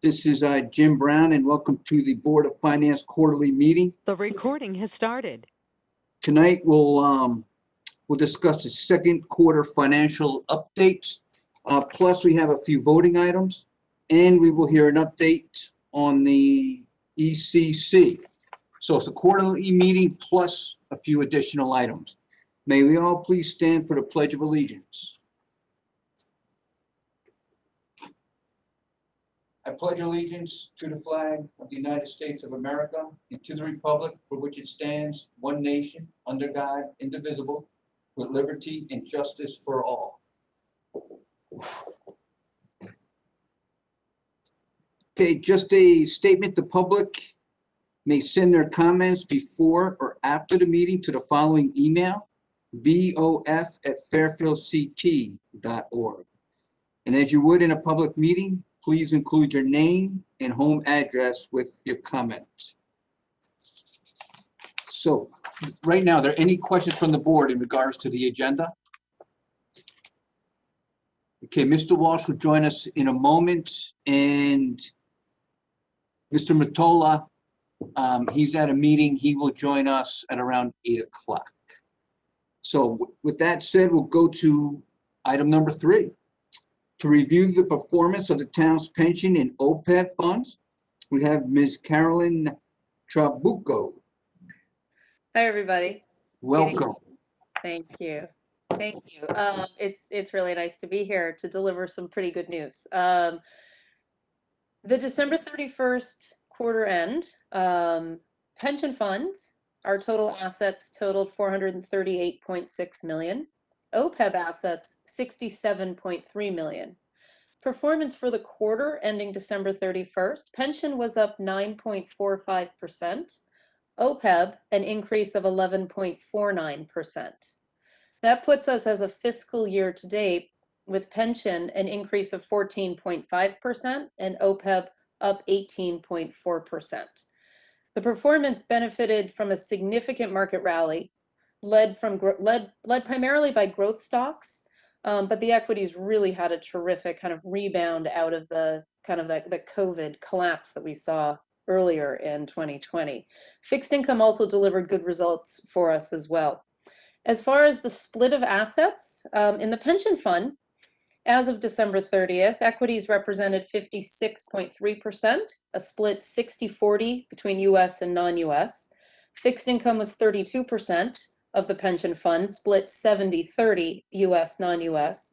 This is Jim Brown, and welcome to the Board of Finance quarterly meeting. The recording has started. Tonight, we'll discuss the second quarter financial updates. Plus, we have a few voting items, and we will hear an update on the ECC. So it's a quarterly meeting plus a few additional items. May we all please stand for the Pledge of Allegiance. I pledge allegiance to the flag of the United States of America and to the republic for which it stands, one nation, under God, indivisible, with liberty and justice for all. Okay, just a statement: the public may send their comments before or after the meeting to the following email: bof@fairfieldct.org. And as you would in a public meeting, please include your name and home address with your comment. So right now, are there any questions from the board in regards to the agenda? Okay, Mr. Walsh will join us in a moment, and Mr. Mottola, he's at a meeting. He will join us at around 8 o'clock. So with that said, we'll go to item number 3. To review the performance of the town's pension and OPEB funds, we have Ms. Carolyn Trabucco. Hi, everybody. Welcome. Thank you. Thank you. It's really nice to be here to deliver some pretty good news. The December 31st quarter end, pension funds, our total assets totaled $438.6 million. OPEB assets, $67.3 million. Performance for the quarter ending December 31st, pension was up 9.45%. OPEB, an increase of 11.49%. That puts us as a fiscal year to date with pension an increase of 14.5% and OPEB up 18.4%. The performance benefited from a significant market rally led primarily by growth stocks, but the equities really had a terrific kind of rebound out of the COVID collapse that we saw earlier in 2020. Fixed income also delivered good results for us as well. As far as the split of assets, in the pension fund, as of December 30th, equities represented 56.3%, a split 60-40 between US and non-US. Fixed income was 32% of the pension fund, split 70-30 US, non-US.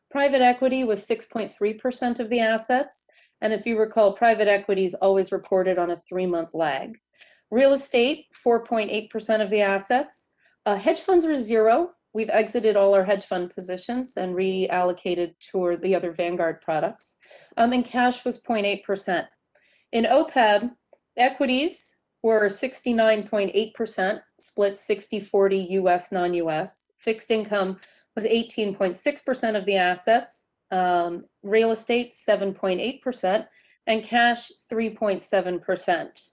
Private equity was 6.3% of the assets. And if you recall, private equity is always reported on a 3-month lag. Real estate, 4.8% of the assets. Hedge funds were 0. We've exited all our hedge fund positions and reallocated toward the other Vanguard products. And cash was 0.8%. In OPEB, equities were 69.8%, split 60-40 US, non-US. Fixed income was 18.6% of the assets. Real estate, 7.8%, and cash, 3.7%.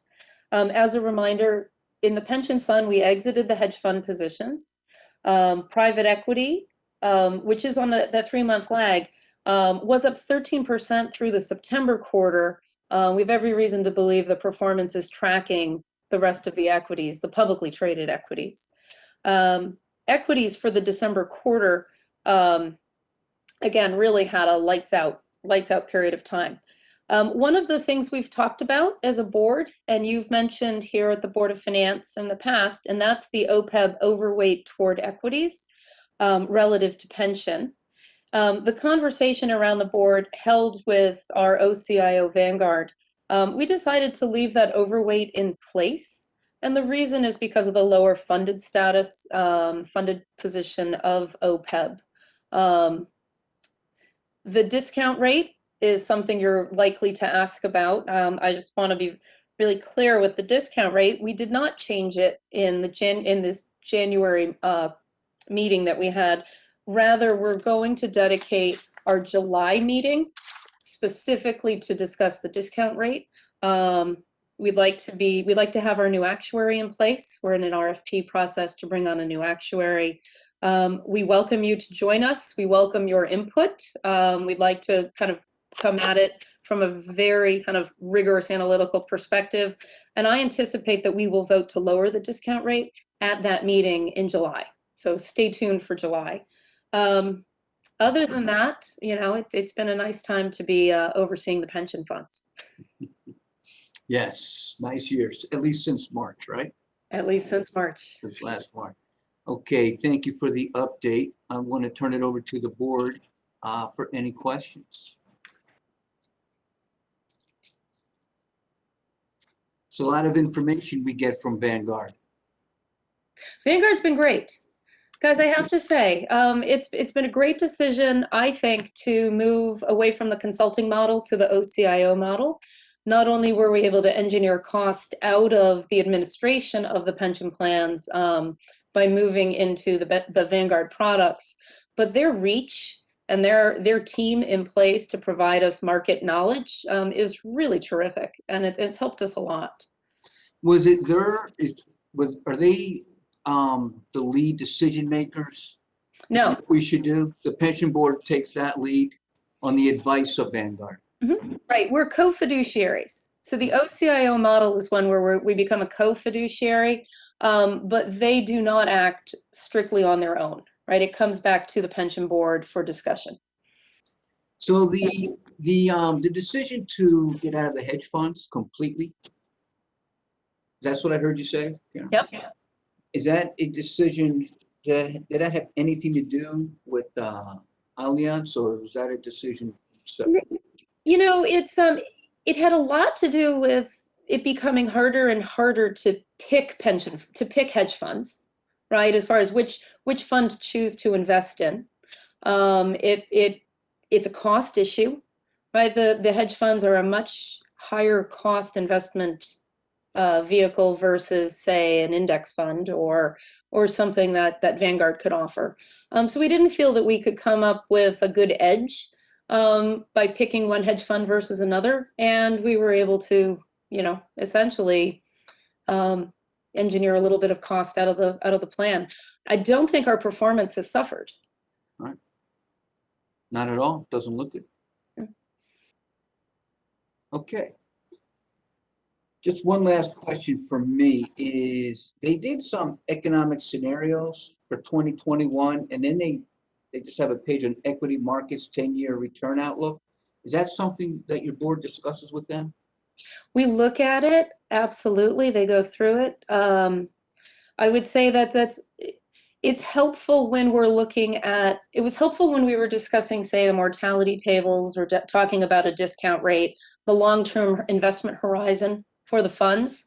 As a reminder, in the pension fund, we exited the hedge fund positions. Private equity, which is on the 3-month lag, was up 13% through the September quarter. We have every reason to believe the performance is tracking the rest of the equities, the publicly traded equities. Equities for the December quarter, again, really had a lights out period of time. One of the things we've talked about as a board, and you've mentioned here at the Board of Finance in the past, and that's the OPEB overweight toward equities relative to pension. The conversation around the board held with our OCIO Vanguard, we decided to leave that overweight in place. And the reason is because of the lower funded status, funded position of OPEB. The discount rate is something you're likely to ask about. I just want to be really clear with the discount rate. We did not change it in this January meeting that we had. Rather, we're going to dedicate our July meeting specifically to discuss the discount rate. We'd like to have our new actuary in place. We're in an RFP process to bring on a new actuary. We welcome you to join us. We welcome your input. We'd like to kind of come at it from a very kind of rigorous analytical perspective. And I anticipate that we will vote to lower the discount rate at that meeting in July. So stay tuned for July. Other than that, you know, it's been a nice time to be overseeing the pension funds. Yes, nice years, at least since March, right? At least since March. Since last March. Okay, thank you for the update. I want to turn it over to the board for any questions. It's a lot of information we get from Vanguard. Vanguard's been great. Guys, I have to say, it's been a great decision, I think, to move away from the consulting model to the OCIO model. Not only were we able to engineer cost out of the administration of the pension plans by moving into the Vanguard products, but their reach and their team in place to provide us market knowledge is really terrific, and it's helped us a lot. Was it are they the lead decision makers? No. What we should do? The pension board takes that lead on the advice of Vanguard. Mm-hmm. Right, we're co-fiduciaries. So the OCIO model is one where we become a co-fiduciary, but they do not act strictly on their own, right? It comes back to the pension board for discussion. So the decision to get out of the hedge funds completely, that's what I heard you say? Yeah. Yep. Is that a decision, did that have anything to do with Allianz, or was that a decision? You know, it had a lot to do with it becoming harder and harder to pick hedge funds, right? As far as which fund to choose to invest in. It's a cost issue, right? The hedge funds are a much higher cost investment vehicle versus, say, an index fund or something that Vanguard could offer. So we didn't feel that we could come up with a good edge by picking one hedge fund versus another, and we were able to, you know, essentially engineer a little bit of cost out of the plan. I don't think our performance has suffered. All right. Not at all. Doesn't look good. Okay. Just one last question from me is, they did some economic scenarios for 2021, and then they just have a page on equity markets 10-year return outlook. Is that something that your board discusses with them? We look at it, absolutely. They go through it. I would say that it's helpful when we're looking at, it was helpful when we were discussing, say, the mortality tables or talking about a discount rate, the long-term investment horizon for the funds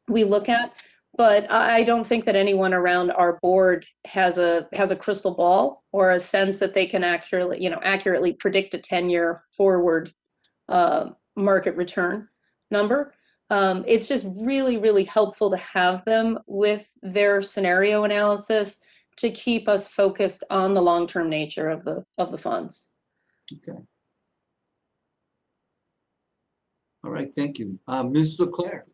we look at, but I don't think that anyone around our board has a crystal ball or a sense that they can accurately predict a 10-year forward market return number. It's just really, really helpful to have them with their scenario analysis to keep us focused on the long-term nature of the funds. Okay. All right, thank you. Ms. LeClaire.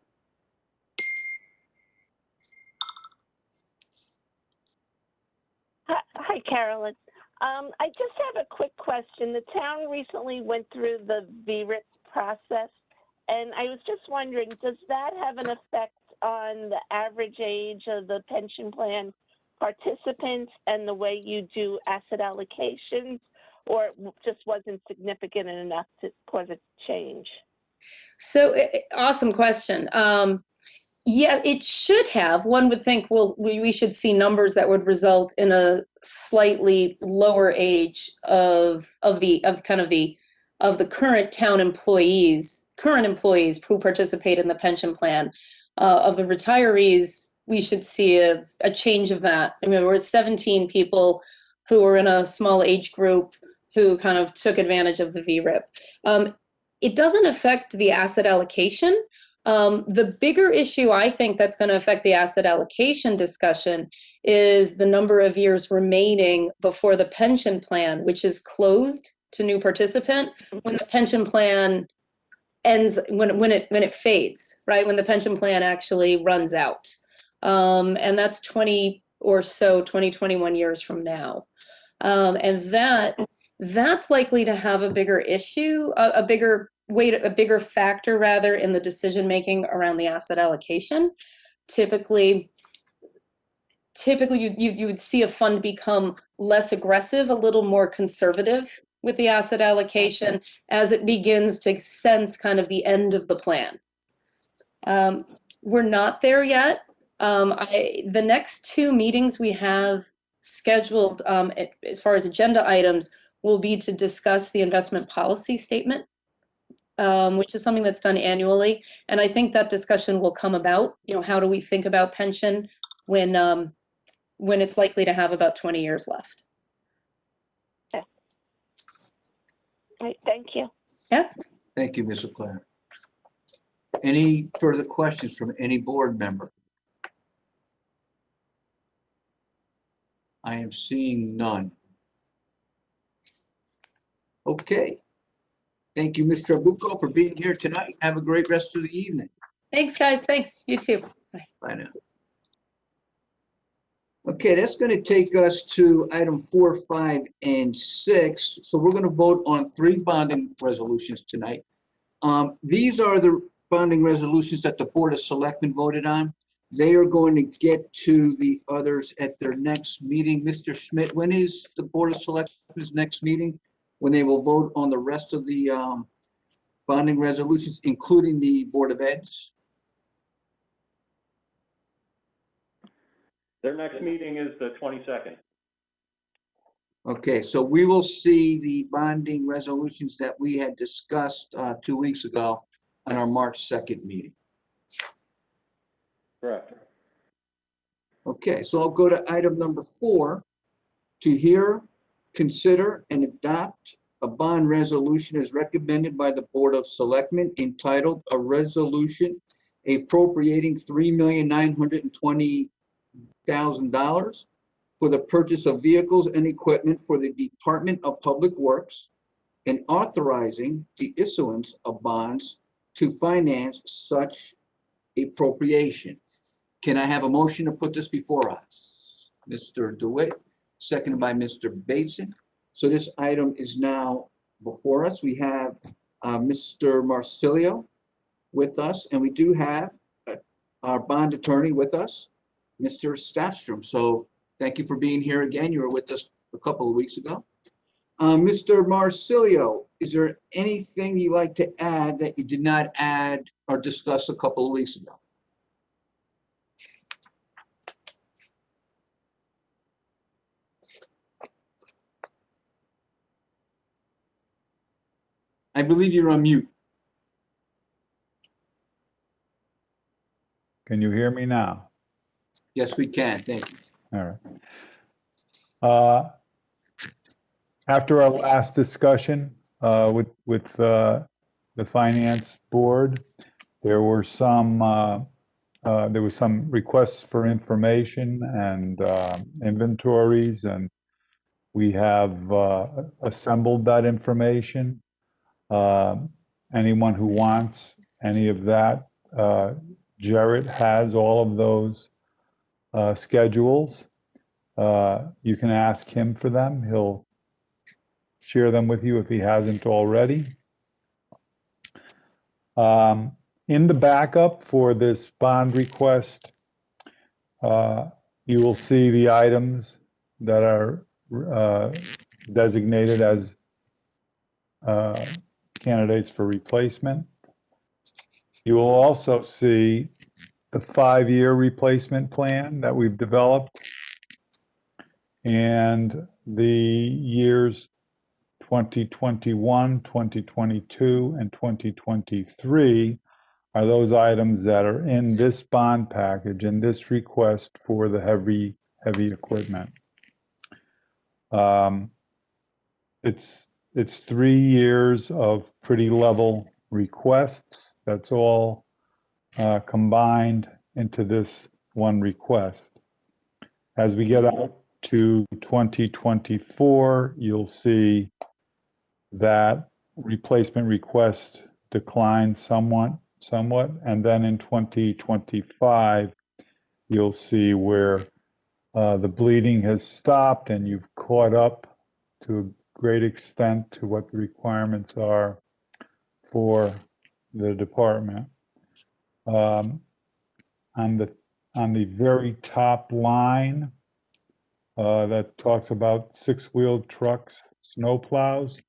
Hi, Carolyn. I just have a quick question. The town recently went through the VRIP process, and I was just wondering, does that have an effect on the average age of the pension plan participants and the way you do asset allocations, or it just wasn't significant enough to cause a change? So awesome question. Yeah, it should have. One would think, well, we should see numbers that would result in a slightly lower age of the current town employees, who participate in the pension plan. Of the retirees, we should see a change of that. I mean, there were 17 people who were in a small age group who kind of took advantage of the VRIP. It doesn't affect the asset allocation. The bigger issue I think that's going to affect the asset allocation discussion is the number of years remaining before the pension plan, which is closed to new participant, when the pension plan ends, when it fades, right? When the pension plan actually runs out. And that's 20 or so, 20, 21 years from now. And that's likely to have a bigger issue, a bigger weight, a bigger factor rather in the decision making around the asset allocation. Typically you would see a fund become less aggressive, a little more conservative with the asset allocation as it begins to sense kind of the end of the plan. We're not there yet. The next two meetings we have scheduled, as far as agenda items, will be to discuss the investment policy statement, which is something that's done annually. And I think that discussion will come about, how do we think about pension when it's likely to have about 20 years left. All right, thank you. Yeah. Thank you, Ms. Leclerc. Any further questions from any board member? I am seeing none. Okay. Thank you, Ms. Trabucco, for being here tonight. Have a great rest of the evening. Thanks, guys. Thanks. You too. Bye. Bye now. Okay, that's going to take us to item 4, 5, and 6. So we're going to vote on 3 bonding resolutions tonight. These are the bonding resolutions that the Board of Selectmen voted on. They are going to get to the others at their next meeting. Mr. Schmidt, when is the Board of Selectmen's next meeting? When they will vote on the rest of the bonding resolutions, including the Board of Eds? Their next meeting is the 22nd. Okay, so we will see the bonding resolutions that we had discussed 2 weeks ago on our March 2nd meeting. Correct. Okay, so I'll go to item number 4, to hear, consider, and adopt a bond resolution as recommended by the Board of Selectmen entitled a resolution appropriating $3,920,000 for the purchase of vehicles and equipment for the Department of Public Works and authorizing the issuance of bonds to finance such appropriation. Can I have a motion to put this before us? Mr. DeWitt, seconded by Mr. Bateson. So this item is now before us. We have Mr. Marsilio with us, and we do have our bond attorney with us, Mr. Staffstrom. So thank you for being here again. You were with us a couple of weeks ago. Mr. Marsilio, is there anything you'd like to add that you did not add or discuss a couple of weeks ago? I believe you're on mute. Can you hear me now? Yes, we can. Thank you. All right. After our last discussion with the finance board, there was some requests for information and inventories, and we have assembled that information. Anyone who wants any of that, Jarrett has all of those schedules. You can ask him for them. He'll share them with you if he hasn't already. In the backup for this bond request, you will see the items that are designated as candidates for replacement. You will also see the 5-year replacement plan that we've developed, and the years 2021, 2022, and 2023 are those items that are in this bond package, in this request for the heavy equipment. It's 3 years of pretty level requests. That's all combined into this one request. As we get out to 2024, you'll see that replacement request decline somewhat, and then in 2025, you'll see where the bleeding has stopped and you've caught up to great extent to what the requirements are for the department. On the very top line, that talks about six-wheeled trucks, snow plows.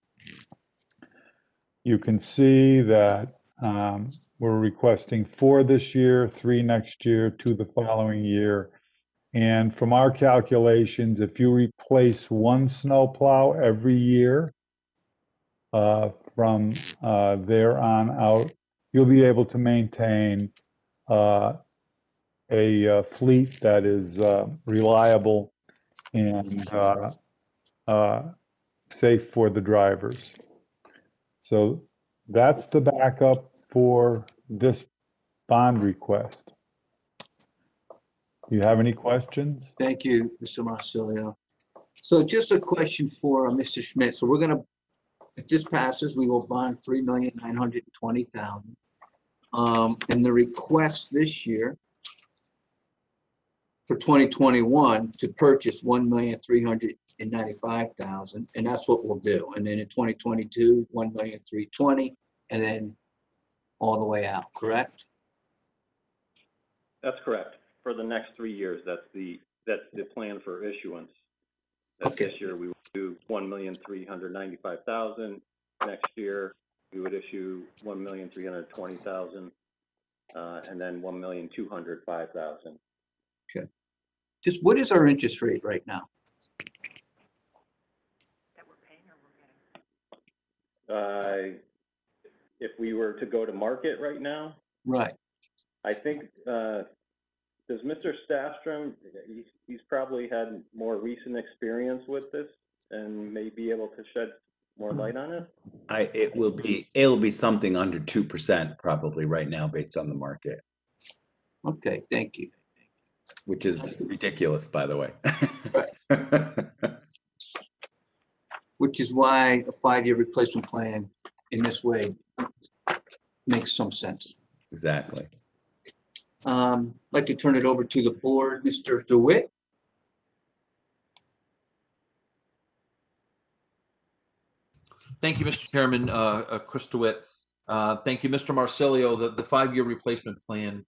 You can see that we're requesting 4 this year, 3 next year, 2 the following year. And from our calculations, if you replace 1 snow plow every year, from there on out, you'll be able to maintain a fleet that is reliable and safe for the drivers. So that's the backup for this bond request. Do you have any questions? Thank you, Mr. Marsilio. So just a question for Mr. Schmidt. So we're gonna, if this passes, we will bond $3,920,000. And the request this year for 2021 to purchase $1,395,000, and that's what we'll do. And then in 2022, $1,320,000, and then all the way out, correct? That's correct. For the next 3 years, that's the plan for issuance. That Okay. This year, we would do $1,395,000. Next year, we would issue $1,320,000, and then $1,205,000. Okay. Just what is our interest rate right now? If we were to go to market right now, Right. I think, does Mr. Stafstrom, he's probably had more recent experience with this and may be able to shed more light on it? It'll be something under 2% probably right now based on the market, Okay, thank you. which is ridiculous, by the way. Which is why a 5-year replacement plan in this way makes some sense. Exactly. I'd like to turn it over to the board, Mr. DeWitt. Thank you, Mr. Chairman, Chris DeWitt. Thank you, Mr. Marsilio. The 5-year replacement plan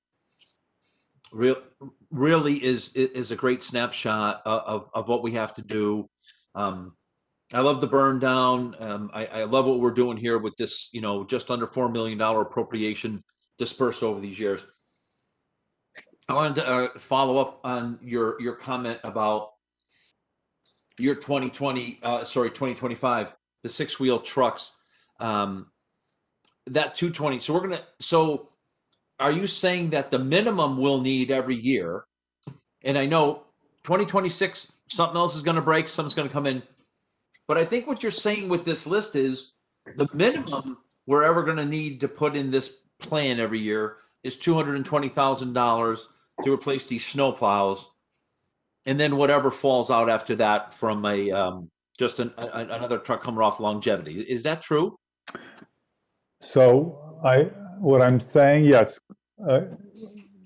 really is a great snapshot of what we have to do. I love the burn down. I love what we're doing here with this, just under $4 million appropriation dispersed over these years. I wanted to follow up on your comment about your 2025, the 6-wheel trucks, that 220. So are you saying that the minimum we'll need every year, and I know 2026, something else is going to break, something's going to come in, but I think what you're saying with this list is the minimum we're ever going to need to put in this plan every year is $220,000 to replace these snow plows, and then whatever falls out after that from just another truck coming off longevity. Is that true? So what I'm saying, yes,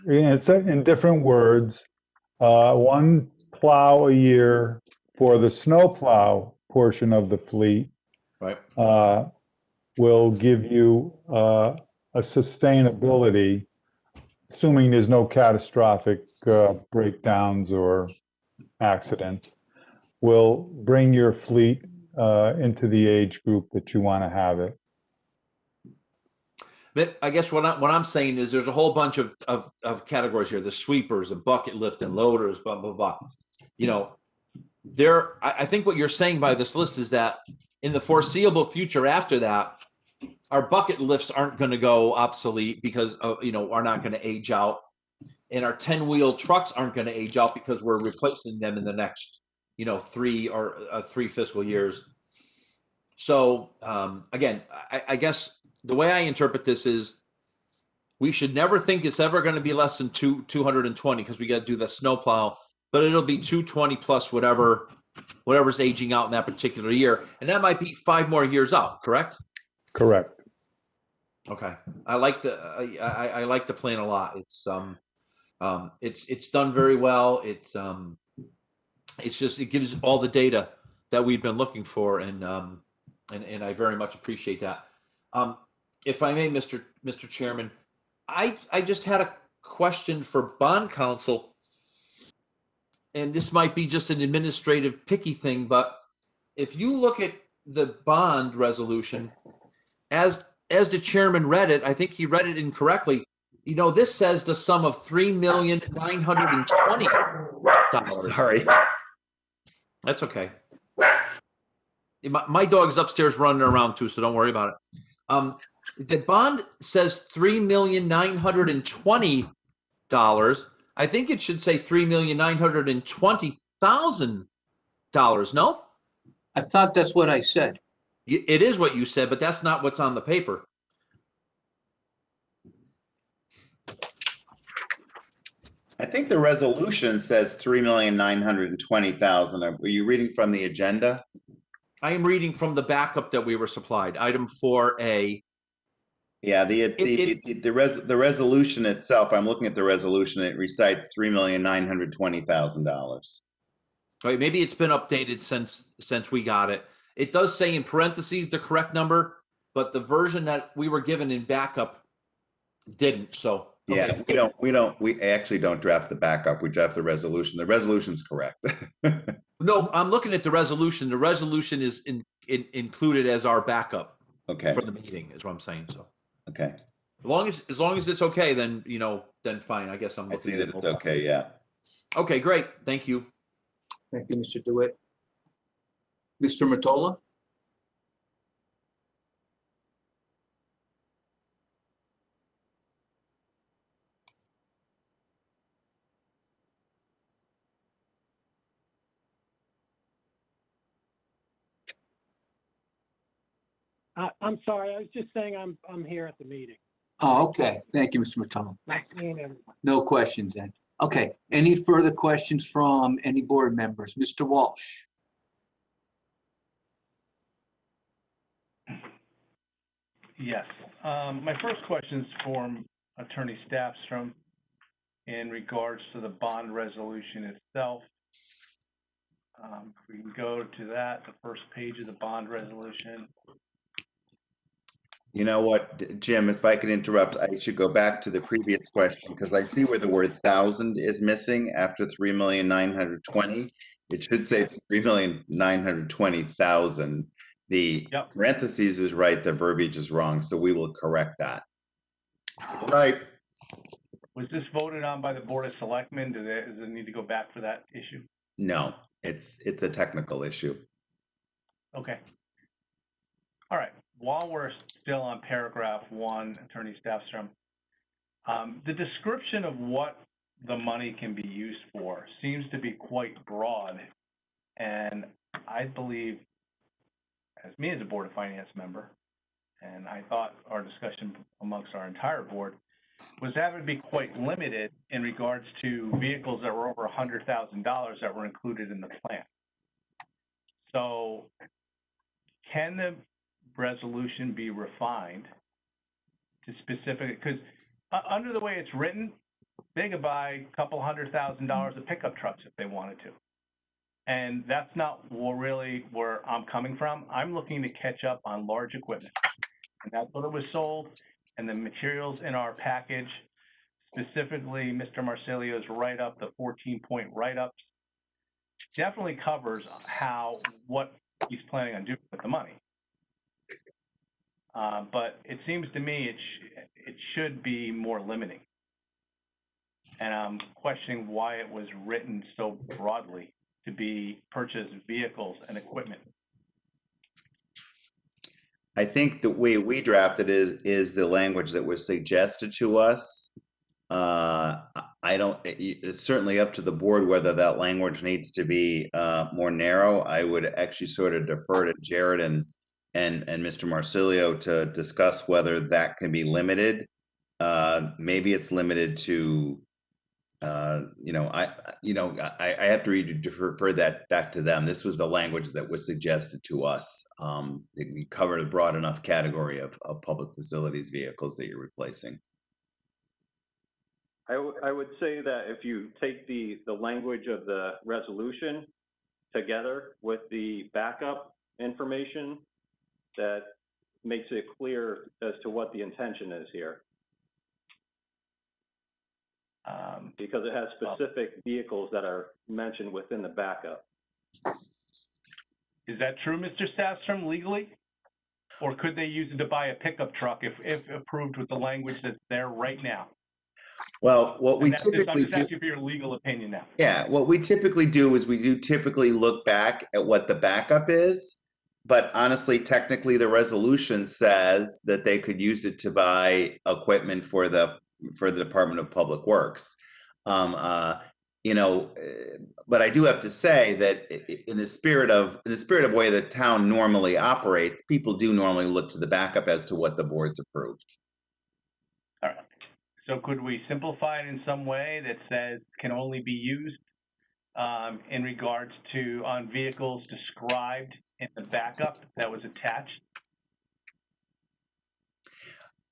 it's in different words. 1 plow a year for the snow plow portion of the fleet, Right. will give you a sustainability, assuming there's no catastrophic breakdowns or accidents, will bring your fleet into the age group that you want to have it. But I guess what I'm saying is there's a whole bunch of categories here: the sweepers and bucket lift and loaders, blah blah blah. I think what you're saying by this list is that in the foreseeable future after that, our bucket lifts aren't going to go obsolete because are not going to age out, and our 10-wheel trucks aren't going to age out because we're replacing them in the next 3 fiscal years. So again, I guess the way I interpret this is we should never think it's ever going to be less than 220 because we got to do the snowplow, but it'll be 220 plus whatever's aging out in that particular year, and that might be 5 more years out. Correct? Correct. Okay, I like the plan a lot. It's done very well. It's just it gives all the data that we've been looking for, and I very much appreciate that. If I may, Mr. Chairman, I just had a question for bond counsel, and this might be just an administrative picky thing, but if you look at the bond resolution, as the chairman read it, I think he read it incorrectly. You know, this says the sum of $3,920,000. Sorry. That's okay. My dog's upstairs running around too, so don't worry about it. The bond says $3,920,000. I think it should say $3,920,000. No, I thought that's what I said. it is what you said, but that's not what's on the paper. I think the resolution says 3,920,000. Are you reading from the agenda? I am reading from the backup that we were supplied, item 4A. Yeah, the resolution itself, I'm looking at the resolution, it recites $3,920,000. Right, maybe it's been updated since we got it. It does say in parentheses the correct number, but the version that we were given in backup didn't. So yeah, we actually don't draft the backup. We draft the resolution. The resolution's correct. No, I'm looking at the resolution. The resolution is included as our backup Okay. for the meeting, is what I'm saying. So Okay. as long as it's okay, then then fine. I guess I see that it's okay. Yeah. Okay, great. Thank you. Thank you, Mr. DeWitt. Mr. Mottola? I'm sorry, I was just saying I'm here at the meeting. Oh, okay. Thank you, Mr. Mottola. Nice seeing everyone. No questions then. Okay. Any further questions from any board members? Mr. Walsh? Yes. My first question is for Attorney Staffstrom in regards to the bond resolution itself. If we can go to that, the first page of the bond resolution. You know what, Jim, if I could interrupt, I should go back to the previous question because I see where the word thousand is missing after 3,920,000. It should say 3,920,000. The parentheses is right, the verbiage is wrong, so we will correct that. Right. Was this voted on by the Board of Selectmen? Does it need to go back for that issue? No, it's a technical issue. Okay. All right. While we're still on paragraph 1, Attorney Staffstrom, the description of what the money can be used for seems to be quite broad. And I believe, as a Board of Finance member, and I thought our discussion amongst our entire board was that would be quite limited in regards to vehicles that were over $100,000 that were included in the plan. So can the resolution be refined to specific, because under the way it's written, they could buy a couple $100,000 of pickup trucks if they wanted to. And that's not really where I'm coming from. I'm looking to catch up on large equipment. And that's what it was sold. And the materials in our package, specifically Mr. Marsilio's write-up, the 14-point write-ups, definitely covers what he's planning on doing with the money. But it seems to me it should be more limiting. And I'm questioning why it was written so broadly to be purchased vehicles and equipment. I think the way we drafted is the language that was suggested to us. It's certainly up to the board whether that language needs to be more narrow. I would actually sort of defer to Jared and Mr. Marsilio to discuss whether that can be limited. Maybe it's limited to, I have to refer that back to them. This was the language that was suggested to us. We covered a broad enough category of public facilities vehicles that you're replacing. I would say that if you take the language of the resolution together with the backup information that makes it clear as to what the intention is here. Because it has specific vehicles that are mentioned within the backup. Is that true, Mr. Staffstrom, legally? Or could they use it to buy a pickup truck if approved with the language that's there right now? Well, what we And that's just, I'm typically just do, asking for your legal opinion now. yeah, what we typically do is we do typically look back at what the backup is. But honestly, technically, the resolution says that they could use it to buy equipment for the Department of Public Works. You know, but I do have to say that in the spirit of way the town normally operates, people do normally look to the backup as to what the board's approved. All right. So could we simplify it in some way that says can only be used in regards to on vehicles described in the backup that was attached?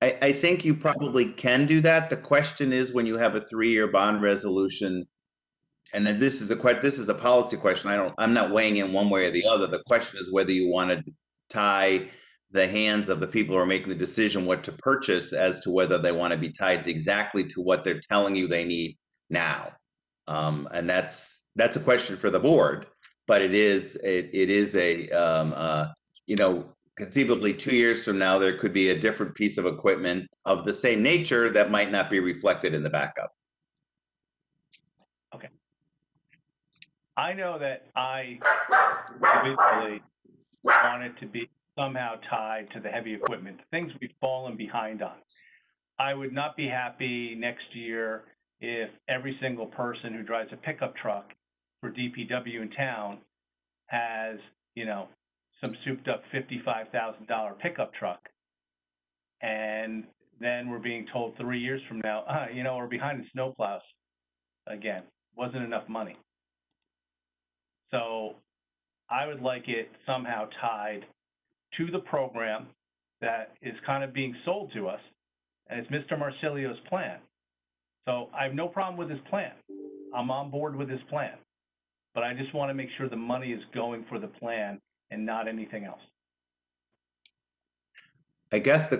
I think you probably can do that. The question is when you have a 3-year bond resolution, and then this is a policy question. I'm not weighing in one way or the other. The question is whether you want to tie the hands of the people who are making the decision what to purchase as to whether they want to be tied exactly to what they're telling you they need now. And that's a question for the board, but it is a you know, conceivably 2 years from now there could be a different piece of equipment of the same nature that might not be reflected in the backup. Okay. I know that I individually want it to be somehow tied to the heavy equipment, things we've fallen behind on. I would not be happy next year if every single person who drives a pickup truck for DPW in town has, you know, some souped up $55,000 pickup truck. And then we're being told 3 years from now, you know, we're behind in snowplows again. Wasn't enough money. So I would like it somehow tied to the program that is kind of being sold to us, and it's Mr. Marsilio's plan. So I have no problem with his plan. I'm on board with his plan, but I just want to make sure the money is going for the plan and not anything else. I guess the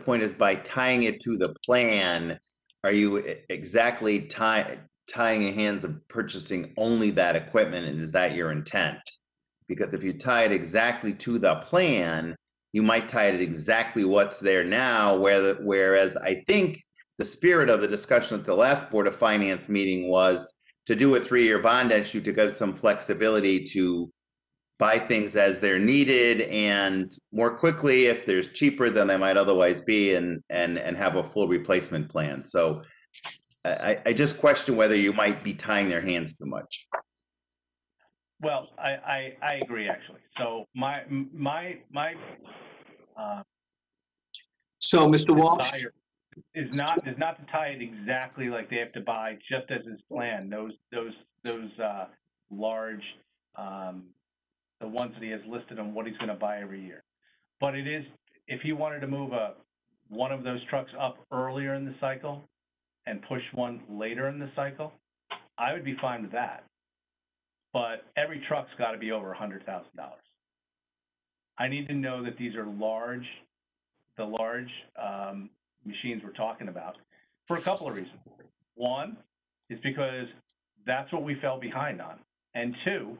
point is by tying it to the plan, are you exactly tying the hands of purchasing only that equipment, and is that your intent? Because if you tie it exactly to the plan, you might tie it exactly what's there now, whereas I think the spirit of the discussion at the last Board of Finance meeting was to do a 3-year bond issue to give some flexibility to buy things as they're needed and more quickly if there's cheaper than they might otherwise be, and have a full replacement plan. So I just question whether you might be tying their hands too much. Well, I agree actually. So my So, Mr. Walsh, desire is not to tie it exactly like they have to buy just as his plan. Those large the ones that he has listed on what he's going to buy every year. But it is, if he wanted to move one of those trucks up earlier in the cycle and push one later in the cycle, I would be fine with that. But every truck's got to be over $100,000. I need to know that these are the large machines we're talking about for a couple of reasons. One is because that's what we fell behind on. And two,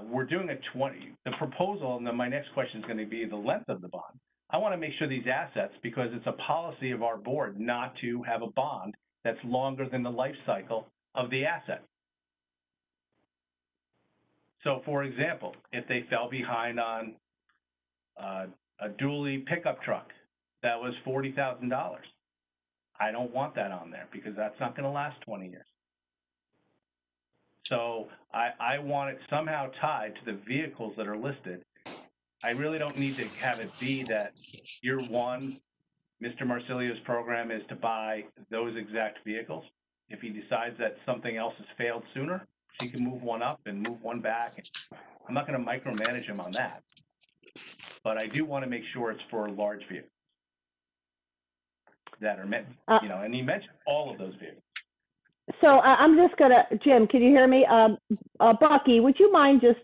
we're doing the proposal, and then my next question is going to be the length of the bond. I want to make sure these assets, because it's a policy of our board not to have a bond that's longer than the life cycle of the asset. So for example, if they fell behind on a dually pickup truck that was $40,000, I don't want that on there because that's not going to last 20 years. So I want it somehow tied to the vehicles that are listed. I really don't need to have it be that year one, Mr. Marsilio's program is to buy those exact vehicles. If he decides that something else has failed sooner, he can move one up and move one back. I'm not going to micromanage him on that, but I do want to make sure it's for large vehicles that are meant, you know, and he mentioned all of those vehicles. So I'm just gonna, Jim, can you hear me? Bucky, would you mind just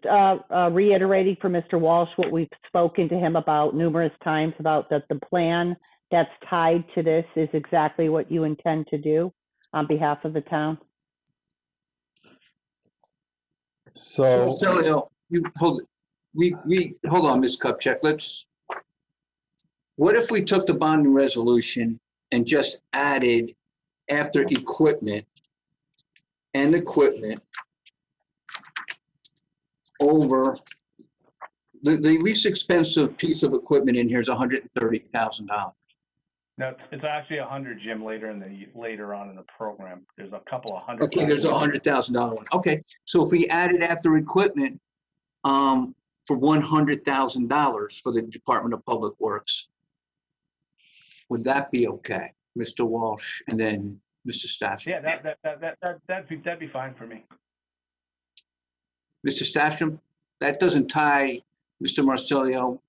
reiterating for Mr. Walsh what we've spoken to him about numerous times about that the plan that's tied to this is exactly what you intend to do on behalf of the town? So, So, hold on, Ms. Kupchak, what if we took the bonding resolution and just added after equipment and equipment over, the least expensive piece of equipment in here is $130,000. No, it's actually 100, Jim, later on in the program. There's a couple of hundred. Okay, there's a $100,000 one. Okay, so if we added after equipment, for $100,000 for the Department of Public Works, would that be okay, Mr. Walsh, and then Mr. Stafford? Yeah, that'd be fine for me. Mr. Stafford, that doesn't tie Mr. Marsilio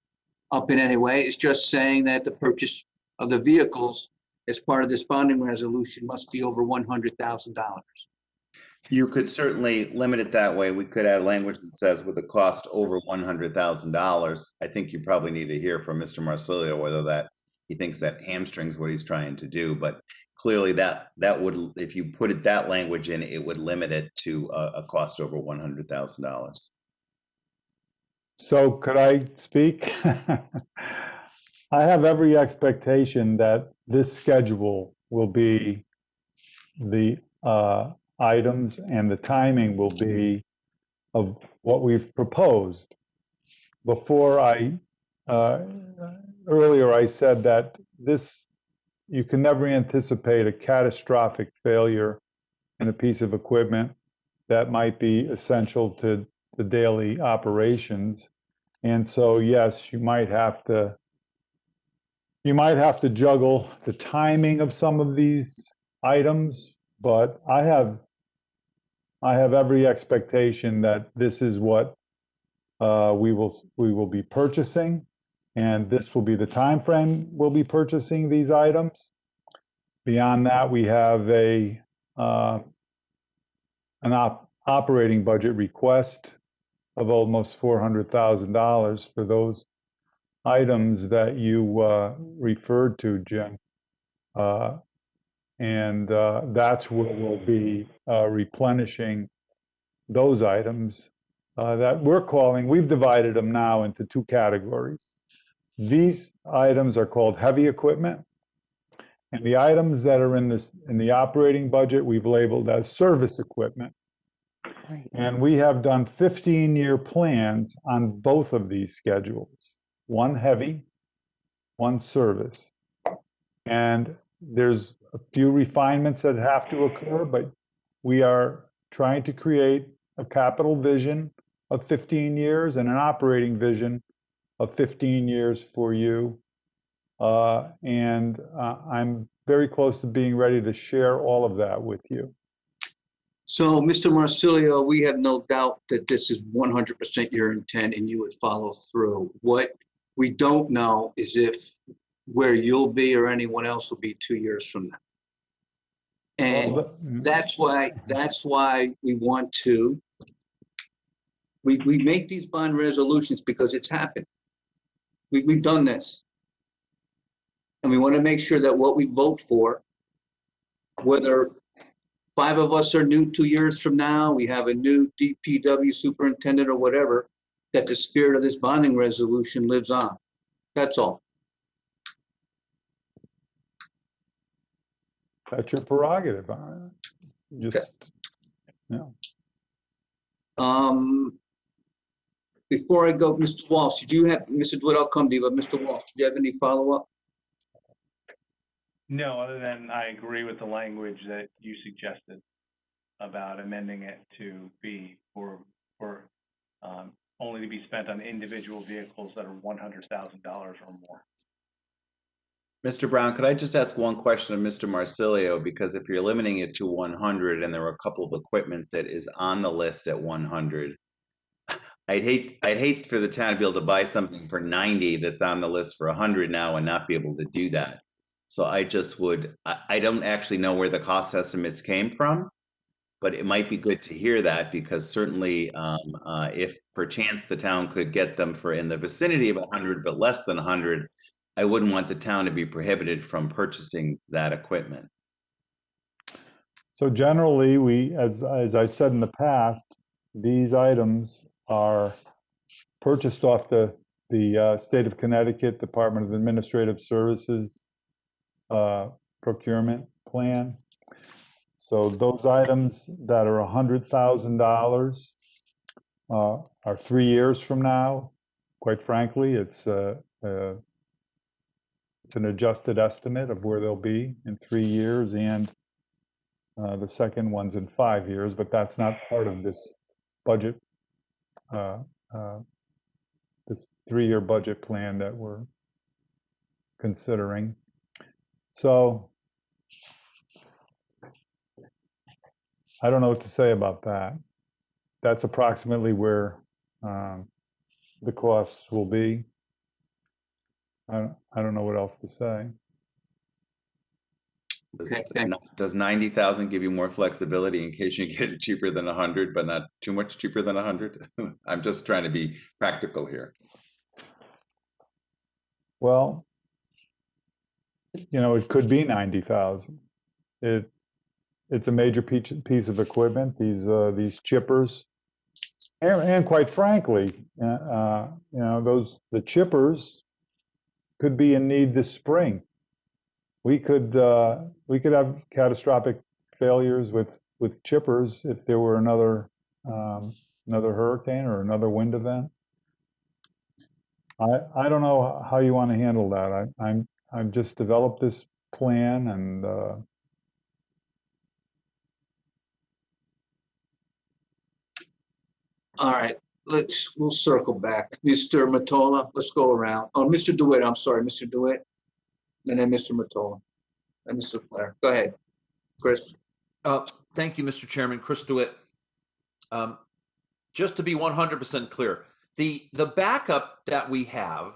up in any way. It's just saying that the purchase of the vehicles as part of this bonding resolution must be over $100,000. You could certainly limit it that way. We could add language that says with a cost over $100,000. I think you probably need to hear from Mr. Marsilio whether that he thinks that hamstrings what he's trying to do. But clearly that would, if you put that language in, it would limit it to a cost over $100,000. so could I speak? I have every expectation that this schedule will be the items and the timing will be of what we've proposed. Before earlier I said that you can never anticipate a catastrophic failure in a piece of equipment that might be essential to the daily operations. And so, yes, you might have to juggle the timing of some of these items, but I have every expectation that this is what we will be purchasing, and this will be the time frame we'll be purchasing these items. Beyond that, we have an operating budget request of almost $400,000 for those items that you referred to, Jim. And that's where we'll be replenishing those items that we've divided them now into two categories. These items are called heavy equipment, and the items that are in the operating budget we've labeled as service equipment. Right. And we have done 15-year plans on both of these schedules, one heavy, one service. And there's a few refinements that have to occur, but we are trying to create a capital vision of 15 years and an operating vision of 15 years for you. And I'm very close to being ready to share all of that with you. So, Mr. Marsilio, we have no doubt that this is 100% your intent and you would follow through. What we don't know is where you'll be or anyone else will be 2 years from now. And that's why we want to, we make these bond resolutions because it's happened. We've done this. And we want to make sure that what we vote for, whether 5 of us are new 2 years from now, we have a new DPW superintendent or whatever, that the spirit of this bonding resolution lives on. That's all. That's your prerogative. Just, okay. Before I go, Mr. Walsh, did you have, Mr. DeWitt, I'll come to you, but Mr. Walsh, did you have any follow-up? No, other than I agree with the language that you suggested about amending it to be for only to be spent on individual vehicles that are $100,000 or more. Mr. Brown, could I just ask one question of Mr. Marsilio? Because if you're limiting it to 100 and there are a couple of equipment that is on the list at 100, I'd hate for the town to be able to buy something for 90 that's on the list for 100 now and not be able to do that. So I just would, I don't actually know where the cost estimates came from. but it might be good to hear that, because certainly if perchance the town could get them for in the vicinity of 100 but less than 100, I wouldn't want the town to be prohibited from purchasing that equipment. So generally, we, as I said in the past, these items are purchased off the State of Connecticut Department of Administrative Services procurement plan. So those items that are $100,000 are 3 years from now. Quite frankly, it's an adjusted estimate of where they'll be in 3 years, and the second one's in 5 years, but that's not part of this budget, this 3-year budget plan that we're considering. So I don't know what to say about that. That's approximately where the costs will be. I don't know what else to say. Does 90,000 give you more flexibility in case you get it cheaper than 100, but not too much cheaper than 100? I'm just trying to be practical here. Well, you know, it could be 90,000. It's a major piece of equipment. These chippers, and quite frankly, you know, the chippers could be in need this spring. We could have catastrophic failures with chippers if there were another hurricane or another wind event. I don't know how you want to handle that. I've just developed this plan, and All right, we'll circle back. Mr. Mottola, let's go around. Oh, Mr. DeWitt, I'm sorry, Mr. DeWitt. And then Mr. Mottola. And Mr. Flair. Go ahead, Chris. Thank you, Mr. Chairman. Chris DeWitt. Just to be 100% clear, the backup that we have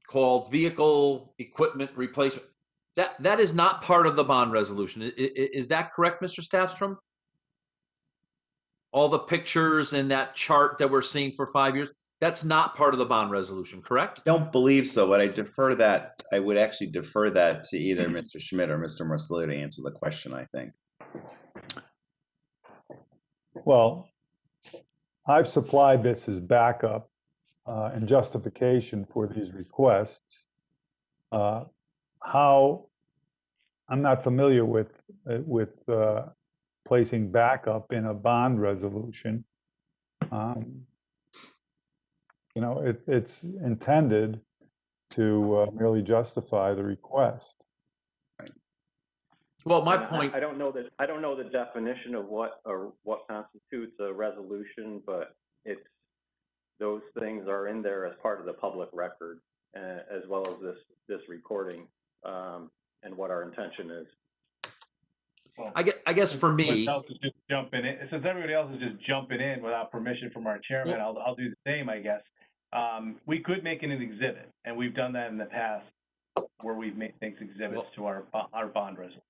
called vehicle equipment replacement, that is not part of the bond resolution. Is that correct, Mr. Staffstrom? All the pictures and that chart that we're seeing for 5 years, that's not part of the bond resolution, correct? Don't believe so, but I would actually defer that to either Mr. Schmidt or Mr. Marsilio to answer the question, I think. well, I've supplied this as backup and justification for these requests. How I'm not familiar with placing backup in a bond resolution. You know, it's intended to merely justify the request. Well, my And point. I don't know the definition of what constitutes a resolution, but those things are in there as part of the public record, as well as this recording, and what our intention is. Well, I guess for me, since everybody else is just jumping in without permission from our chairman, I'll do the same, I guess. We could make it an exhibit, and we've done that in the past, where we've made things exhibits to our bond resolution.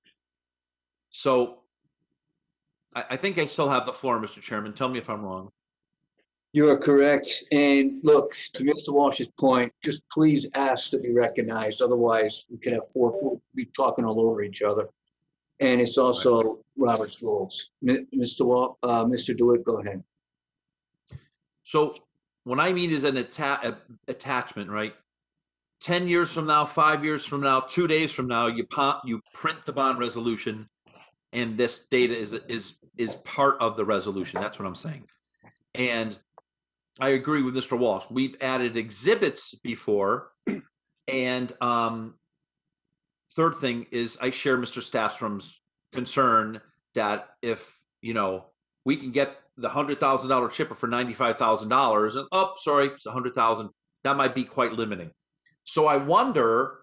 so I think I still have the floor, Mr. Chairman. Tell me if I'm wrong. You are correct. And look, to Mr. Walsh's point, just please ask to be recognized. Otherwise, we could have we'll be talking all over each other. And it's also Robert's rules. Mr. DeWitt, go ahead. So what I mean is an attachment, right? 10 years from now, 5 years from now, 2 days from now, you print the bond resolution, and this data is part of the resolution. That's what I'm saying. And I agree with Mr. Walsh. We've added exhibits before, and third thing is I share Mr. Staffstrom's concern that if, you know, we can get the $100,000 chipper for $95,000 and sorry, it's $100,000, that might be quite limiting. So I wonder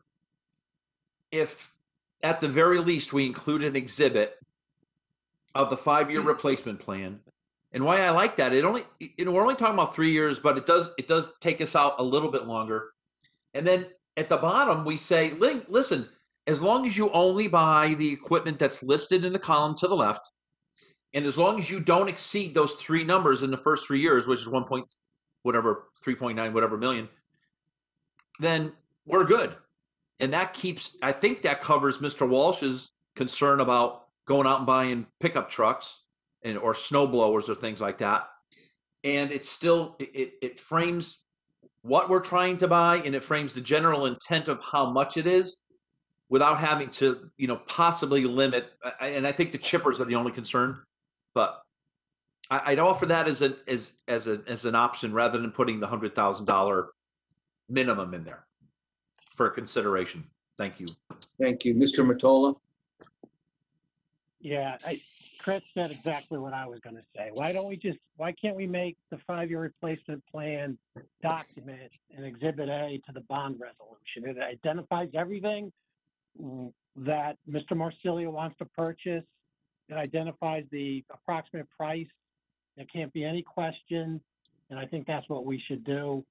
if at the very least we include an exhibit of the 5-year replacement plan. And why I like that, we're only talking about 3 years, but it does take us out a little bit longer. And then at the bottom we say, listen, as long as you only buy the equipment that's listed in the column to the left, And as long as you don't exceed those three numbers in the first 3 years, which is 1 point whatever, 3.9 whatever million, then we're good. And that keeps, I think that covers Mr. Walsh's concern about going out and buying pickup trucks and or snow blowers or things like that. And it's still, it frames what we're trying to buy, and it frames the general intent of how much it is without having to, possibly limit. And I think the chippers are the only concern, but I'd offer that as an option rather than putting the $100,000 minimum in there for consideration. Thank you. Thank you. Mr. Mottola? Yeah, Chris said exactly what I was going to say. Why can't we make the 5-year replacement plan document an Exhibit A to the bond resolution? It identifies everything that Mr. Marsilio wants to purchase. It identifies the approximate price. There can't be any question, and I think that's what we should do.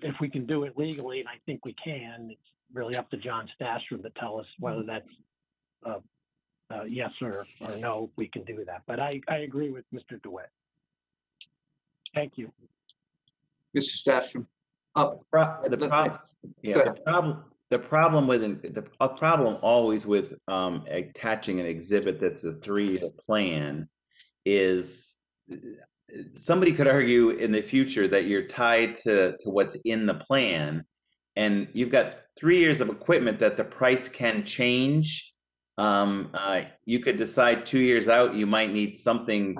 If we can do it legally, and I think we can, it's really up to John Stastrom to tell us whether that's yes or no, we can do that. But I agree with Mr. DeWitt. Thank you. Mr. Stastrom? The problem always with attaching an exhibit that's a 3-year plan is somebody could argue in the future that you're tied to what's in the plan, and you've got 3 years of equipment that the price can change. You could decide 2 years out you might need something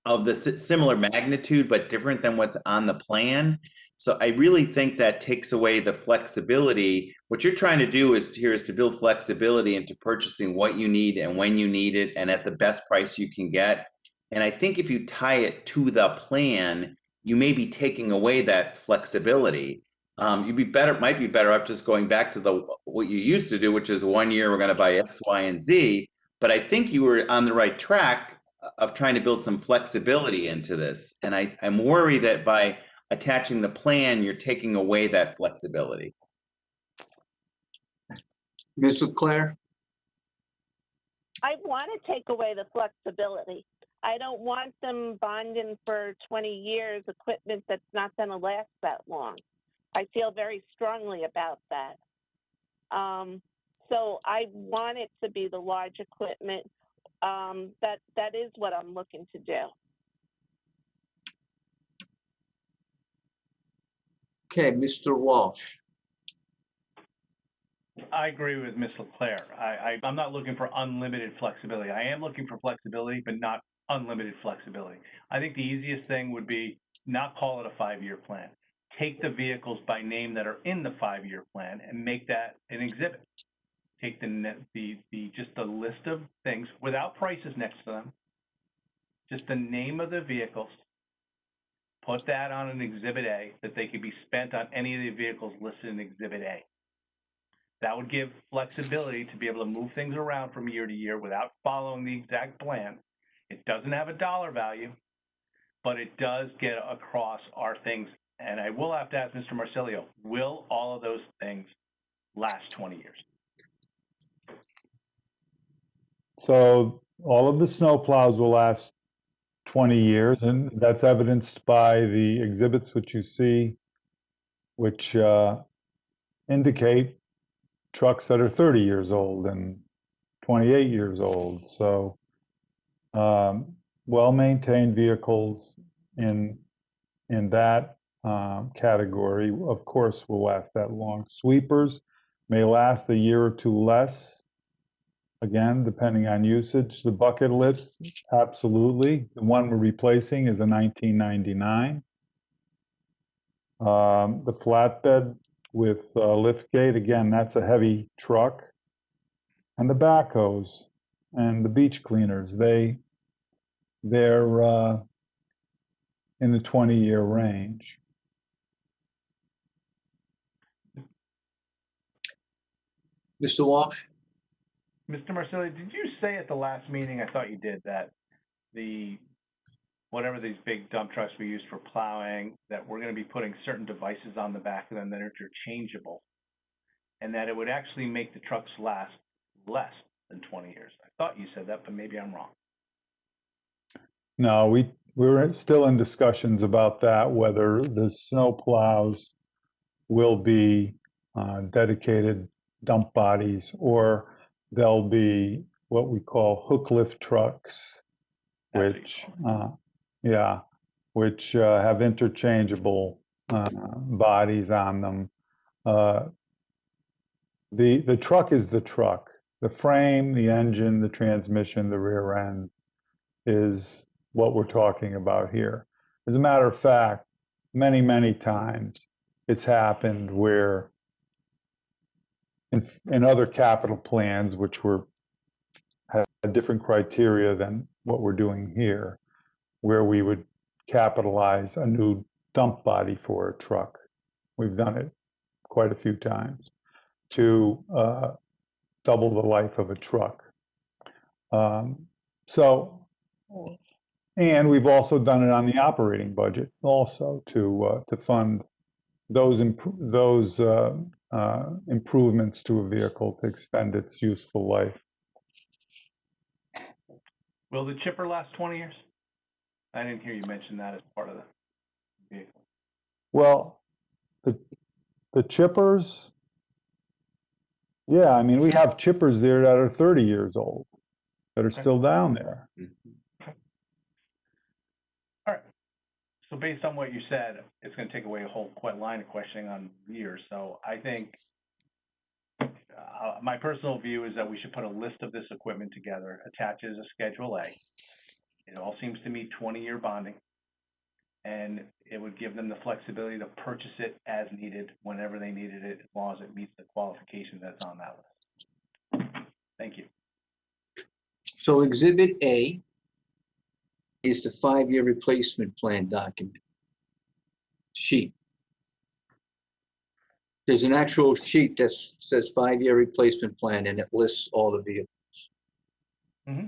of the similar magnitude but different than what's on the plan. So I really think that takes away the flexibility. What you're trying to do is to build flexibility into purchasing what you need and when you need it and at the best price you can get. And I think if you tie it to the plan, you may be taking away that flexibility. Might be better off just going back to what you used to do, which is 1 year we're going to buy X, Y, and Z. But I think you were on the right track of trying to build some flexibility into this. And I'm worried that by attaching the plan, you're taking away that flexibility. Ms. LeClaire? I want to take away the flexibility. I don't want them bonding for 20 years equipment that's not going to last that long. I feel very strongly about that. So I want it to be the large equipment. That is what I'm looking to do. Okay, Mr. Walsh? I agree with Ms. LeClaire. I'm not looking for unlimited flexibility. I am looking for flexibility, but not unlimited flexibility. I think the easiest thing would be not call it a 5-year plan. Take the vehicles by name that are in the 5-year plan and make that an exhibit. Take just the list of things without prices next to them, just the name of the vehicles. Put that on an Exhibit A that they could be spent on any of the vehicles listed in Exhibit A. That would give flexibility to be able to move things around from year to year without following the exact plan. It doesn't have a dollar value, but it does get across our things. And I will have to ask Mr. Marsilio, will all of those things last 20 years? So all of the snow plows will last 20 years, and that's evidenced by the exhibits which you see, which indicate trucks that are 30 years old and 28 years old. So well-maintained vehicles in that category, of course, will last that long. Sweepers may last a year or two less, again, depending on usage. The bucket lift, absolutely. The one we're replacing is a 1999. The flatbed with lift gate, again, that's a heavy truck. And the backhoes and the beach cleaners, they're in the 20-year range. Mr. Walsh? Mr. Marsilio, did you say at the last meeting, I thought you did, that whatever these big dump trucks we use for plowing, that we're going to be putting certain devices on the back of them that are interchangeable, and that it would actually make the trucks last less than 20 years? I thought you said that, but maybe I'm wrong. No, we're still in discussions about that, whether the snow plows will be dedicated dump bodies or they'll be what we call hook lift trucks, which, yeah, which have interchangeable bodies on them. The truck is the truck. The frame, the engine, the transmission, the rear end is what we're talking about here. As a matter of fact, many, many times it's happened where in other capital plans, which had different criteria than what we're doing here, where we would capitalize a new dump body for a truck. We've done it quite a few times to double the life of a truck. And we've also done it on the operating budget also to fund those improvements to a vehicle to extend its useful life. Will the chipper last 20 years? I didn't hear you mention that as part of the vehicle. Well, the chippers, yeah, I mean, we have chippers there that are 30 years old that are still down there. All right. So based on what you said, it's going to take away a whole line of questioning on years. So I think my personal view is that we should put a list of this equipment together, attach it as a Schedule A. It all seems to meet 20-year bonding, and it would give them the flexibility to purchase it as needed whenever they needed it, as long as it meets the qualification that's on that list. Thank you. So Exhibit A is the 5-year replacement plan document sheet. There's an actual sheet that says 5-year replacement plan, and it lists all the vehicles. Mm-hmm.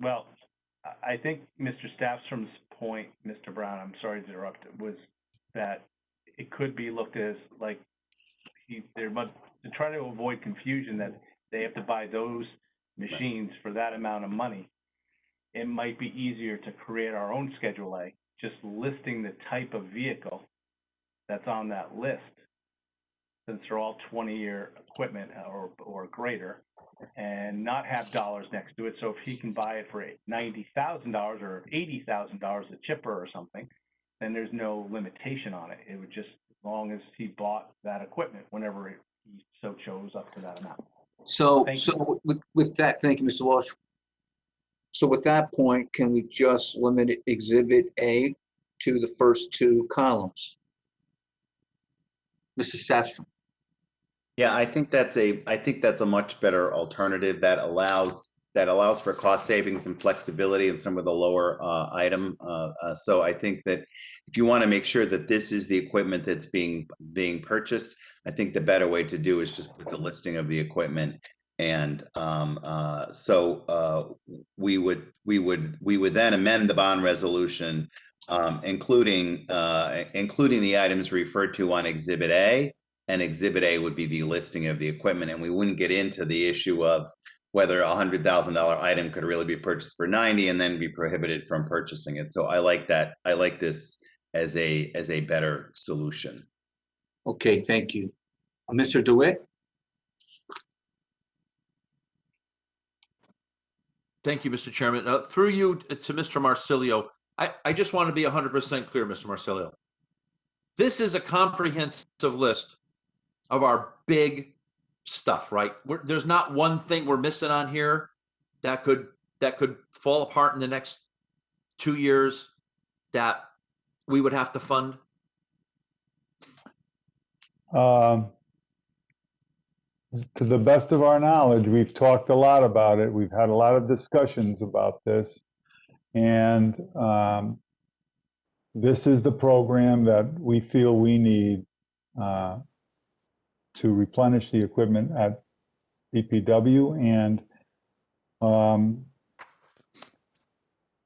Well, I think Mr. Staffstrom's point, Mr. Brown, I'm sorry to interrupt, was that it could be looked as like to try to avoid confusion that they have to buy those machines for that amount of money. It might be easier to create our own Schedule A, just listing the type of vehicle that's on that list, since they're all 20-year equipment or greater, and not have dollars next to it. So if he can buy it for $90,000 or $80,000 a chipper or something, then there's no limitation on it. It would just, as long as he bought that equipment whenever he so chose up to that amount. So with that, thank you, Mr. Walsh. So with that point, can we just limit Exhibit A to the first 2 columns? Mr. Staffstrom? Yeah, I think that's a much better alternative that allows for cost savings and flexibility in some of the lower item. So I think that if you want to make sure that this is the equipment that's being purchased, I think the better way to do is just put the listing of the equipment. And we would then amend the bond resolution, including the items referred to on Exhibit A. And Exhibit A would be the listing of the equipment, and we wouldn't get into the issue of whether a $100,000 item could really be purchased for 90 and then be prohibited from purchasing it. So I like that. I like this as a better solution. Okay, thank you. Mr. DeWitt? Thank you, Mr. Chairman. Through you to Mr. Marsilio, I just want to be 100% clear, Mr. Marsilio. This is a comprehensive list of our big stuff, right? There's not one thing we're missing on here that could fall apart in the next 2 years that we would have to fund. To the best of our knowledge, we've talked a lot about it. We've had a lot of discussions about this. And this is the program that we feel we need to replenish the equipment at DPW. And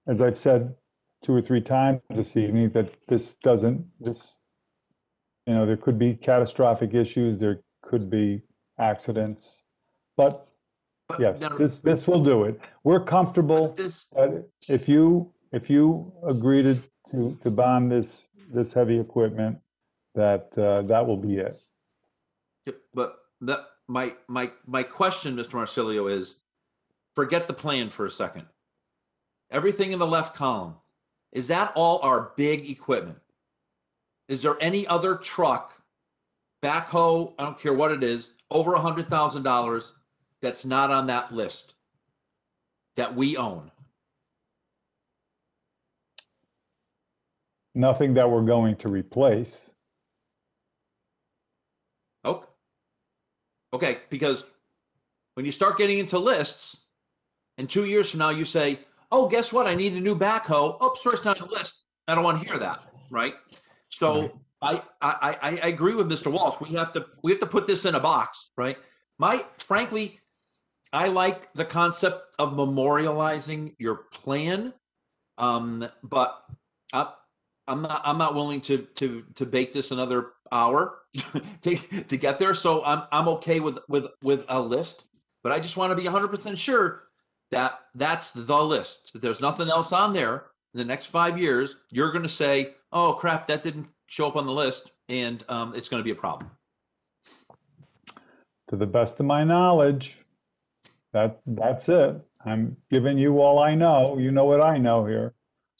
as I've said 2 or 3 times this evening, that there could be catastrophic issues, there could be accidents. but But yes, now, this will do it. We're comfortable this, that if you agree to bond this heavy equipment, that will be it. but that, my question, Mr. Marsilio, is forget the plan for a second. Everything in the left column, is that all our big equipment? Is there any other truck, backhoe, I don't care what it is, over $100,000 that's not on that list that we own? Nothing that we're going to replace. Okay. Okay, because when you start getting into lists, and 2 years from now you say, "Oh, guess what? I need a new backhoe." Oh, sorry, it's not on the list. I don't want to hear that, right? So I agree with Mr. Walsh. We have to put this in a box, right? Frankly, I like the concept of memorializing your plan, but I'm not willing to bake this another hour to get there. So I'm okay with a list, but I just want to be 100% sure that that's the list. That there's nothing else on there in the next 5 years. You're going to say, "Oh crap, that didn't show up on the list," and it's going to be a problem. To the best of my knowledge, that's it. I'm giving you all I know. You know what I know here.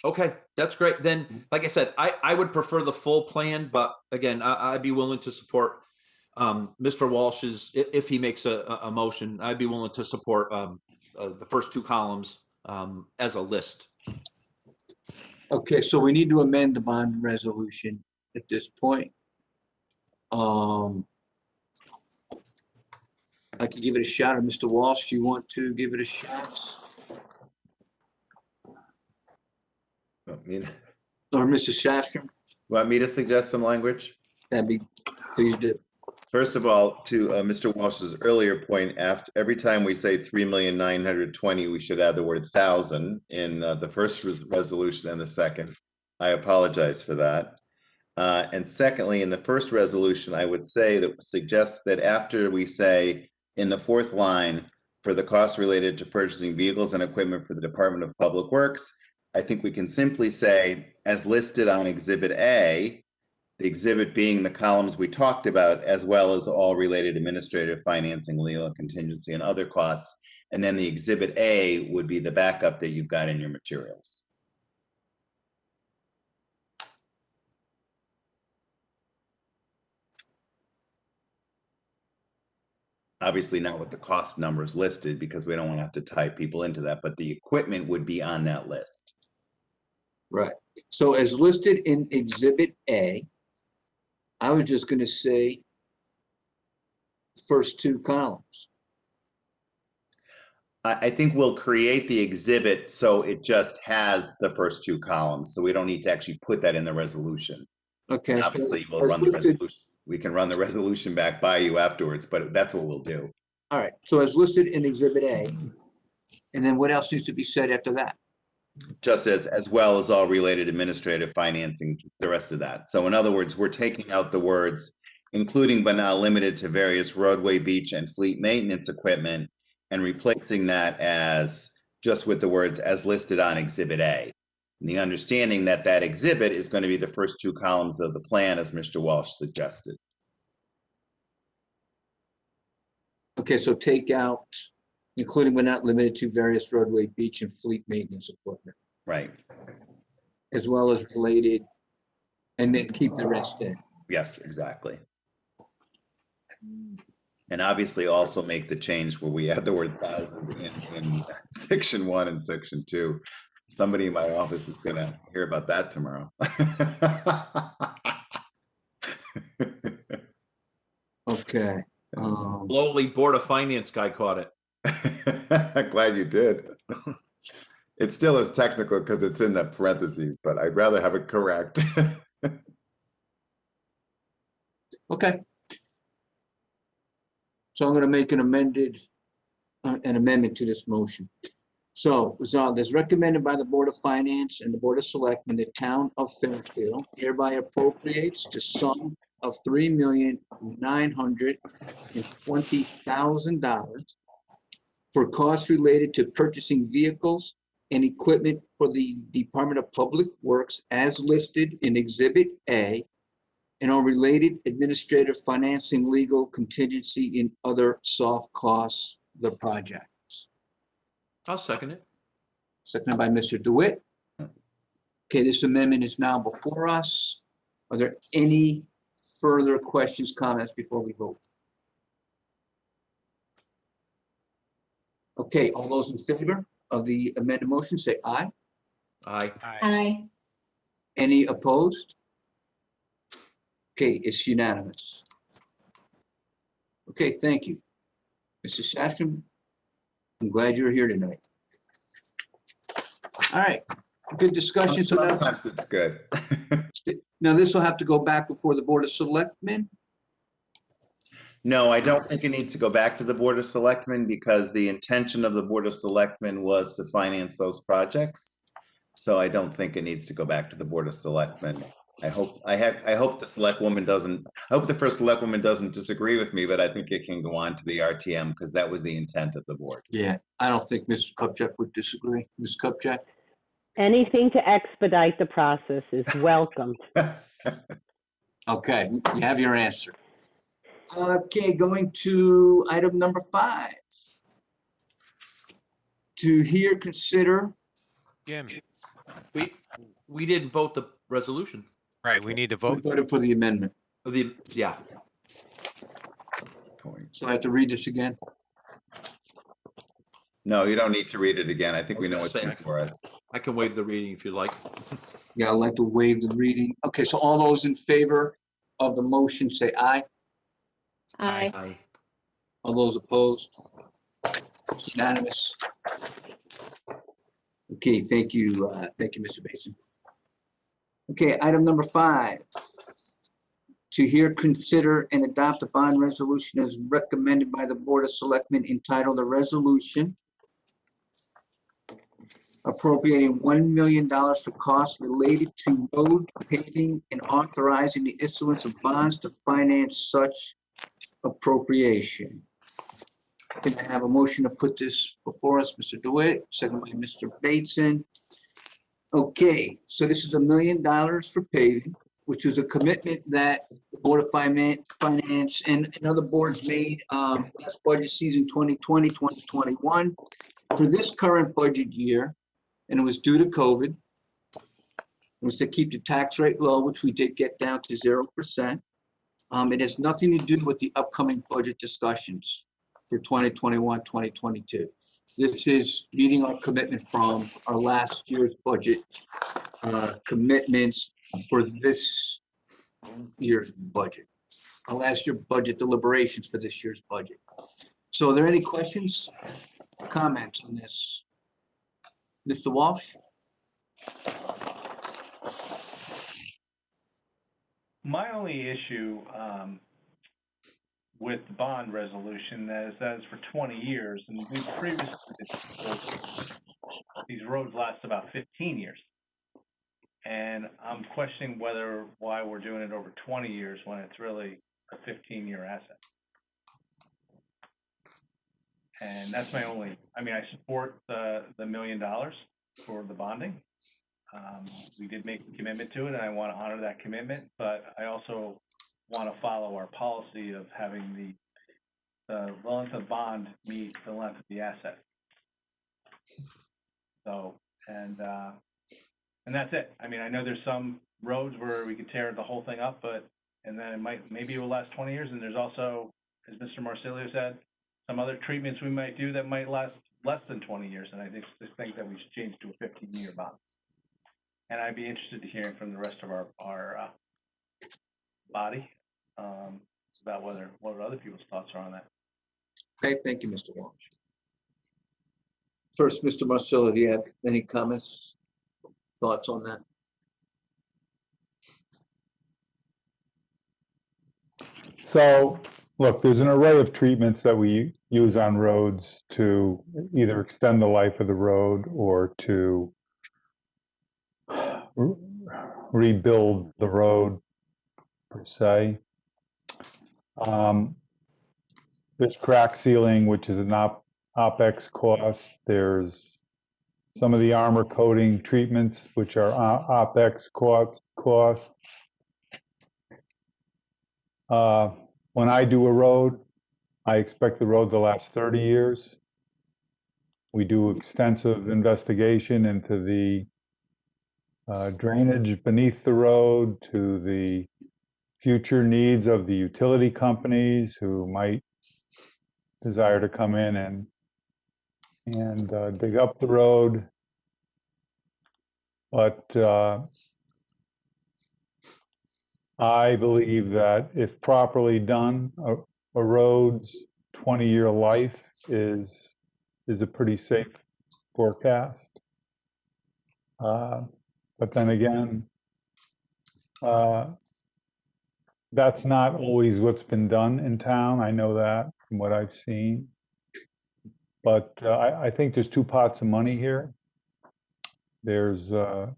Okay, that's great. Then, like I said, I would prefer the full plan, but again, I'd be willing to support Mr. Walsh's, if he makes a motion, I'd be willing to support the first two columns as a list. Okay, so we need to amend the bond resolution at this point. I could give it a shot, or Mr. Walsh, you want to give it a shot? Or Mrs. Shastrom? Want me to suggest some language? Please do. First of all, to Mr. Walsh's earlier point, every time we say 3,920,000, we should add the word thousand in the first resolution and the second. I apologize for that. And secondly, in the first resolution, I would say that suggest that after we say in the fourth line, for the costs related to purchasing vehicles and equipment for the Department of Public Works, I think we can simply say, as listed on Exhibit A, the exhibit being the columns we talked about, as well as all related administrative, financing, legal, contingency, and other costs. And then the Exhibit A would be the backup that you've got in your materials. Obviously not with the cost numbers listed because we don't want to have to tie people into that, but the equipment would be on that list. Right. So as listed in Exhibit A, I was just going to say first two columns. I think we'll create the exhibit so it just has the first two columns. So we don't need to actually put that in the resolution. Okay. And obviously, we'll run the resolution. We can run the resolution back by you afterwards, but that's what we'll do. All right. So as listed in Exhibit A, and then what else needs to be said after that? Just as well as all related administrative, financing, the rest of that. So in other words, we're taking out the words, including but not limited to various roadway, beach, and fleet maintenance equipment, and replacing that as just with the words as listed on Exhibit A. And the understanding that that exhibit is going to be the first two columns of the plan, as Mr. Walsh suggested. Okay, so take out, including but not limited to various roadway, beach, and fleet maintenance equipment. Right. As well as related, and then keep the rest in. Yes, exactly. And obviously also make the change where we add the word thousand in section 1 and section 2. Somebody in my office is going to hear about that tomorrow. Okay. Lowly Board of Finance guy caught it. Glad you did. It still is technical because it's in the parentheses, but I'd rather have it correct. Okay. So I'm going to make an amendment to this motion. So resolved as recommended by the Board of Finance and the Board of Selectmen, the town of Fairfield hereby appropriates the sum of $3,920,000 for costs related to purchasing vehicles and equipment for the Department of Public Works as listed in Exhibit A and on related administrative, financing, legal, contingency, and other soft costs of the project. I'll second it. Seconded by Mr. DeWitt. Okay, this amendment is now before us. Are there any further questions, comments before we vote? Okay, all those in favor of the amended motion, say aye. Aye. Aye. Any opposed? Okay, it's unanimous. Okay, thank you. Mrs. Sashram, I'm glad you're here tonight. All right, good discussion. So now, Sometimes it's good. now this will have to go back before the Board of Selectmen. No, I don't think it needs to go back to the Board of Selectmen because the intention of the Board of Selectmen was to finance those projects. So I don't think it needs to go back to the Board of Selectmen. I hope the select woman doesn't, I hope the first select woman doesn't disagree with me, but I think it can go on to the RTM because that was the intent of the board. Yeah, I don't think Mrs. Kupchak would disagree. Ms. Kupchak? Anything to expedite the process is welcomed. Okay, you have your answer. Okay, going to item number 5. To hear, consider, Jim, We didn't vote the resolution. right, we need to we vote. voted for the amendment. Yeah. So I have to read this again? No, you don't need to read it again. I think we know what's I was gonna say, before us. I can waive the reading if you like. Yeah, I'd like to waive the reading. Okay, so all those in favor of the motion, say aye. Aye. Aye. All those opposed? It's unanimous. Okay, thank you, Mr. Basin. Okay, item number 5. To hear, consider, and adopt a bond resolution as recommended by the Board of Selectmen entitled a resolution appropriating $1 million for costs related to road paving and authorizing the issuance of bonds to finance such appropriation. Can I have a motion to put this before us, Mr. DeWitt, second by Mr. Bateson? Okay, so this is $1 million for paving, which is a commitment that the Board of Finance and other boards made last budget season 2020, 2021. For this current budget year, and it was due to COVID, it was to keep the tax rate low, which we did get down to 0%. It has nothing to do with the upcoming budget discussions for 2021, 2022. This is meeting our commitment from our last year's budget commitments for this year's budget. Our last year budget deliberations for this year's budget. So are there any questions, comments on this? Mr. Walsh? My only issue with the bond resolution is that it's for 20 years, and we previously did these roads last about 15 years. And I'm questioning why we're doing it over 20 years when it's really a 15-year asset. And that's my only, I mean, I support the $1 million for the bonding. We did make a commitment to it, and I want to honor that commitment, but I also want to follow our policy of having the length of bond meet the length of the asset. So, and that's it. I mean, I know there's some roads where we could tear the whole thing up, and then maybe it will last 20 years. And there's also, as Mr. Marsilio said, some other treatments we might do that might last less than 20 years. And I just think that we should change to a 15-year bond. And I'd be interested to hearing from the rest of our body about what other people's thoughts are on that. Okay, thank you, Mr. Walsh. First, Mr. Marcillo, do you have any comments, thoughts on that? So, look, there's an array of treatments that we use on roads to either extend the life of the road or to rebuild the road per se. There's crack sealing, which is an OpEx costs. There's some of the armor coating treatments, which are OpEx costs. When I do a road, I expect the road to last 30 years. We do extensive investigation into the drainage beneath the road, to the future needs of the utility companies who might desire to come in and dig up the road. But I believe that if properly done, a road's 20-year life is a pretty safe forecast. But then again, that's not always what's been done in town. I know that from what I've seen. But I think there's two pots of money here. There's a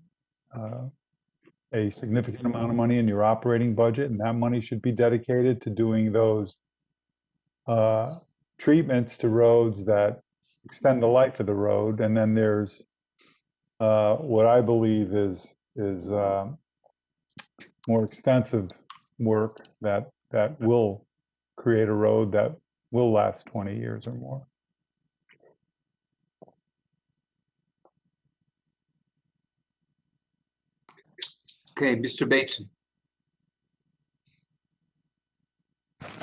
significant amount of money in your operating budget, and that money should be dedicated to doing those treatments to roads that extend the life of the road. And then there's what I believe is more extensive work that will create a road that will last 20 years or more. Okay, Mr. Bateson.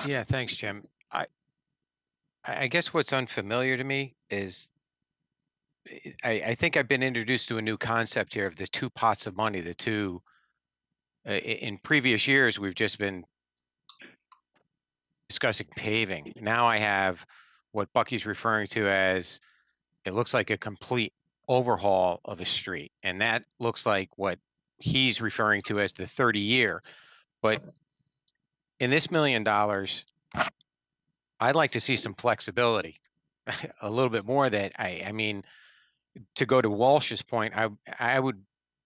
Yeah, thanks, Jim. I guess what's unfamiliar to me is I think I've been introduced to a new concept here of the two pots of money, the two. In previous years, we've just been discussing paving. Now I have what Bucky's referring to as, it looks like a complete overhaul of a street. And that looks like what he's referring to as the 30-year. But in this $1 million, I'd like to see some flexibility, a little bit more. That I mean, to go to Walsh's point, I would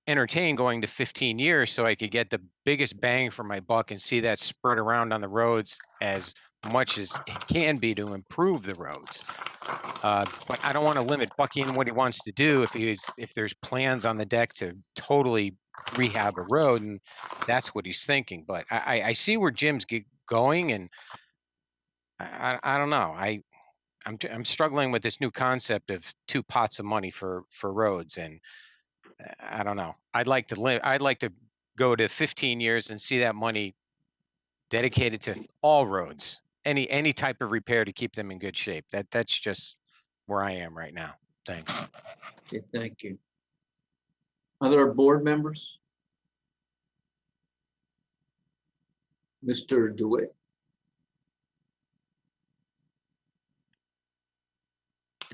entertain going to 15 years so I could get the biggest bang for my buck and see that spread around on the roads as much as it can be to improve the roads. But I don't want to limit Bucky in what he wants to do if there's plans on the deck to totally rehab a road, and that's what he's thinking. But I see where Jim's going, and I don't know. I'm struggling with this new concept of two pots of money for roads, and I don't know. I'd like to go to 15 years and see that money dedicated to all roads, any type of repair to keep them in good shape. That's just where I am right now. Thanks. Okay, thank you. Other board members? Mr. DeWitt?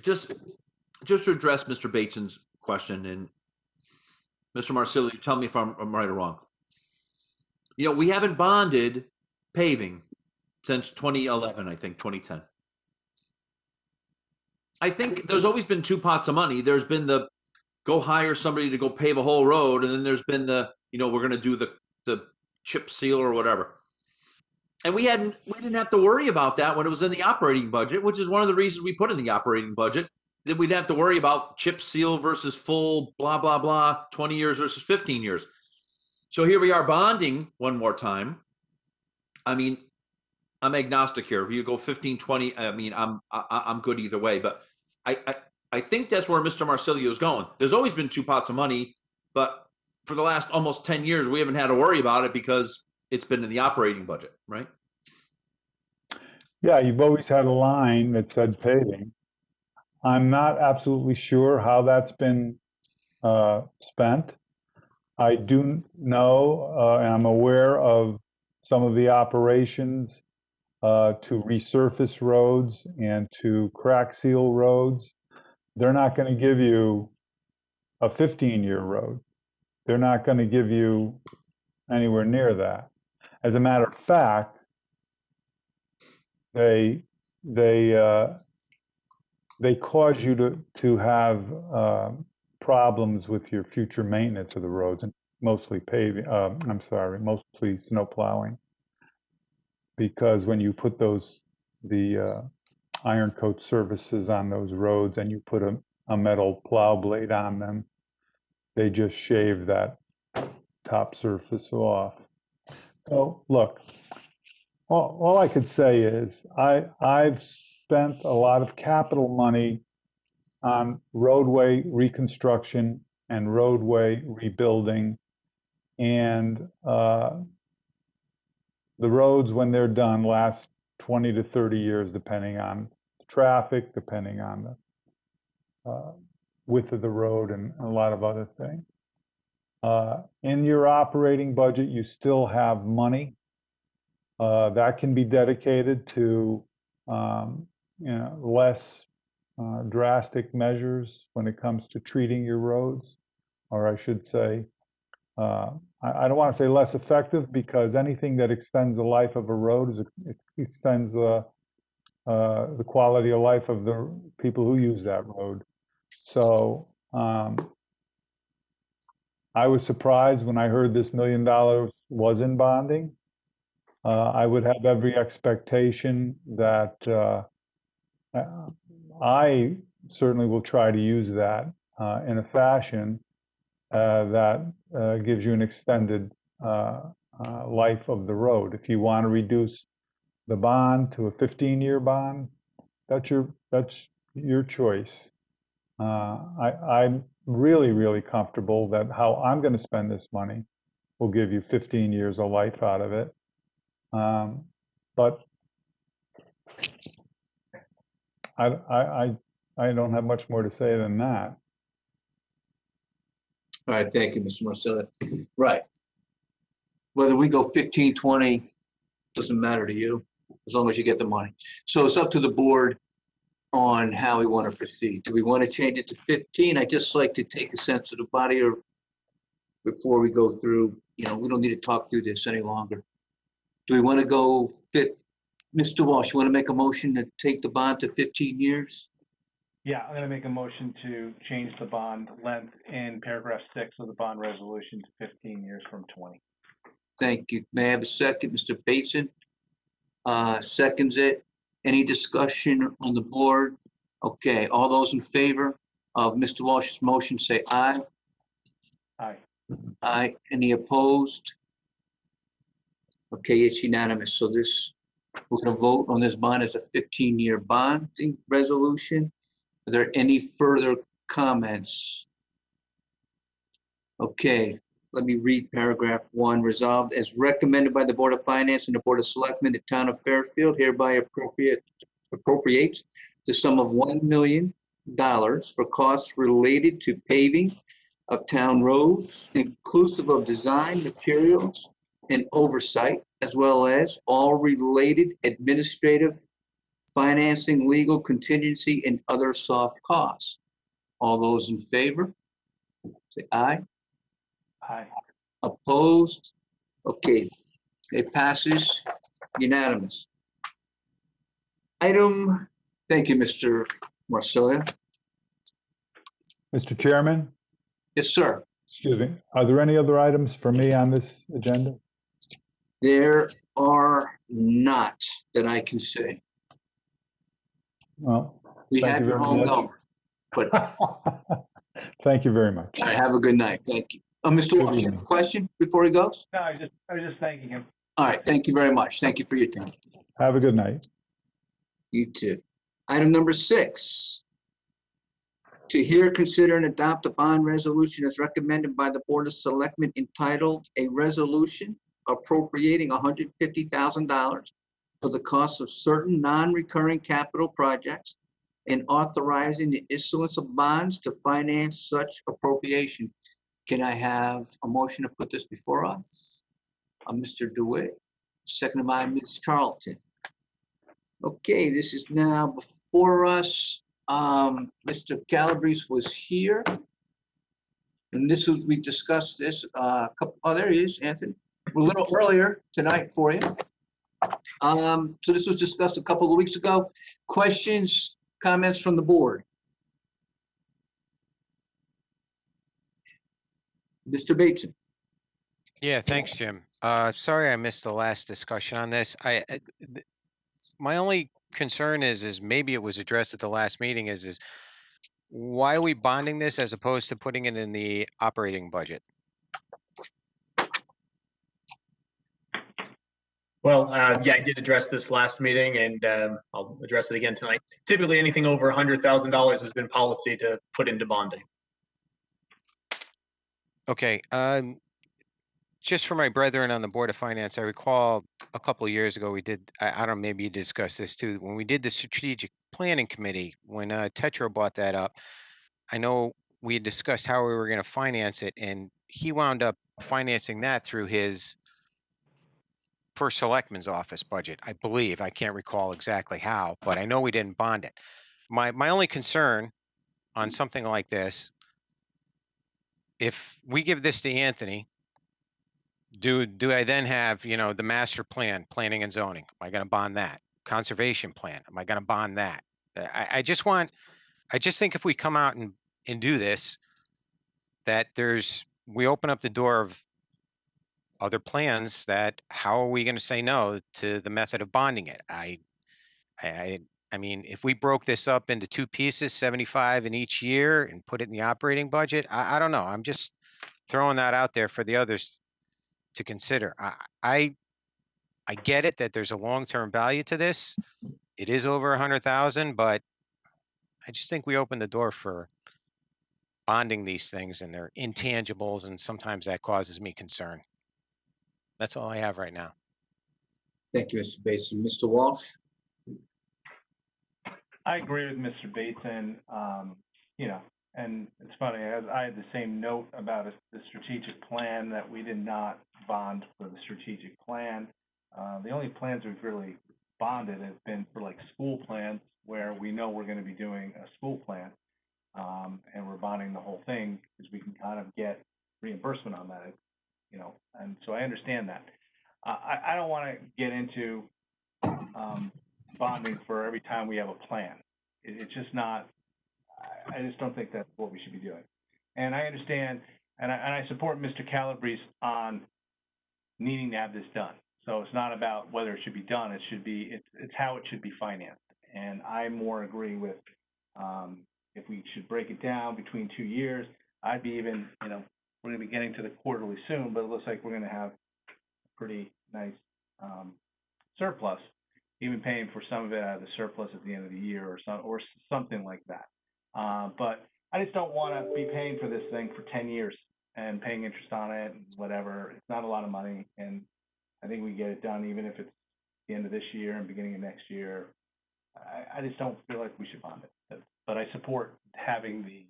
Just to address Mr. Bateson's question, and Mr. Marsilio, tell me if I'm right or wrong. You know, we haven't bonded paving since 2011, I think, 2010. I think there's always been two pots of money. There's been the go hire somebody to go pave a whole road, and then there's been the, you know, we're going to do the chip seal or whatever. And we didn't have to worry about that when it was in the operating budget, which is one of the reasons we put in the operating budget, that we'd have to worry about chip seal versus full blah, blah, blah, 20 years versus 15 years. So here we are bonding one more time. I mean, I'm agnostic here. If you go 15, 20, I mean, I'm good either way. But I think that's where Mr. Marsilio is going. There's always been two pots of money, but for the last almost 10 years, we haven't had to worry about it because it's been in the operating budget, right? Yeah, you've always had a line that said paving. I'm not absolutely sure how that's been spent. I do know, and I'm aware of some of the operations to resurface roads and to crack seal roads. They're not going to give you a 15-year road. They're not going to give you anywhere near that. As a matter of fact, they cause you to have problems with your future maintenance of the roads, and mostly paving. Mostly snow plowing, because when you put the iron coat surfaces on those roads and you put a metal plow blade on them, they just shave that top surface off. So look, all I could say is I've spent a lot of capital money on roadway reconstruction and roadway rebuilding. And the roads, when they're done, last 20 to 30 years, depending on traffic, depending on the width of the road and a lot of other things. In your operating budget, you still have money that can be dedicated to less drastic measures when it comes to treating your roads, or I should say, I don't want to say less effective, because anything that extends the life of a road it extends the quality of life of the people who use that road. So I was surprised when I heard this $1 million was in bonding. I would have every expectation that I certainly will try to use that in a fashion that gives you an extended life of the road. If you want to reduce the bond to a 15-year bond, that's your choice. I'm really comfortable that how I'm going to spend this money will give you 15 years of life out of it. But I don't have much more to say than that. All right, thank you, Mr. Marcelo. Right. Whether we go 15, 20, doesn't matter to you, as long as you get the money. So it's up to the board on how we want to proceed. Do we want to change it to 15? I just like to take a sense of the body, or before we go through, we don't need to talk through this any longer. Do we want to go Mr. Walsh, you want to make a motion to take the bond to 15 years? Yeah, I'm going to make a motion to change the bond length in paragraph 6 of the bond resolution to 15 years from 20. Thank you. May I have a second? Mr. Bateson seconds it. Any discussion on the board? Okay, all those in favor of Mr. Walsh's motion say aye. Aye. Aye. Any opposed? Okay, it's unanimous. So we're going to vote on this bond as a 15-year bonding resolution. Are there any further comments? Okay, let me read paragraph 1. Resolved as recommended by the Board of Finance and the Board of Selectmen, the Town of Fairfield hereby appropriates the sum of $1 million for costs related to paving of town roads, inclusive of design, materials, and oversight, as well as all related administrative, financing, legal, contingency, and other soft costs. All those in favor, say aye. Aye. Opposed? Okay, it passes unanimous. Thank you, Mr. Marcelo. Mr. Chairman, Yes, sir. excuse me, are there any other items for me on this agenda? There are not that I can say. Well, We thank have you your very home much. number, but Thank you very much. all right, have a good night. Thank you. Mr. Walsh, you have a question before he goes? No, I was just thanking him. All right, thank you very much. Thank you for your time. Have a good night. You too. Item number 6. To hear, consider, and adopt a bond resolution as recommended by the Board of Selectmen entitled A Resolution Appropriating $150,000 for the cost of certain non-recurring capital projects and authorizing the issuance of bonds to finance such appropriation. Can I have a motion to put this before us? Mr. DeWitt, seconded by Ms. Charlton. Okay, this is now before us. Mr. Calabrese was here. And we discussed this a couple, there he is, Anthony. We're a little earlier tonight for you. So this was discussed a couple of weeks ago. Questions, comments from the board? Mr. Bateson. Yeah, thanks, Jim. Sorry I missed the last discussion on this. My only concern is maybe it was addressed at the last meeting is why are we bonding this as opposed to putting it in the operating budget? Well, yeah, I did address this last meeting, and I'll address it again tonight. Typically, anything over $100,000 has been policy to put into bonding. Okay, just for my brethren on the Board of Finance, I recall a couple of years ago we did, I don't know, maybe you discussed this too, when we did the strategic planning committee, when Tetro brought that up, I know we had discussed how we were going to finance it, and he wound up financing that through his first selectman's office budget, I believe. I can't recall exactly how, but I know we didn't bond it. My only concern on something like this, if we give this to Anthony, do I then have, the master plan, planning and zoning? Am I going to bond that? Conservation plan, am I going to bond that? I just think if we come out and do this, that we open up the door of other plans that how are we going to say no to the method of bonding it? I mean, if we broke this up into two pieces, 75 in each year, and put it in the operating budget, I don't know. I'm just throwing that out there for the others to consider. I get it that there's a long-term value to this. It is over 100,000, but I just think we open the door for bonding these things, and they're intangibles, and sometimes that causes me concern. That's all I have right now. Thank you, Mr. Basin. Mr. Walsh? I agree with Mr. Basin. And it's funny, I had the same note about the strategic plan that we did not bond for the strategic plan. The only plans we've really bonded have been for like school plans where we know we're going to be doing a school plan, and we're bonding the whole thing because we can kind of get reimbursement on that, and so I understand that. I don't want to get into bonding for every time we have a plan. It's just not, I just don't think that's what we should be doing. And I understand, and I support Mr. Calabrese on needing to have this done. So it's not about whether it should be done, it's how it should be financed. And I more agree with, if we should break it down between 2 years, I'd be even, we're going to be getting to the quarterly soon, but it looks like we're going to have a pretty nice surplus, even paying for some of it out of the surplus at the end of the year or something like that. But I just don't want to be paying for this thing for 10 years and paying interest on it and whatever. It's not a lot of money, and I think we get it done even if it's the end of this year and beginning of next year. I just don't feel like we should bond it. But I support having the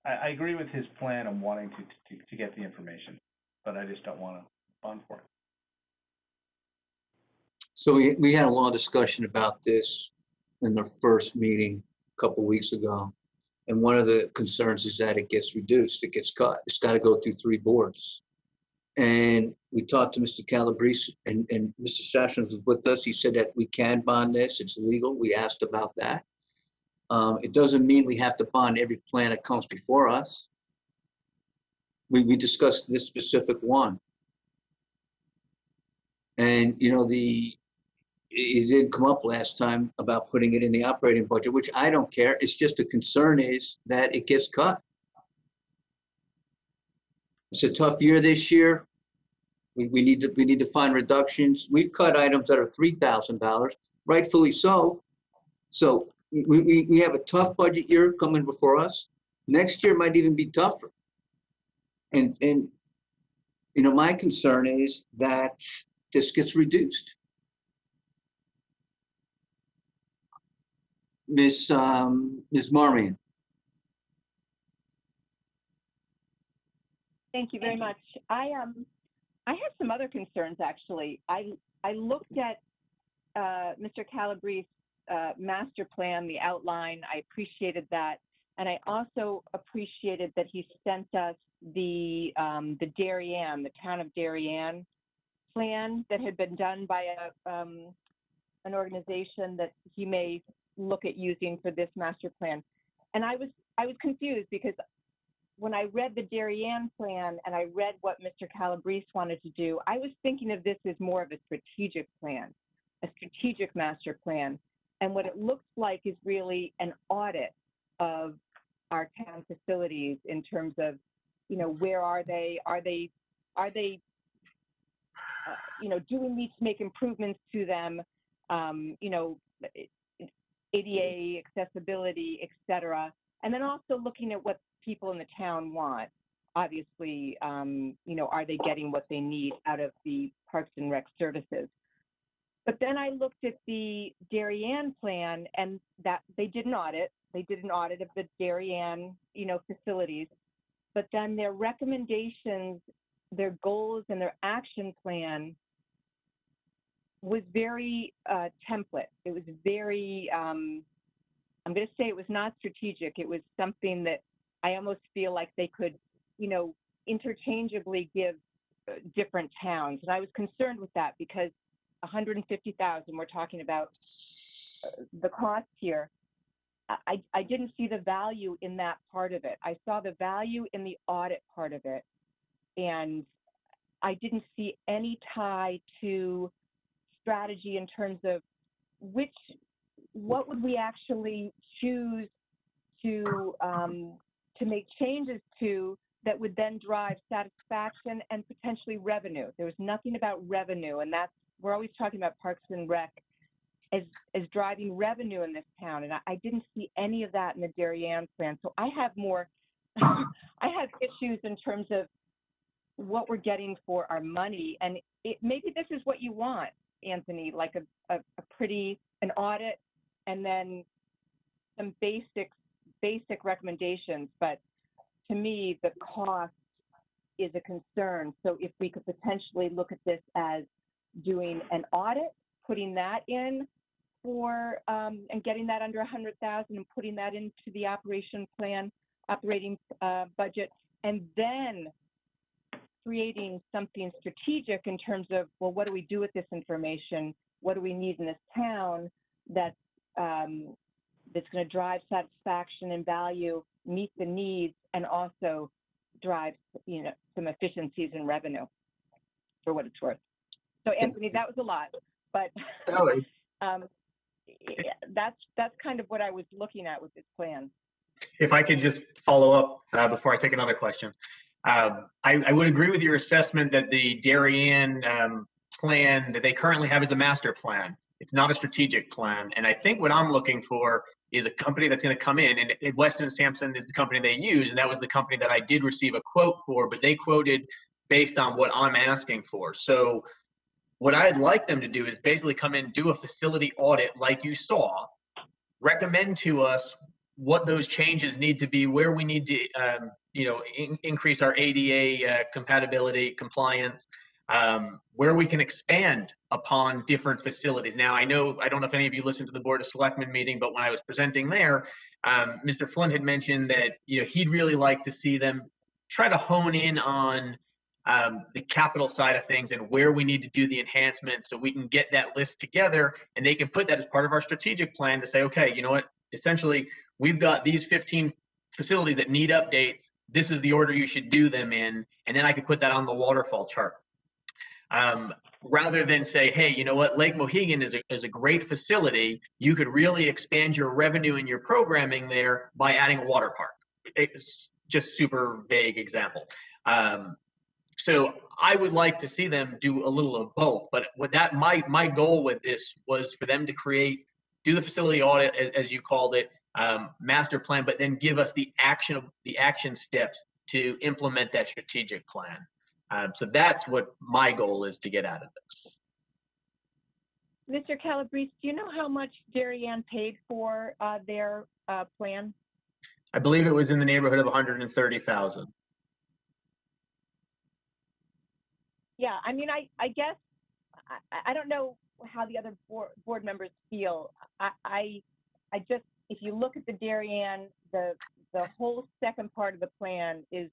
I agree with his plan on wanting to get the information, but I just don't want to bond for it. So we had a long discussion about this in the first meeting a couple weeks ago. And one of the concerns is that it gets reduced, it gets cut. It's got to go through 3 boards. And we talked to Mr. Calabrese, and Mr. Sessions was with us. He said that we can bond this, it's legal. We asked about that. It doesn't mean we have to bond every plan that comes before us. We discussed this specific one. And, it didn't come up last time about putting it in the operating budget, which I don't care. It's just a concern is that it gets cut. It's a tough year this year. We need to find reductions. We've cut items that are $3,000, rightfully so. So we have a tough budget year coming before us. Next year might even be tougher. And my concern is that this gets reduced. Ms. Marmion. Thank you very much. I have some other concerns, actually. I looked at Mr. Calabrese's master plan, the outline. I appreciated that. And I also appreciated that he sent us the Darien, the town of Darien plan that had been done by an organization that he may look at using for this master plan. And I was confused because when I read the Darien plan and I read what Mr. Calabrese wanted to do, I was thinking of this as more of a strategic plan, a strategic master plan. And what it looks like is really an audit of our town facilities in terms of, you know, where are they? Are they, you know, do we need to make improvements to them? You know, ADA, accessibility, et cetera. And then also looking at what people in the town want. Obviously, you know, are they getting what they need out of the Parks and Rec services? But then I looked at the Darien plan, and that they did an audit. They did an audit of the Darien, you know, facilities. But then their recommendations, their goals, and their action plan was very template. It was very, I'm going to say it was not strategic. It was something that I almost feel like they could, you know, interchangeably give different towns. And I was concerned with that because 150,000, we're talking about the cost here. I didn't see the value in that part of it. I saw the value in the audit part of it. And I didn't see any tie to strategy in terms of what would we actually choose to make changes to that would then drive satisfaction and potentially revenue. There was nothing about revenue, and we're always talking about Parks and Rec as driving revenue in this town, and I didn't see any of that in the Darien plan. So I have more, I have issues in terms of what we're getting for our money, and maybe this is what you want, Anthony, like an audit and then some basic recommendations. But to me, the cost is a concern. So if we could potentially look at this as doing an audit, putting that in for and getting that under 100,000 and putting that into the operating budget, and then creating something strategic in terms of, well, what do we do with this information? What do we need in this town that's going to drive satisfaction and value, meet the needs, and also drive, you know, some efficiencies in revenue, for what it's worth. So, Anthony, that was a lot, but that's kind of what I was looking at with this plan. If I could just follow up before I take another question. I would agree with your assessment that the Darien plan that they currently have is a master plan. It's not a strategic plan. And I think what I'm looking for is a company that's going to come in, and Weston & Sampson is the company they use, and that was the company that I did receive a quote for, but they quoted based on what I'm asking for. So what I'd like them to do is basically come in, do a facility audit like you saw, recommend to us what those changes need to be, where we need to increase our ADA compatibility, compliance, where we can expand upon different facilities. Now, I don't know if any of you listened to the Board of Selectmen meeting, but when I was presenting there, Mr. Flint had mentioned that he'd really like to see them try to hone in on the capital side of things and where we need to do the enhancements, so we can get that list together and they can put that as part of our strategic plan to say, okay, you know what, essentially we've got these 15 facilities that need updates. This is the order you should do them in. And then I could put that on the waterfall chart. Rather than say, hey, you know what, Lake Mohegan is a great facility. You could really expand your revenue and your programming there by adding a water park. It's just super vague example. So I would like to see them do a little of both. But my goal with this was for them to do the facility audit, as you called it, master plan, but then give us the action steps to implement that strategic plan. So that's what my goal is to get out of this. Mr. Calabrese, do you know how much Darien paid for their plan? I believe it was in the neighborhood of 130,000. Yeah, I mean, I guess I don't know how the other board members feel. I just, if you look at the Darien, the whole second part of the plan is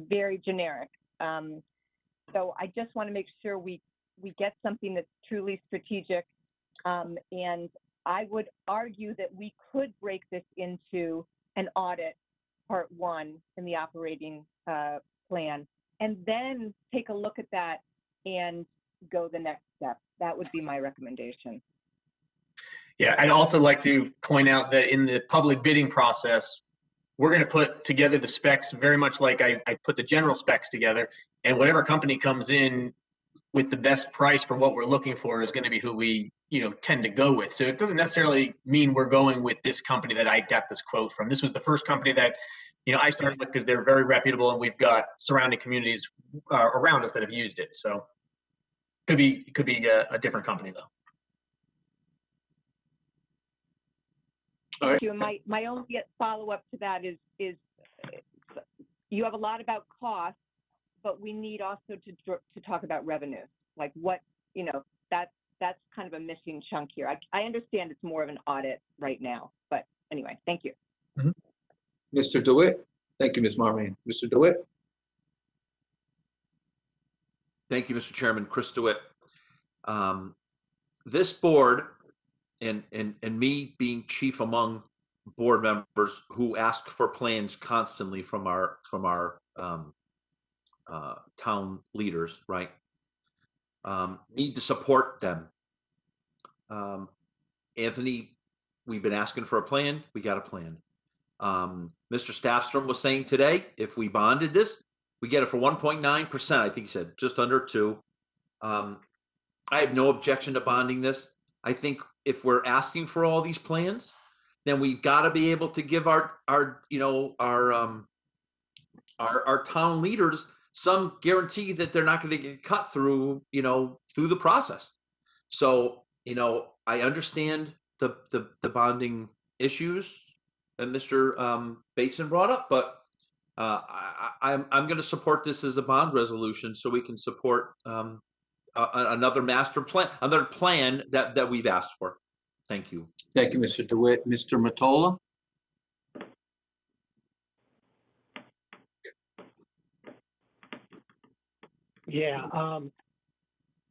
very generic. So I just want to make sure we get something that's truly strategic. And I would argue that we could break this into an audit part one in the operating plan, and then take a look at that and go the next step. That would be my recommendation. Yeah, I'd also like to point out that in the public bidding process, we're going to put together the specs very much like I put the general specs together, and whatever company comes in with the best price for what we're looking for is going to be who we, tend to go with. So it doesn't necessarily mean we're going with this company that I got this quote from. This was the first company that, I started with because they're very reputable, and we've got surrounding communities around us that have used it. So it could be a different company though. Thank you. My only follow-up to that is you have a lot about cost, but we need also to talk about revenue. Like what, that's kind of a missing chunk here. I understand it's more of an audit right now, but anyway, thank you. Mr. DeWitt? Thank you, Ms. Marmion. Mr. DeWitt? Thank you, Mr. Chairman. Chris DeWitt. This board and me being chief among board members who ask for plans constantly from our town leaders, right? Need to support them. Anthony, we've been asking for a plan. We got a plan. Mr. Staffstrom was saying today, if we bonded this, we get it for 1.9%. I think he said just under 2. I have no objection to bonding this. I think if we're asking for all these plans, then we've got to be able to give our town leaders some guarantee that they're not going to get cut through the process. So I understand the bonding issues that Mr. Bateson brought up, but I'm going to support this as a bond resolution so we can support another master plan, another plan that we've asked for. Thank you. Thank you, Mr. DeWitt. Mr. Mottola? Yeah,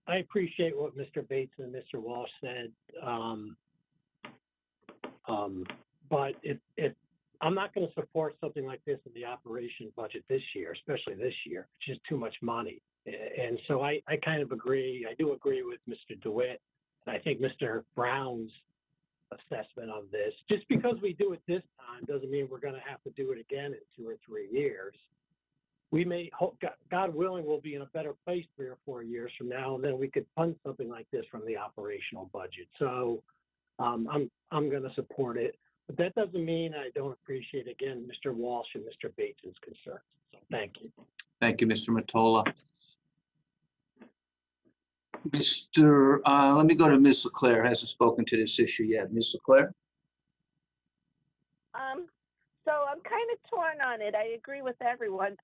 I appreciate what Mr. Bates and Mr. Walsh said. But if I'm not going to support something like this in the operation budget this year, especially this year. It's just too much money. And so I kind of agree. I do agree with Mr. DeWitt. And I think Mr. Brown's assessment of this. Just because we do it this time doesn't mean we're going to have to do it again in 2 or 3 years. We may, God willing, we'll be in a better place 3 or 4 years from now, and then we could fund something like this from the operational budget. So I'm going to support it. But that doesn't mean I don't appreciate, again, Mr. Walsh and Mr. Bateson's concerns. So thank you. Thank you, Mr. Mottola. Let me go to Ms. LeClaire, hasn't spoken to this issue yet. Ms. LeClaire? So I'm kind of torn on it. I agree with everyone.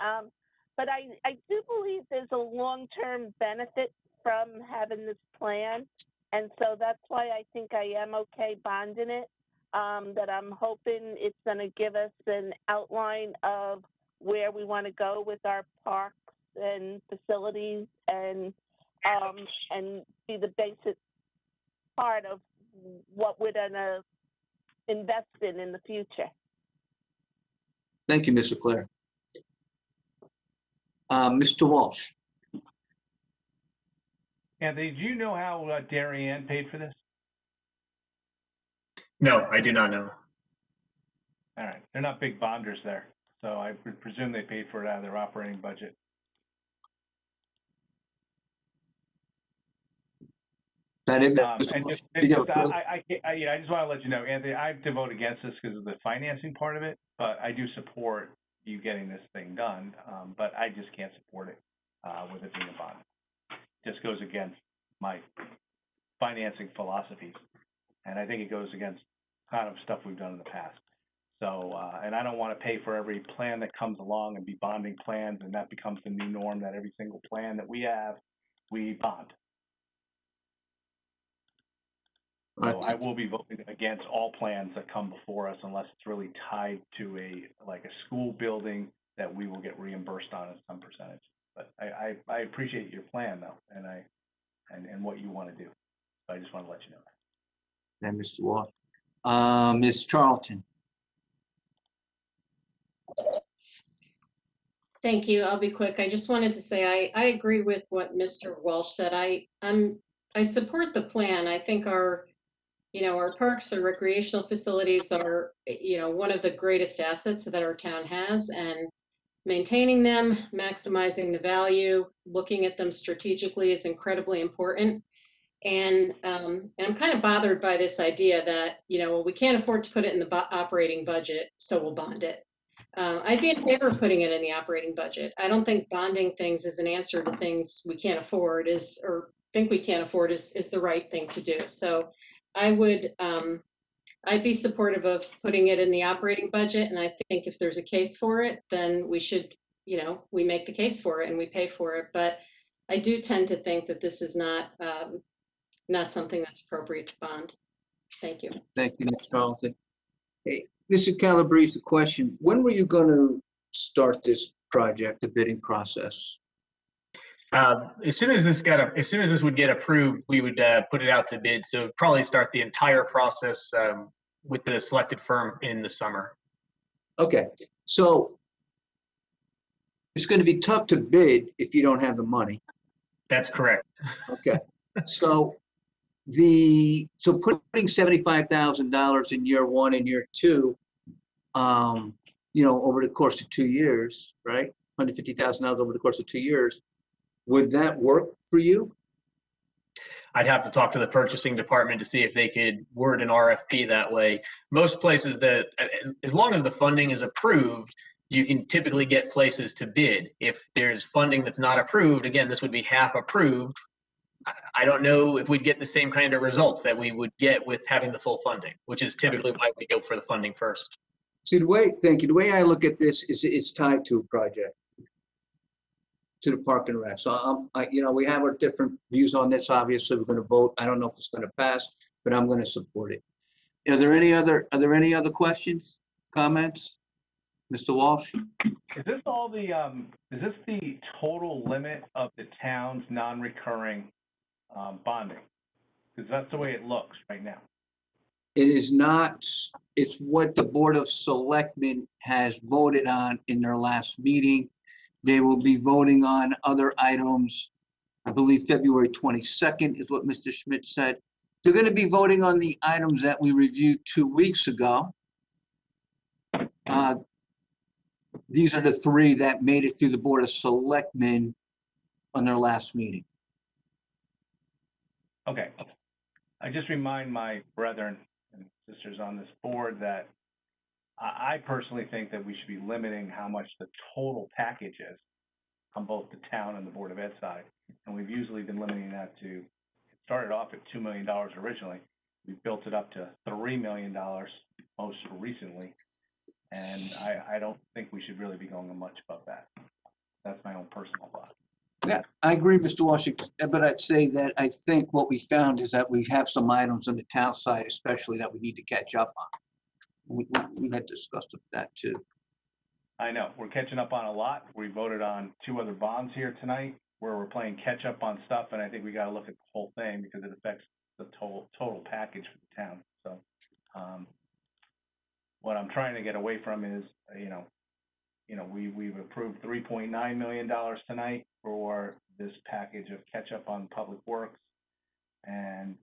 But I do believe there's a long-term benefit from having this plan. And so that's why I think I am okay bonding it. That I'm hoping it's going to give us an outline of where we want to go with our parks and facilities and be the basic part of what we're going to invest in the future. Thank you, Ms. LeClaire. Mr. Walsh? Anthony, do you know how Darien paid for this? No, I do not know. All right, they're not big bonders there, so I would presume they paid for it out of their operating budget. That it, And Mr. Walsh? just, Did you have a further- I just want to let you know, Anthony, I have to vote against this because of the financing part of it, but I do support you getting this thing done, but I just can't support it with it being a bond. It just goes against my financing philosophies, and I think it goes against kind of stuff we've done in the past. So, and I don't want to pay for every plan that comes along and be bonding plans, and that becomes the new norm that every single plan that we have, we bond. So I will be voting against all plans that come before us unless it's really tied to a school building that we will get reimbursed on at some percentage. But I appreciate your plan though, and what you want to do. So I just want to let you know that. And Mr. Walsh. Ms. Charlton? Thank you. I'll be quick. I just wanted to say I agree with what Mr. Walsh said. I support the plan. I think our parks, our recreational facilities are, one of the greatest assets that our town has, and maintaining them, maximizing the value, looking at them strategically is incredibly important. And I'm kind of bothered by this idea that, well, we can't afford to put it in the operating budget, so we'll bond it. I'd be in favor of putting it in the operating budget. I don't think bonding things as an answer to things we can't afford or think we can't afford is the right thing to do. So I would, I'd be supportive of putting it in the operating budget. And I think if there's a case for it, then we should, we make the case for it and we pay for it. But I do tend to think that this is not something that's appropriate to bond. Thank you. Thank you, Ms. Charlton. Hey, Mr. Calabrese, a question. When were you going to start this project, the bidding process? As soon as this would get approved, we would put it out to bid. So probably start the entire process with the selected firm in the summer. Okay, so it's going to be tough to bid if you don't have the money. That's correct. Okay, so putting $75,000 in year one and year two, over the course of 2 years, right? $150,000 over the course of 2 years. Would that work for you? I'd have to talk to the purchasing department to see if they could word an RFP that way. Most places that, as long as the funding is approved, you can typically get places to bid. If there's funding that's not approved, again, this would be half approved. I don't know if we'd get the same kind of results that we would get with having the full funding, which is typically why we go for the funding first. See, thank you. The way I look at this is it's tied to a project, to the Park and Rec. So we have our different views on this. Obviously, we're going to vote. I don't know if it's going to pass, but I'm going to support it. Are there any other questions, comments? Mr. Walsh? Is this is this the total limit of the town's non-recurring bonding? Because that's the way it looks right now. It is not. It's what the Board of Selectmen has voted on in their last meeting. They will be voting on other items, I believe February 22nd is what Mr. Schmidt said. They're going to be voting on the items that we reviewed 2 weeks ago. These are the three that made it through the Board of Selectmen on their last meeting. Okay. I just remind my brethren and sisters on this board that I personally think that we should be limiting how much the total package is on both the town and the Board of Ed side. And we've usually been limiting that to, it started off at $2 million originally. We built it up to $3 million most recently. And I don't think we should really be going much above that. That's my own personal thought. Yeah, I agree, Mr. Washington, but I'd say that I think what we found is that we have some items on the town side, especially that we need to catch up on. We had discussed that too. I know, we're catching up on a lot. We voted on 2 other bonds here tonight where we're playing catch up on stuff, and I think we got to look at the whole thing because it affects the total package for the town. So what I'm trying to get away from is, we've approved $3.9 million tonight for this package of catch up on public works, and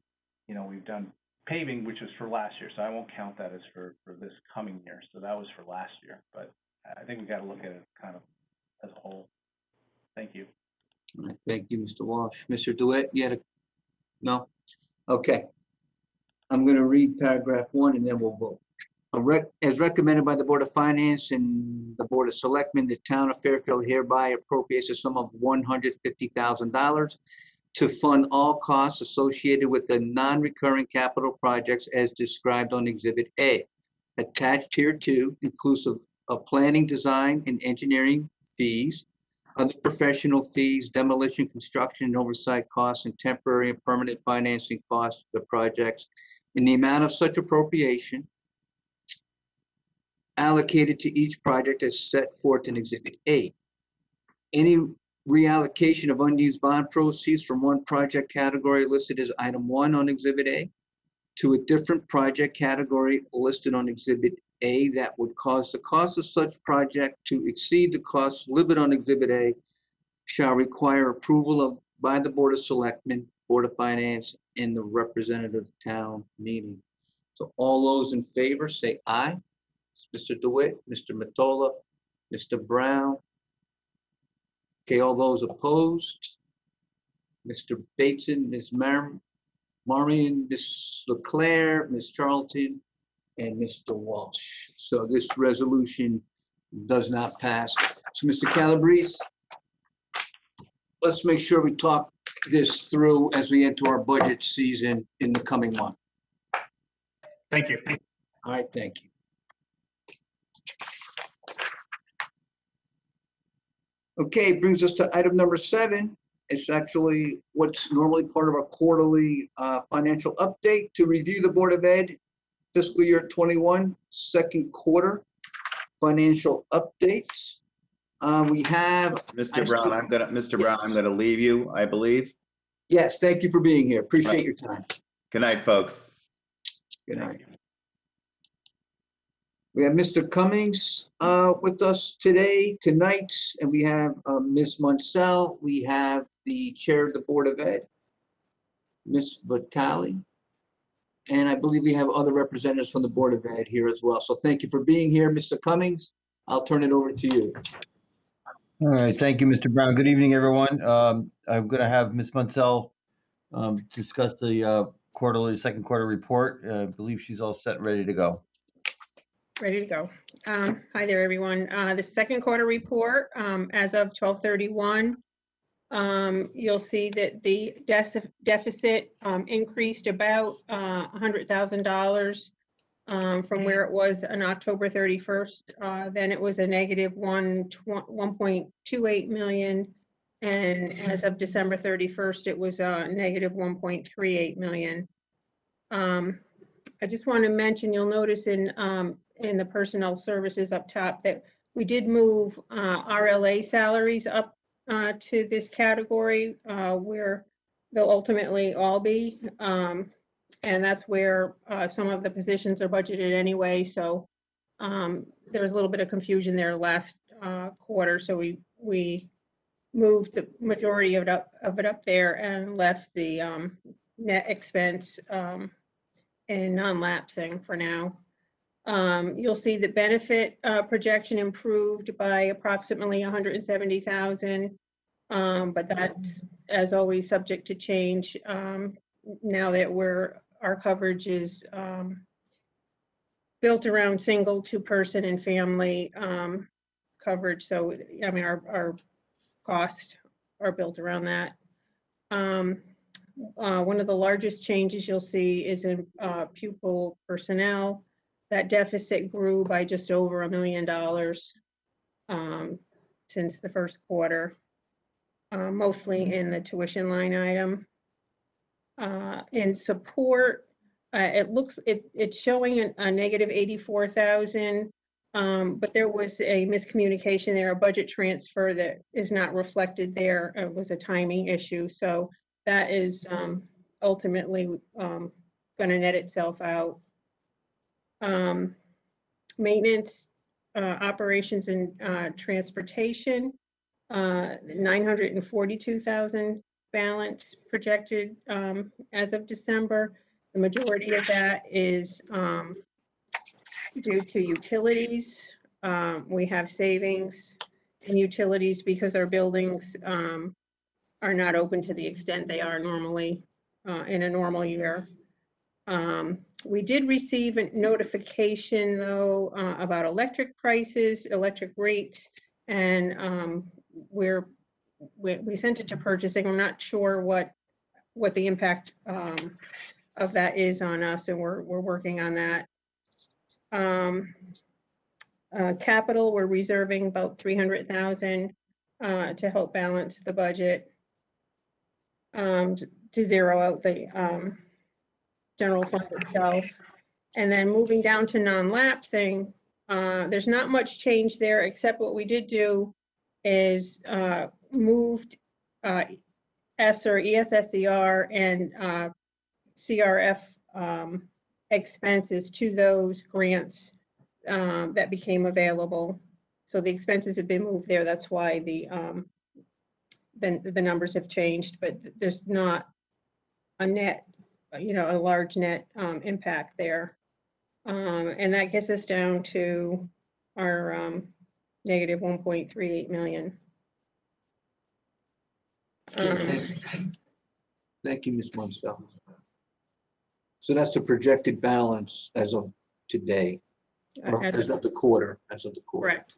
we've done paving, which was for last year, so I won't count that as for this coming year. So that was for last year, but I think we got to look at it kind of as a whole. Thank you. All right, thank you, Mr. Walsh. Mr. DeWitt, you had no? Okay. I'm going to read paragraph 1 and then we'll vote. As recommended by the Board of Finance and the Board of Selectmen, the town of Fairfield hereby appropriates a sum of $150,000 to fund all costs associated with the non-recurring capital projects as described on Exhibit A. Attached here too, inclusive of planning, design, and engineering fees, other professional fees, demolition, construction, and oversight costs, and temporary and permanent financing costs of the projects in the amount of such appropriation allocated to each project as set forth in Exhibit A. Any reallocation of unused bond proceeds from one project category listed as item 1 on Exhibit A to a different project category listed on Exhibit A that would cause the cost of such project to exceed the cost listed on Exhibit A shall require approval of by the Board of Selectmen, Board of Finance, and the representative town meeting. So all those in favor say aye. Mr. DeWitt, Mr. Mottola, Mr. Brown. Okay, all those opposed? Mr. Bateson, Ms. Marion, Ms. Leclerc, Ms. Charlton, and Mr. Walsh. So this resolution does not pass. So Mr. Calabrese, let's make sure we talk this through as we enter our budget season in the coming month. Thank you. All right, thank you. Okay, brings us to item number 7. It's actually what's normally part of our quarterly financial update to review the Board of Ed fiscal year 21 second quarter financial updates. We have Mr. Brown, I'm gonna leave you, I believe. Yes, thank you for being here. Appreciate your time. Good night, folks. Good night. We have Mr. Cummings with us tonight, and we have Ms. Munsell. We have the Chair of the Board of Ed, Ms. Vitale. And I believe we have other representatives from the Board of Ed here as well. So thank you for being here, Mr. Cummings. I'll turn it over to you. All right, thank you, Mr. Brown. Good evening, everyone. I'm going to have Ms. Munsell discuss the second quarter report. I believe she's all set and ready to go. Ready to go. Hi there, everyone. The second quarter report, as of 12/31, you'll see that the deficit increased about $100,000 from where it was on October 31st. Then it was a negative 1.28 million. And as of December 31st, it was negative 1.38 million. I just want to mention, you'll notice in the personnel services up top that we did move RLA salaries up to this category where they'll ultimately all be. And that's where some of the positions are budgeted anyway. So there was a little bit of confusion there last quarter. So we moved the majority of it up there and left the net expense and non-lapsing for now. You'll see the benefit projection improved by approximately 170,000, but that's, as always, subject to change now that our coverage is built around single, two-person, and family coverage. So, I mean, our costs are built around that. One of the largest changes you'll see is in pupil personnel. That deficit grew by just over $1 million since the first quarter, mostly in the tuition line item. In support, it's showing a negative 84,000, but there was a miscommunication there, a budget transfer that is not reflected there. It was a timing issue, so that is ultimately going to net itself out. Maintenance, operations, and transportation, 942,000 balance projected as of December. The majority of that is due to utilities. We have savings in utilities because our buildings are not open to the extent they are normally in a normal year. We did receive a notification, though, about electric prices, electric rates, and we sent it to purchasing. I'm not sure what the impact of that is on us, and we're working on that. Capital, we're reserving about 300,000 to help balance the budget to zero out the general fund itself. And then moving down to non-lapsing, there's not much change there, except what we did do is moved ESSER, ESSER, and CRF expenses to those grants that became available. So the expenses have been moved there. That's why the numbers have changed, but there's not a net, a large net impact there. And that gets us down to our negative 1.38 million. Thank you, Ms. Munsell. So that's the projected balance as of today, or as of the quarter, Correct.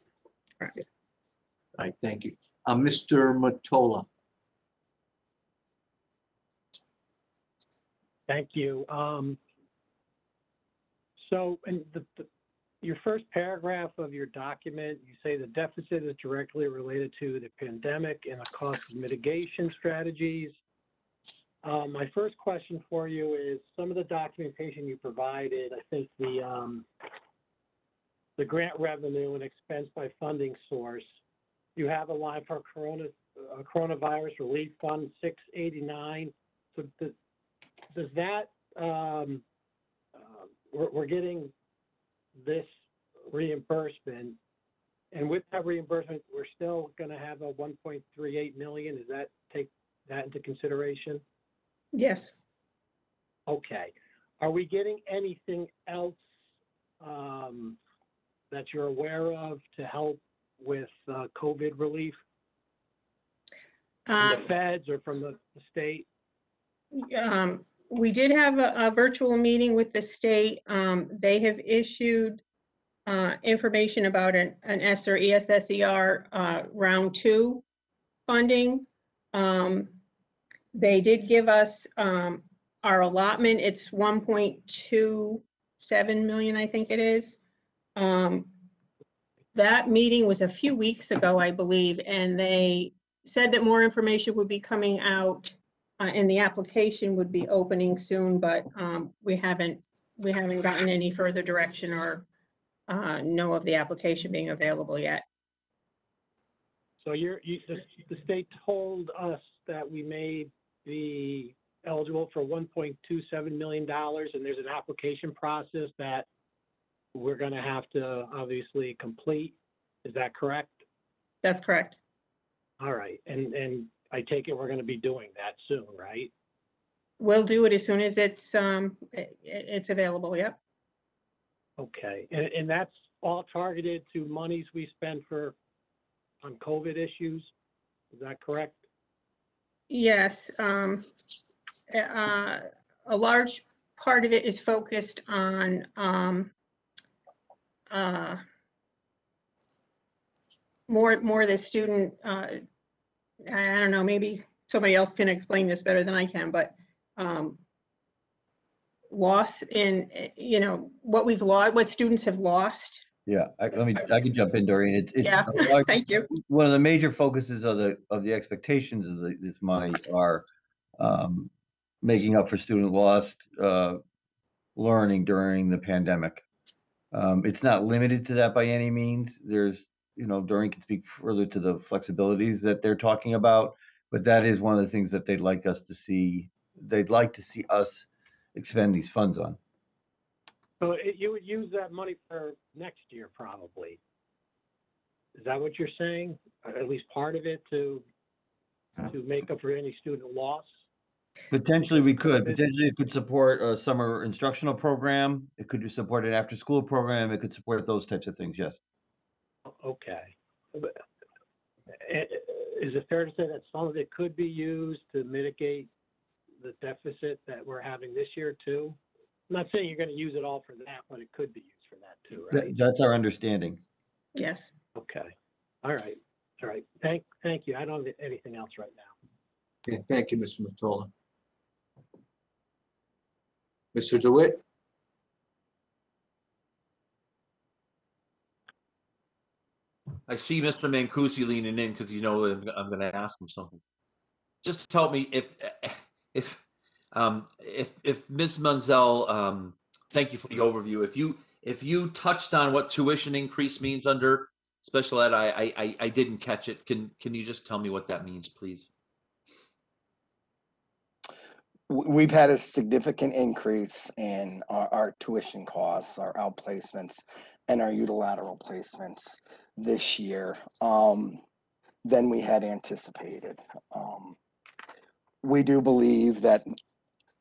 All right, thank you. Mr. Mottola. Thank you. So in your first paragraph of your document, you say the deficit is directly related to the pandemic and the cost of mitigation strategies. My first question for you is some of the documentation you provided, I think the grant revenue and expense by funding source, you have a line for coronavirus relief fund 689. So does that, we're getting this reimbursement, and with that reimbursement, we're still going to have a 1.38 million. Does that take that into consideration? Yes. Okay. Are we getting anything else that you're aware of to help with COVID relief from the feds or from the state? We did have a virtual meeting with the state. They have issued information about an ESSER, ESSER round 2 funding. They did give us our allotment. It's 1.27 million, I think it is. That meeting was a few weeks ago, I believe, and they said that more information would be coming out and the application would be opening soon, but we haven't gotten any further direction or know of the application being available yet. So the state told us that we may be eligible for $1.27 million, and there's an application process that we're going to have to obviously complete. Is that correct? That's correct. All right, and I take it we're going to be doing that soon, right? We'll do it as soon as it's available. Yep. Okay, and that's all targeted to monies we spend on COVID issues. Is that correct? Yes. A large part of it is focused on more the student. I don't know. Maybe somebody else can explain this better than I can, but loss in what we've lost, what students have lost. Yeah, I can jump in, Doreen. It's Yeah, thank you. One of the major focuses of the expectations of this money are making up for student lost learning during the pandemic. It's not limited to that by any means. There's, Doreen can speak further to the flexibilities that they're talking about, but that is one of the things that they'd like us to see. They'd like to see us expend these funds on. So you would use that money for next year, probably. Is that what you're saying? Or at least part of it to make up for any student loss? Potentially we could. Potentially it could support a summer instructional program. It could support an after-school program. It could support those types of things, yes. Okay. Is it fair to say that some of it could be used to mitigate the deficit that we're having this year too? I'm not saying you're going to use it all for that, but it could be used for that too, right? That's our understanding. Yes. Okay. All right. All right. Thank you. I don't have anything else right now. Okay, thank you, Mr. Mottola. Mr. DeWitt? I see Mr. Mancusi leaning in because I'm going to ask him something. Just tell me if Ms. Munzel, thank you for the overview. If you touched on what tuition increase means under special ed, I didn't catch it. Can you just tell me what that means, please? We've had a significant increase in our tuition costs, our outplacements, and our unilateral placements this year than we had anticipated. We do believe that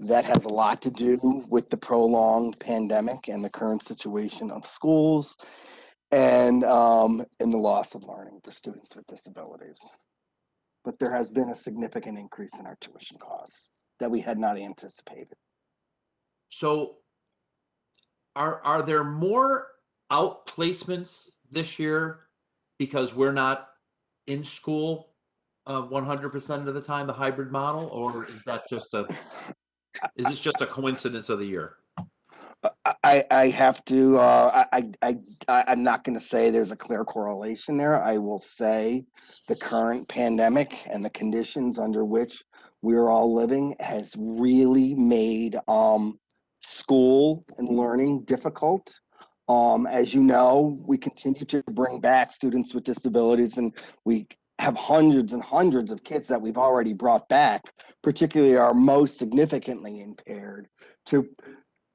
that has a lot to do with the prolonged pandemic and the current situation of schools and the loss of learning for students with disabilities. But there has been a significant increase in our tuition costs that we had not anticipated. So are there more outplacements this year because we're not in school 100% of the time, the hybrid model, or is this just a coincidence of the year? I have to, I'm not going to say there's a clear correlation there. I will say the current pandemic and the conditions under which we're all living has really made school and learning difficult. As you know, we continue to bring back students with disabilities, and we have hundreds and hundreds of kids that we've already brought back, particularly our most significantly impaired, to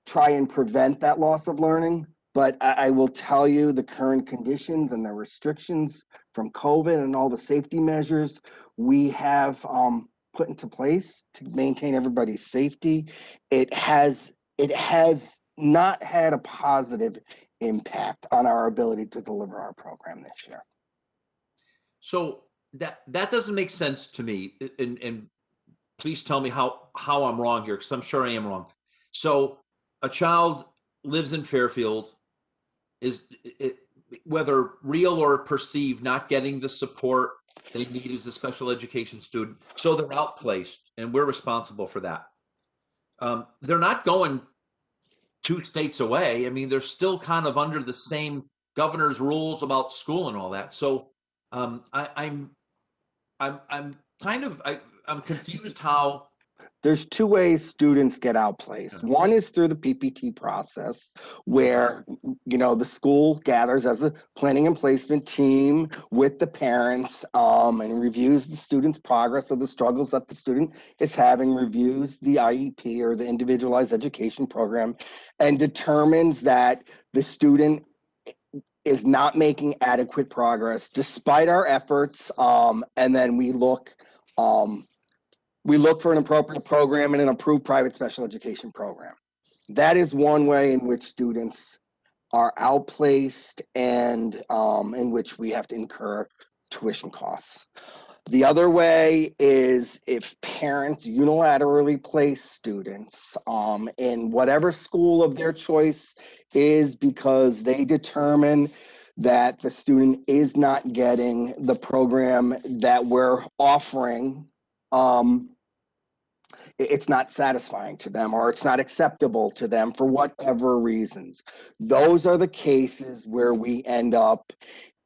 try and prevent that loss of learning. But I will tell you the current conditions and the restrictions from COVID and all the safety measures we have put into place to maintain everybody's safety, it has not had a positive impact on our ability to deliver our program this year. So that doesn't make sense to me. And please tell me how I'm wrong here, because I'm sure I am wrong. So a child lives in Fairfield, whether real or perceived, not getting the support they need as a special education student, so they're outplaced, and we're responsible for that. They're not going 2 states away. I mean, they're still kind of under the same governor's rules about school and all that. So I'm confused how. There's 2 ways students get outplaced. One is through the PPT process, where the school gathers as a planning and placement team with the parents and reviews the student's progress or the struggles that the student is having, reviews the IEP or the individualized education program, and determines that the student is not making adequate progress despite our efforts. And then we look for an appropriate program and an approved private special education program. That is one way in which students are outplaced and in which we have to incur tuition costs. The other way is if parents unilaterally place students in whatever school of their choice is because they determine that the student is not getting the program that we're offering. It's not satisfying to them, or it's not acceptable to them for whatever reasons. Those are the cases where we end up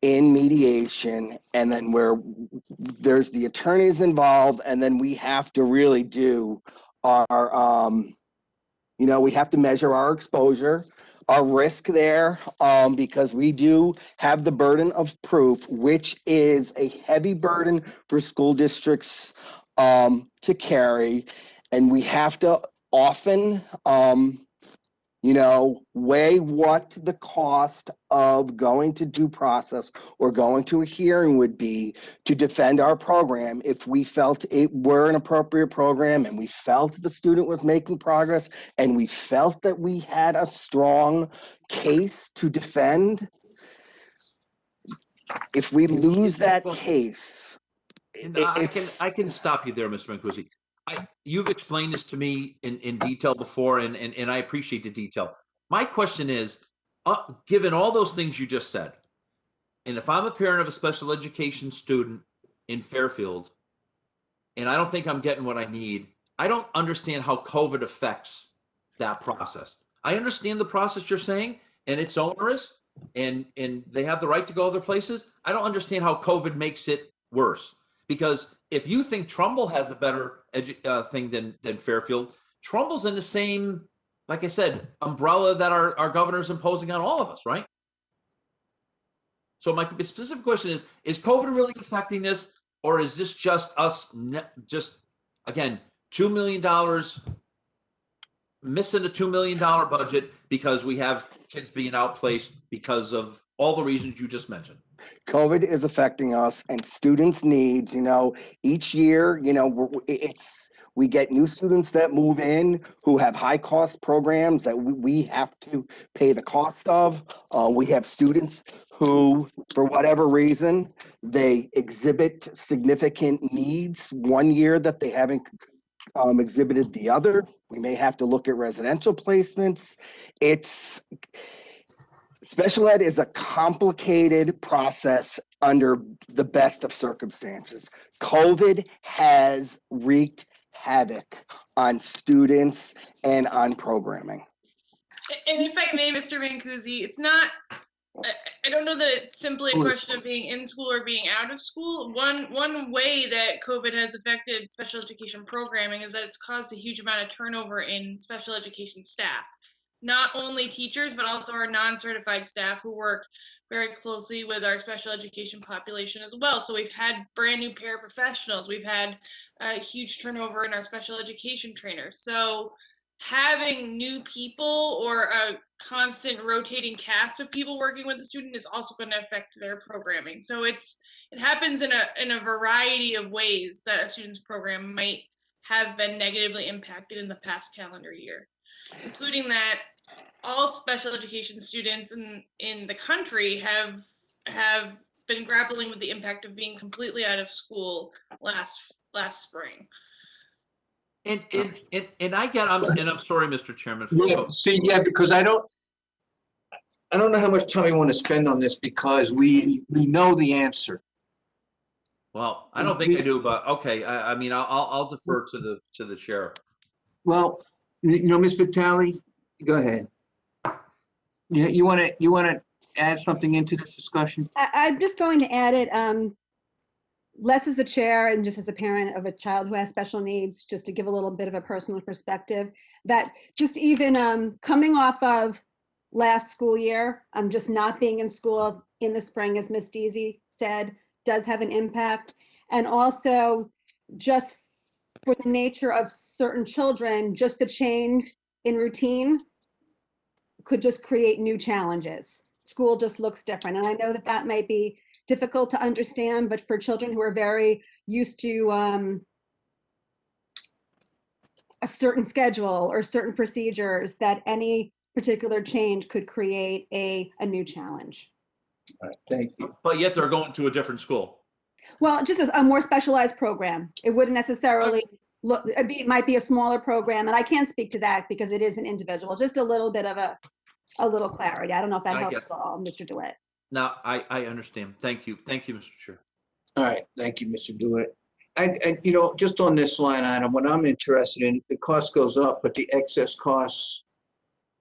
in mediation, and then where there's the attorneys involved, and then we have to really do our, we have to measure our exposure, our risk there, because we do have the burden of proof, which is a heavy burden for school districts to carry. And we have to often, weigh what the cost of going to due process or going to a hearing would be to defend our program if we felt it were an appropriate program and we felt the student was making progress and we felt that we had a strong case to defend. If we lose that case, I can stop you there, Mr. Mancusi. You've explained this to me in detail before, and I appreciate the detail. My question is, given all those things you just said, and if I'm a parent of a special education student in Fairfield, and I don't think I'm getting what I need, I don't understand how COVID affects that process. I understand the process you're saying, and it's onerous, and they have the right to go other places. I don't understand how COVID makes it worse. Because if you think Trumbull has a better thing than Fairfield, Trumbull's in the same, like I said, umbrella that our governor's imposing on all of us, right? So my specific question is COVID really affecting this, or is this just us, again, $2 million, missing a $2 million budget because we have kids being outplaced because of all the reasons you just mentioned. COVID is affecting us and students' needs, each year, we get new students that move in who have high cost programs that we have to pay the cost of. We have students who, for whatever reason, they exhibit significant needs one year that they haven't exhibited the other. We may have to look at residential placements. Special ed is a complicated process under the best of circumstances. COVID has wreaked havoc on students and on programming. And if I may, Mr. Mancusi, it's not, I don't know that it's simply a question of being in school or being out of school. One way that COVID has affected special education programming is that it's caused a huge amount of turnover in special education staff. Not only teachers, but also our non-certified staff who work very closely with our special education population as well. So we've had brand new paraprofessionals. We've had a huge turnover in our special education trainers. So having new people or a constant rotating cast of people working with the student is also going to affect their programming. So it happens in a variety of ways that a student's program might have been negatively impacted in the past calendar year, including that all special education students in the country have been grappling with the impact of being completely out of school last spring. And I get, I'm sorry, Mr. Chairman. Because I don't know how much time I want to spend on this because we know the answer. Well, I don't think I do, but okay. I mean, I'll defer to the chair. Well, Ms. Vitale, go ahead. You want to add something into this discussion? I'm just going to add it, less as a chair and just as a parent of a child who has special needs, just to give a little bit of a personal perspective, that just even coming off of last school year, just not being in school in the spring, as Ms. Deasy said, does have an impact. And also just for the nature of certain children, just the change in routine could just create new challenges. School just looks different. And I know that that might be difficult to understand, but for children who are very used to a certain schedule or certain procedures, that any particular change could create a new challenge. All right, thank you. But yet they're going to a different school. Well, just as a more specialized program. It wouldn't necessarily look, it might be a smaller program, and I can't speak to that because it is an individual, just a little bit of a little clarity. I don't know if that helps at all, Mr. DeWitt. No, I understand. Thank you. Thank you, Mr. Chair. All right, thank you, Mr. DeWitt. And just on this line item, what I'm interested in, the cost goes up, but the excess cost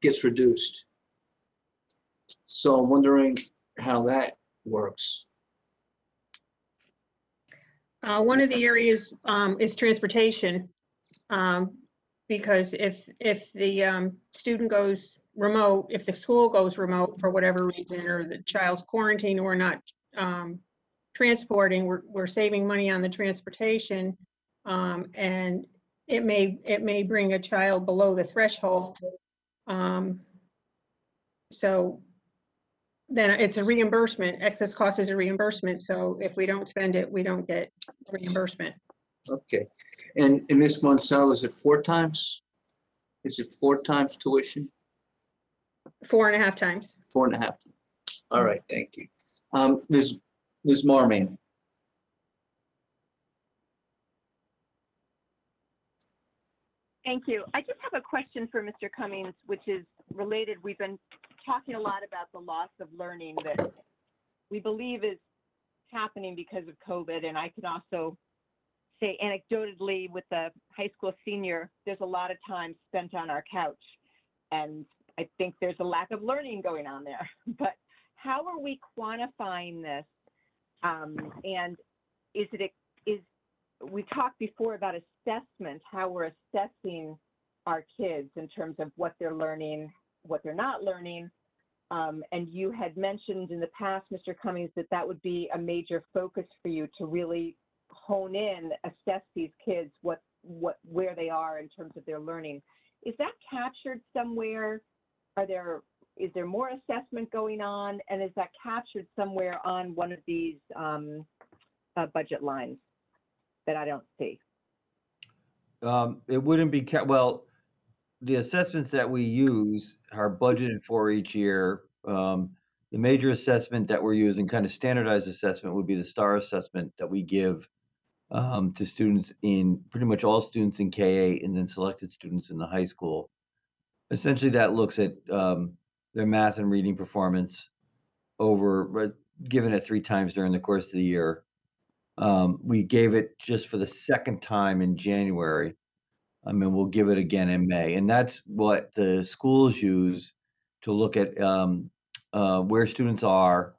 gets reduced. So I'm wondering how that works. One of the areas is transportation, because if the student goes remote, if the school goes remote for whatever reason, or the child's quarantined, or not transporting, we're saving money on the transportation, and it may bring a child below the threshold. So then it's a reimbursement. Excess cost is a reimbursement. So if we don't spend it, we don't get reimbursement. Okay. And Ms. Monsell, is it 4 times? Is it 4 times tuition? 4.5 times. 4.5 times. All right, thank you. Ms. Marman. Thank you. I just have a question for Mr. Cummings, which is related. We've been talking a lot about the loss of learning that we believe is happening because of COVID. And I can also say anecdotally with the high school senior, there's a lot of time spent on our couch. And I think there's a lack of learning going on there. But how are we quantifying this? And we talked before about assessment, how we're assessing our kids in terms of what they're learning, what they're not learning. And you had mentioned in the past, Mr. Cummings, that would be a major focus for you to really hone in, assess these kids, what where they are in terms of their learning. Is that captured somewhere? Is there more assessment going on? And is that captured somewhere on one of these budget lines that I don't see? It wouldn't be, well, the assessments that we use are budgeted for each year. The major assessment that we're using, kind of standardized assessment, would be the STAR assessment that we give to students pretty much all students in K-8 and then selected students in the high school. Essentially, that looks at their math and reading performance given it 3 times during the course of the year. We gave it just for the second time in January. I mean, we'll give it again in May. And that's what the schools use to look at where students are.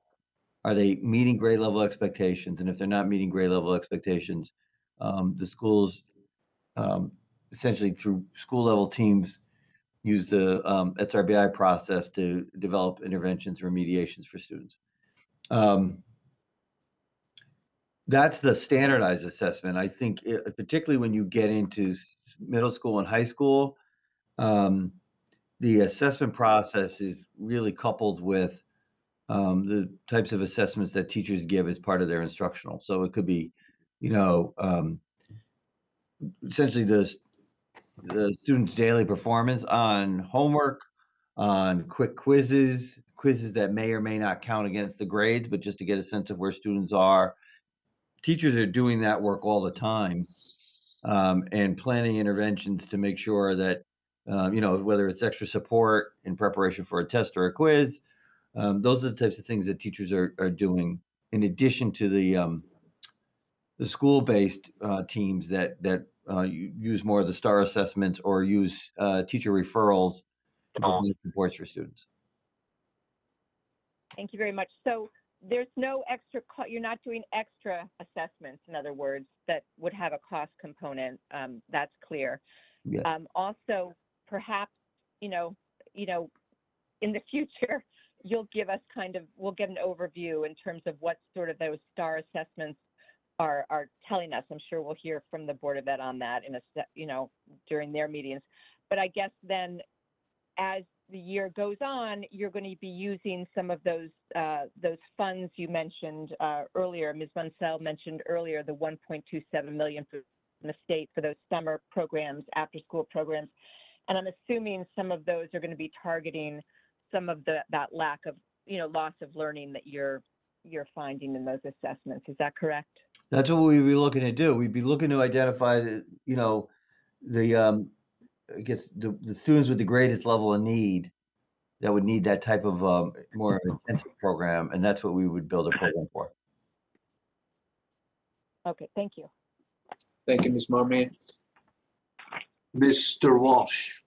Are they meeting grade level expectations? And if they're not meeting grade level expectations, the schools essentially through school level teams use the SRBI process to develop interventions, remediations for students. That's the standardized assessment. I think particularly when you get into middle school and high school, the assessment process is really coupled with the types of assessments that teachers give as part of their instructional. So it could be, essentially the student's daily performance on homework, on quick quizzes that may or may not count against the grades, but just to get a sense of where students are. Teachers are doing that work all the time, and planning interventions to make sure that, whether it's extra support in preparation for a test or a quiz, those are the types of things that teachers are doing in addition to the school-based teams that use more of the STAR assessments or use teacher referrals to provide supports for students. Thank you very much. So there's no extra, you're not doing extra assessments, in other words, that would have a cost component. That's clear. Yeah. Also, perhaps, in the future, you'll give us we'll get an overview in terms of what sort of those STAR assessments are telling us. I'm sure we'll hear from the Board of Ed on that during their meetings. But I guess then as the year goes on, you're going to be using some of those funds you mentioned earlier. Ms. Munsell mentioned earlier the $1.27 million from the state for those summer programs, after school programs. And I'm assuming some of those are going to be targeting some of that lack of, loss of learning that you're finding in those assessments. Is that correct? That's what we'd be looking to do. We'd be looking to identify, I guess the students with the greatest level of need that would need that type of more intensive program, and that's what we would build a program for. Okay, thank you. Thank you, Ms. Marmion. Mr. Walsh.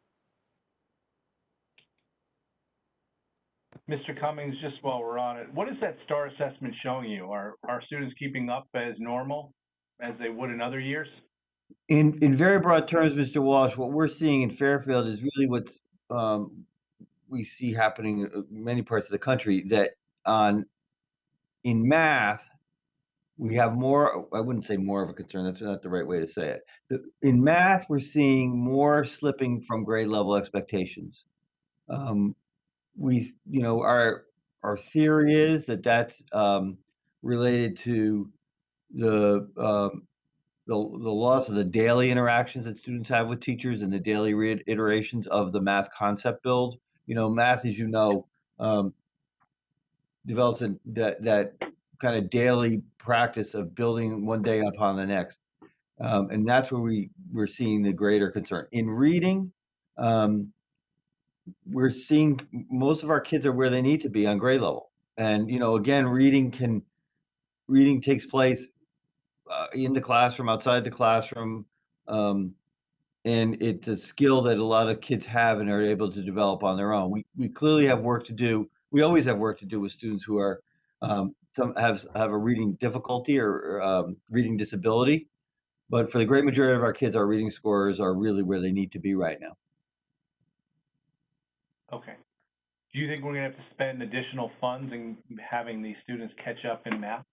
Mr. Cummings, just while we're on it, what is that STAR assessment showing you? Are students keeping up as normal as they would in other years? In very broad terms, Mr. Walsh, what we're seeing in Fairfield is really what's we see happening in many parts of the country, that in math, we have more, I wouldn't say more of a concern, that's not the right way to say it. In math, we're seeing more slipping from grade level expectations. Our theory is that that's related to the loss of the daily interactions that students have with teachers and the daily reiterations of the math concept build. Math, as develops that kind of daily practice of building one day upon the next. And that's where we're seeing the greater concern. In reading, we're seeing most of our kids are where they need to be on grade level. And, again, reading takes place in the classroom, outside the classroom. And it's a skill that a lot of kids have and are able to develop on their own. We clearly have work to do. We always have work to do with students who are some have a reading difficulty or reading disability. But for the great majority of our kids, our reading scores are really where they need to be right now. Okay. Do you think we're going to have to spend additional funds in having these students catch up in math?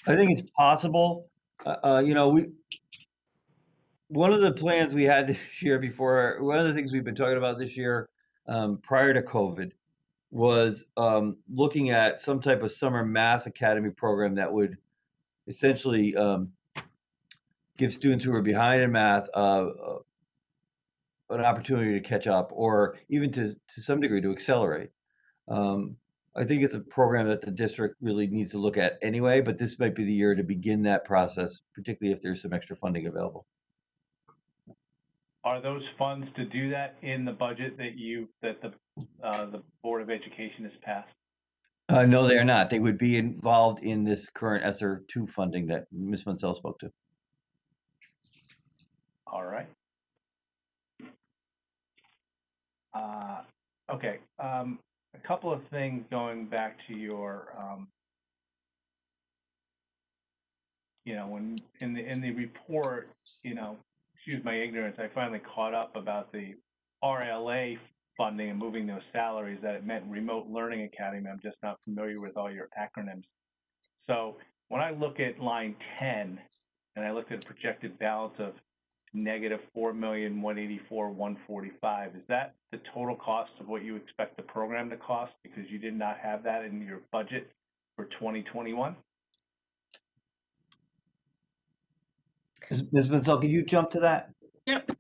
I think it's possible. one of the plans we had this year before, one of the things we've been talking about this year, prior to COVID, was looking at some type of summer math academy program that would essentially give students who are behind in math an opportunity to catch up, or even to some degree to accelerate. I think it's a program that the district really needs to look at anyway, but this might be the year to begin that process, particularly if there's some extra funding available. Are those funds to do that in the budget that the Board of Education has passed? No, they are not. They would be involved in this current ESSER 2 funding that Ms. Mansell spoke to. All right. Okay. A couple of things going back to your, when in the report, excuse my ignorance, I finally caught up about the RLA funding and moving those salaries, that it meant Remote Learning Academy. I'm just not familiar with all your acronyms. So when I look at line 10, and I looked at a projected balance of negative 4,184,145, is that the total cost of what you expect the program to cost, because you did not have that in your budget for 2021? Ms. Mansell, can you jump to that? Yep,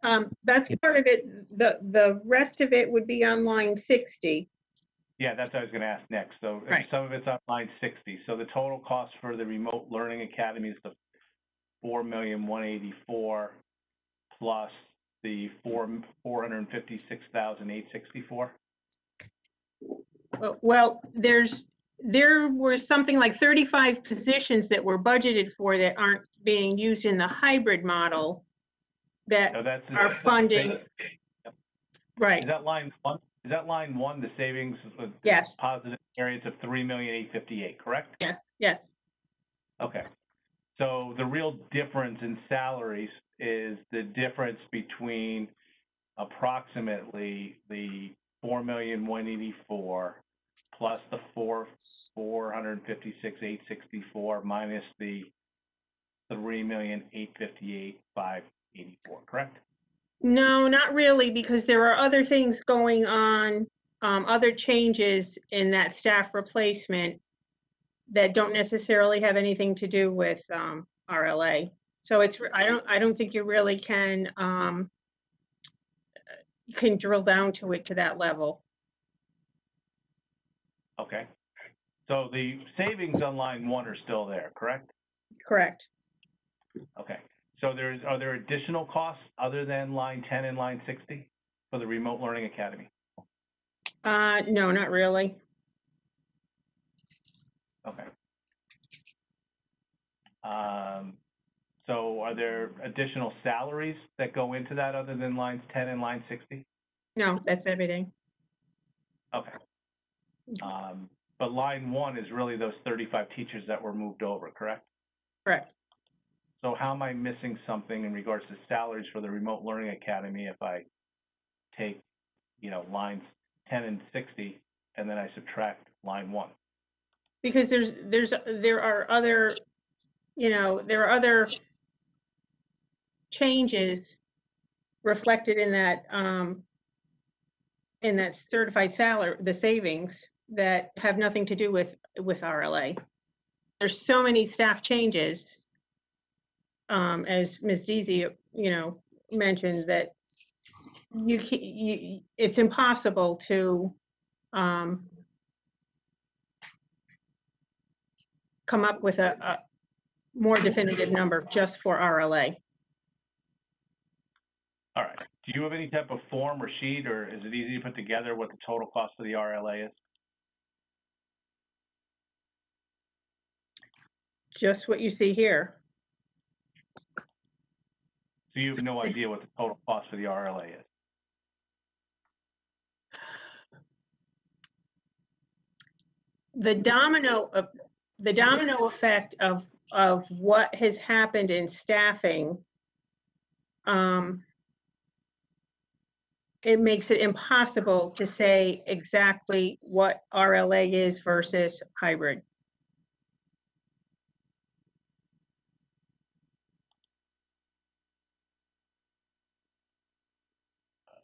that's part of it. The rest of it would be on line 60. Yeah, that's what I was going to ask next. So Right. Some of it's on line 60. So the total cost for the Remote Learning Academy is the 4,184,000 plus the 456,864. Well, there were something like 35 positions that were budgeted for that aren't being used in the hybrid model that are funding. Right. Is that line one? Is that line one, the savings, Yes. positive variance of 3,858,000, correct? Yes, yes. Okay. So the real difference in salaries is the difference between approximately the 4,184,000 plus the 456,864 minus the 3,858,584, correct? No, not really, because there are other things going on, other changes in that staff replacement that don't necessarily have anything to do with RLA. So I don't think you really can drill down to it to that level. Okay. So the savings on line one are still there, correct? Correct. Okay. So are there additional costs other than line 10 and line 60 for the Remote Learning Academy? No, not really. Okay. So are there additional salaries that go into that other than lines 10 and line 60? No, that's everything. Okay. But line one is really those 35 teachers that were moved over, correct? Correct. So how am I missing something in regards to salaries for the Remote Learning Academy if I take, lines 10 and 60 and then I subtract line one? Because there are other, there are other changes reflected in that certified salary, the savings, that have nothing to do with RLA. There's so many staff changes, as Ms. Deasy, mentioned, that it's impossible to come up with a more definitive number just for RLA. All right. Do you have any type of form or sheet, or is it easy to put together what the total cost of the RLA is? Just what you see here. So you have no idea what the total cost for the RLA is? The domino effect of what has happened in staffing, it makes it impossible to say exactly what RLA is versus hybrid.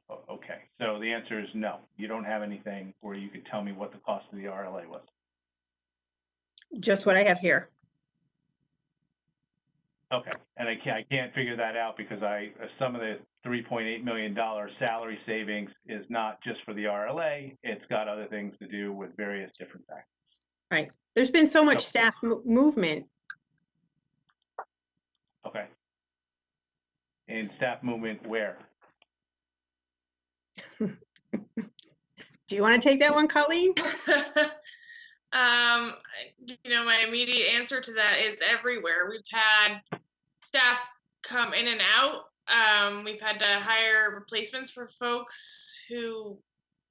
Okay, so the answer is no. You don't have anything where you could tell me what the cost of the RLA was. Just what I have here. Okay, and I can't figure that out because some of the $3.8 million salary savings is not just for the RLA. It's got other things to do with various different factors. Right. There's been so much So- staff movement. Okay. And staff movement where? Do you want to take that one, Colleen? My immediate answer to that is everywhere. We've had staff come in and out. We've had to hire replacements for folks who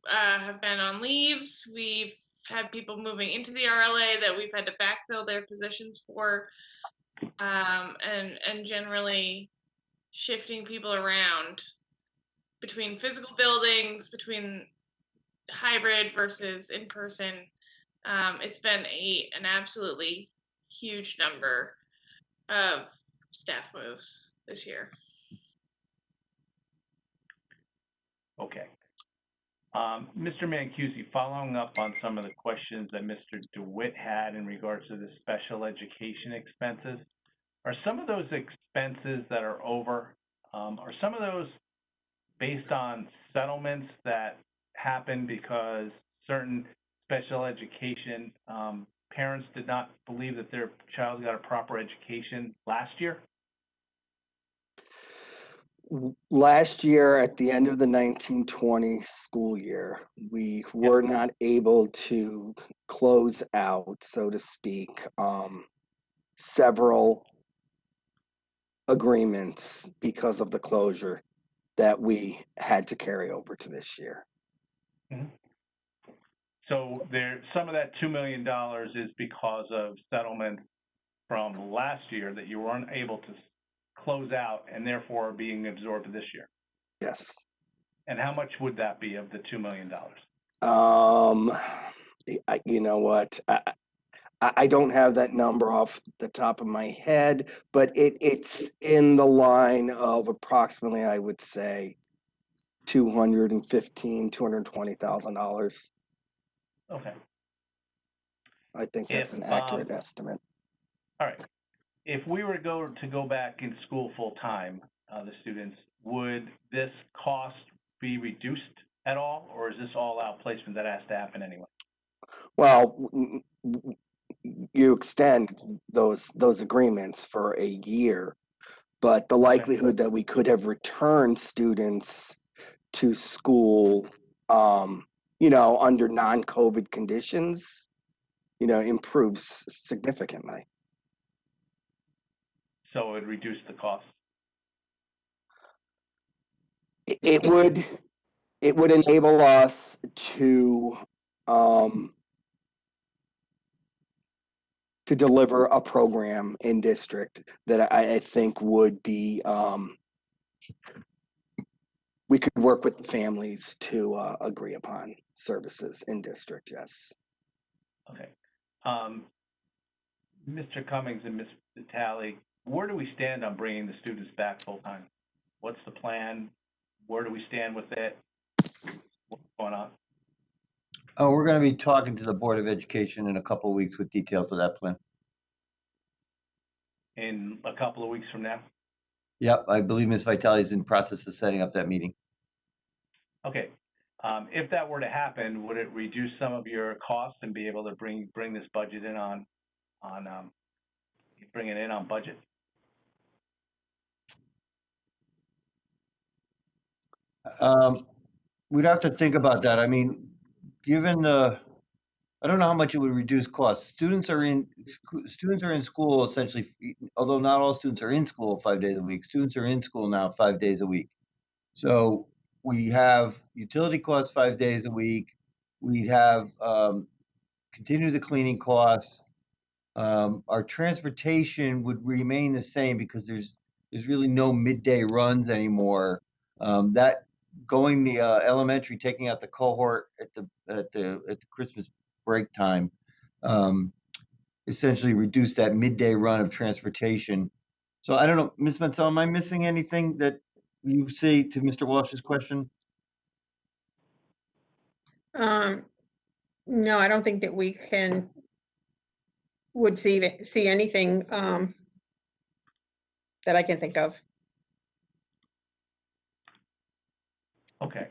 have been on leaves. We've had people moving into the RLA that we've had to backfill their positions for, and generally shifting people around between physical buildings, between hybrid versus in person. It's been an absolutely huge number of staff moves this year. Okay. Mr. Mancusi, following up on some of the questions that Mr. DeWitt had in regards to the special education expenses, are some of those expenses that are over, are some of those based on settlements that happen because certain special education parents did not believe that their child got a proper education last year? Last year, at the end of the 1920 school year, we were not able to close out, so to speak, several agreements because of the closure that we had to carry over to this year. Mm-hmm. So some of that $2 million is because of settlement from last year that you weren't able to close out and therefore are being absorbed this year. Yes. And how much would that be of the $2 million? You know what? I don't have that number off the top of my head, but it's in the line of approximately, I would say, $220,000. Okay. I think that's an accurate estimate. All right. If we were to go back in school full time, the students, would this cost be reduced at all, or is this all outplacement that has to happen anyway? Well, you extend those agreements for a year, but the likelihood that we could have returned students to school, under non-COVID conditions, improves significantly. So it would reduce the cost. It would enable us to deliver a program in district that I think would be, we could work with the families to agree upon services in district, yes. Okay. Mr. Cummings and Ms. Vitale, where do we stand on bringing the students back full time? What's the plan? Where do we stand with it? What's going on? Oh, we're going to be talking to the Board of Education in a couple of weeks with details of that plan. In a couple of weeks from now? Yep, I believe Ms. Vitale is in process of setting up that meeting. Okay. If that were to happen, would it reduce some of your costs and be able to bring this budget in bring it in on budget? We'd have to think about that. I mean, given I don't know how much it would reduce costs. Students are in school essentially, although not all students are in school 5 days a week. Students are in school now 5 days a week. So we have utility costs 5 days a week. We'd have continue the cleaning costs. Our transportation would remain the same because there's really no midday runs anymore. That going the elementary, taking out the cohort at the Christmas break time, essentially reduced that midday run of transportation. So I don't know, Ms. Mansell, am I missing anything that you say to Mr. Walsh's question? No, I don't think that we would see anything that I can think of. Okay.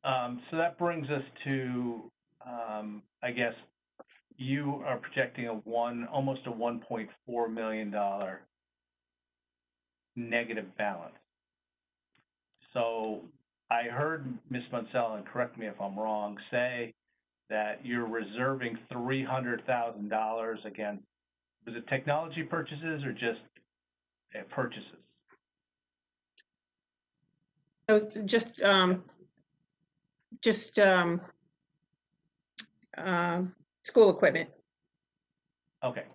So that brings us to, I guess, you are projecting almost a $1.4 million negative balance. So I heard Ms. Munsell, and correct me if I'm wrong, say that you're reserving $300,000 against, was it technology purchases or just purchases? Those just school equipment. Okay.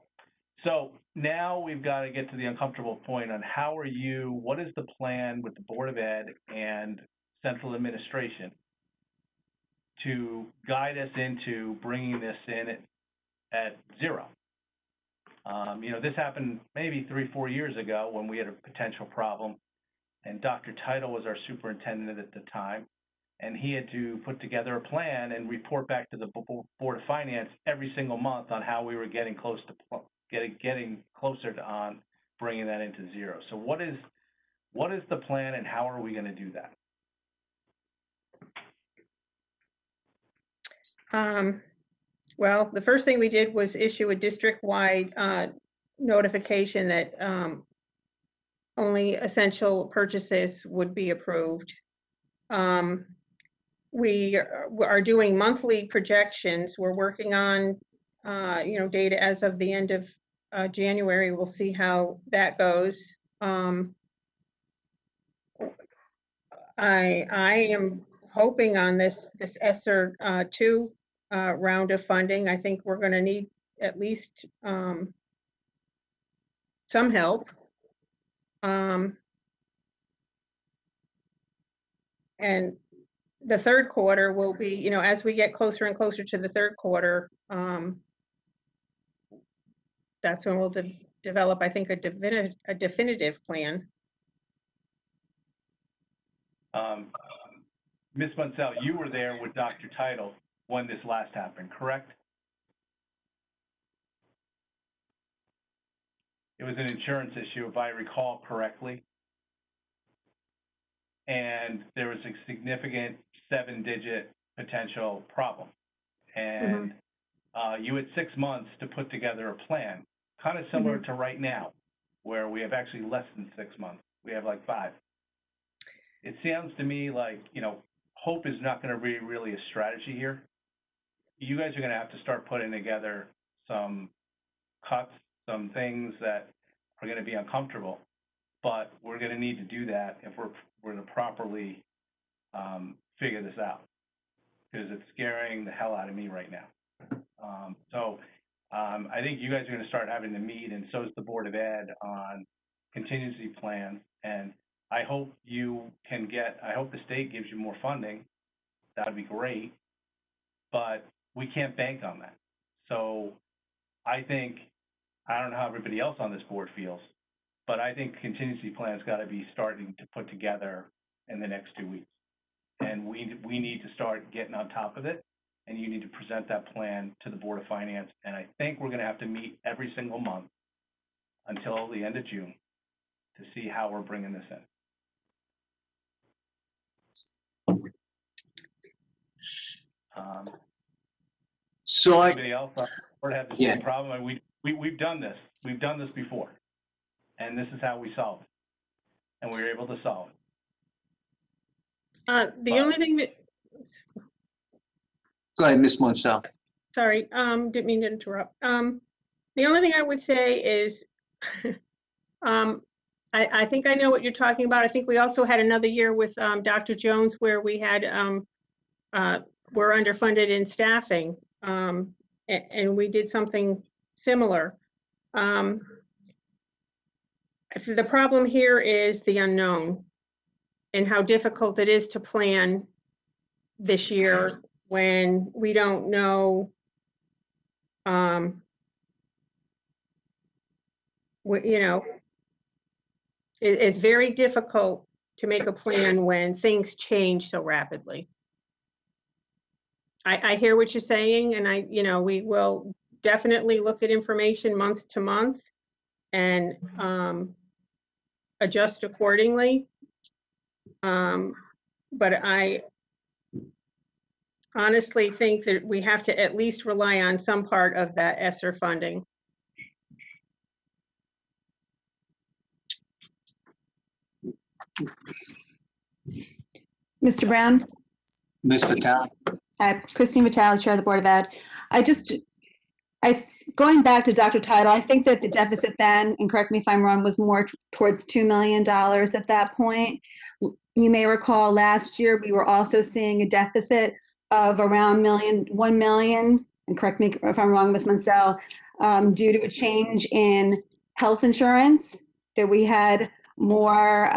So now we've got to get to the uncomfortable point on what is the plan with the Board of Ed and central administration to guide us into bringing this in at zero? This happened maybe 3-4 years ago when we had a potential problem, and Dr. Title was our superintendent at the time, and he had to put together a plan and report back to the Board of Finance every single month on how we were getting closer to on bringing that into zero. So what is the plan, and how are we going to do that? Well, the first thing we did was issue a district-wide notification that only essential purchases would be approved. We are doing monthly projections. We're working on, data as of the end of January. We'll see how that goes. I am hoping on this ESSER 2 round of funding. I think we're going to need at least some help. And the third quarter will be, as we get closer and closer to the third quarter, that's when we'll develop, I think, a definitive plan. Ms. Munsell, you were there with Dr. Title when this last happened, correct? It was an insurance issue, if I recall correctly. And there was a significant 7-digit potential problem. And you had 6 months to put together a plan, kind of similar to right now, where we have actually less than 6 months. We have like 5. It sounds to me like, hope is not going to be really a strategy here. You guys are going to have to start putting together some cuts, some things that are going to be uncomfortable, but we're going to need to do that if we're going to properly figure this out, because it's scaring the hell out of me right now. I think you guys are going to start having to meet, and so is the Board of Ed, on contingency plans. And I hope I hope the state gives you more funding. That would be great, but we can't bank on that. So I don't know how everybody else on this board feels, but I think contingency plans got to be starting to put together in the next 2 weeks. And we need to start getting on top of it, and you need to present that plan to the Board of Finance. And I think we're going to have to meet every single month until the end of June to see how we're bringing this in. So anybody else or have the same problem? I mean, we've done this. We've done this before, and this is how we solve it, and we were able to solve it. The only thing that, go ahead, Ms. Munsell. sorry, didn't mean to interrupt. The only thing I would say is, I think I know what you're talking about. I think we also had another year with Dr. Jones where we had, we're underfunded in staffing, and we did something similar. The problem here is the unknown and how difficult it is to plan this year when we don't know it's very difficult to make a plan when things change so rapidly. I hear what you're saying, and we will definitely look at information month to month and adjust accordingly. But I honestly think that we have to at least rely on some part of that ESSER funding. Mr. Brown? Ms. Vitale? Christine Vitale, Chair of the Board of Ed. Going back to Dr. Title, I think that the deficit then, and correct me if I'm wrong, was more towards $2 million at that point. You may recall last year, we were also seeing a deficit of around $1 million, and correct me if I'm wrong, Ms. Mansell, due to a change in health insurance, that we had more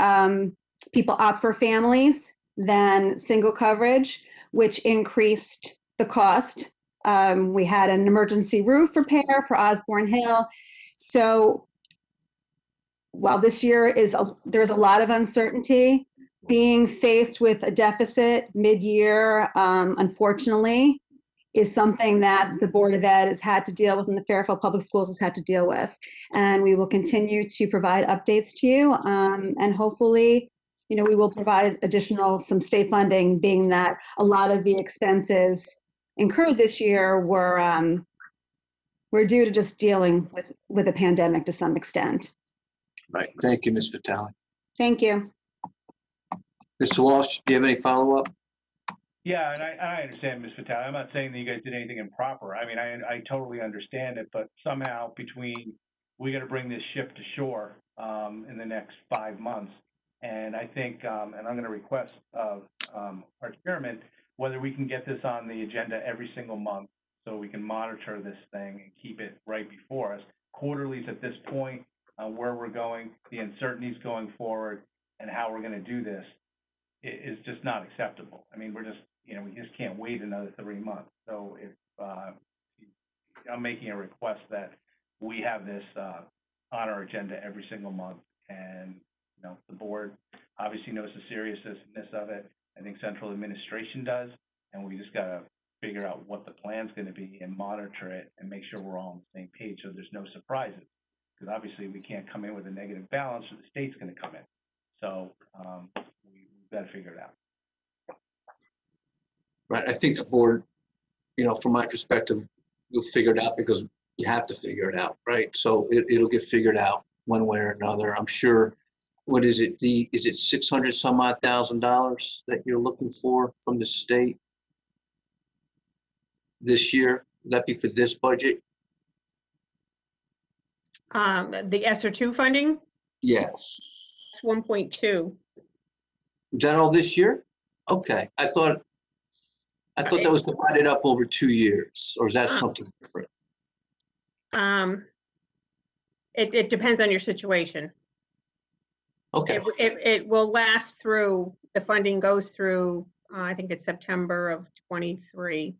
people opt for families than single coverage, which increased the cost. We had an emergency roof repair for Osborne Hill. So while this year there's a lot of uncertainty, being faced with a deficit mid-year, unfortunately, is something that the Board of Ed has had to deal with and the Fairfield Public Schools has had to deal with. And we will continue to provide updates to you. And hopefully, we will provide some state funding, being that a lot of the expenses incurred this year were due to just dealing with a pandemic to some extent. Right. Thank you, Ms. Vitale. Thank you. Mr. Walsh, do you have any follow-up? Yeah, and I understand, Ms. Vitale. I'm not saying that you guys did anything improper. I mean, I totally understand it, but somehow we got to bring this ship to shore in the next 5 months. And I think, and I'm going to request of our chairman, whether we can get this on the agenda every single month so we can monitor this thing and keep it right before us. Quarterlies at this point, where we're going, the uncertainties going forward, and how we're going to do this is just not acceptable. I mean, we just can't wait another 3 months. So if I'm making a request that we have this on our agenda every single month, and the board obviously knows the seriousness of it. I think central administration does, and we just got to figure out what the plan's going to be and monitor it and make sure we're all on the same page so there's no surprises. Because obviously we can't come in with a negative balance or the state's going to come in. So we've got to figure it out. Right. I think the board, from my perspective, will figure it out because you have to figure it out, right? So it'll get figured out one way or another. I'm sure. What is it? Is it $600 some odd thousand that you're looking for from the state this year? Would that be for this budget? The ESSER 2 funding? Yes. It's 1.2. Is that all this year? Okay. I thought that was divided up over 2 years, or is that something different? It depends on your situation. Okay. It will last through, the funding goes through, I think it's September of 23.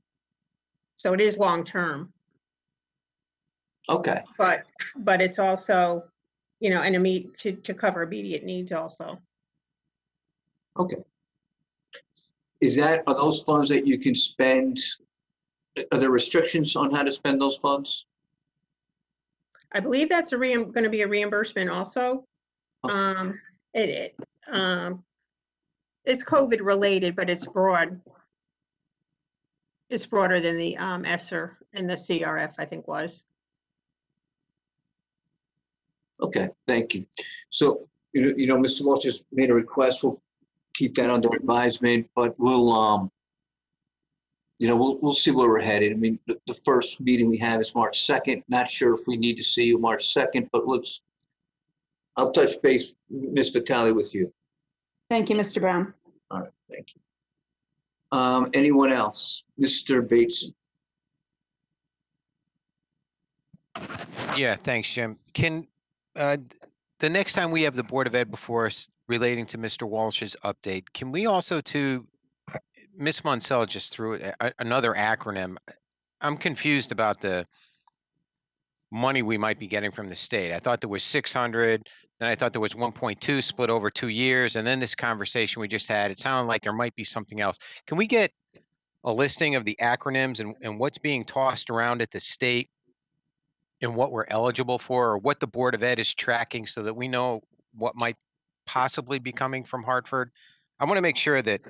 So it is long-term. Okay. But it's also, and to cover immediate needs also. Okay. Are those funds that you can spend? Are there restrictions on how to spend those funds? I believe that's going to be a reimbursement also. Okay. It's COVID related, but it's broad. It's broader than the ESSER and the CRF, I think was. Okay, thank you. So, Mr. Walsh just made a request. We'll keep that under advisement, but we'll see where we're headed. I mean, the first meeting we have is March 2nd. Not sure if we need to see you March 2nd, but I'll touch base, Ms. Vitale, with you. Thank you, Mr. Brown. All right, thank you. Anyone else? Mr. Bateson. Yeah, thanks, Jim. Can the next time we have the Board of Ed before us relating to Mr. Walsh's update, can we also Ms. Munsell just threw another acronym. I'm confused about the money we might be getting from the state. I thought there was 600, then I thought there was 1.2 split over 2 years, and then this conversation we just had, it sounded like there might be something else. Can we get a listing of the acronyms and what's being tossed around at the state and what we're eligible for, or what the Board of Ed is tracking so that we know what might possibly be coming from Hartford. I want to make sure that,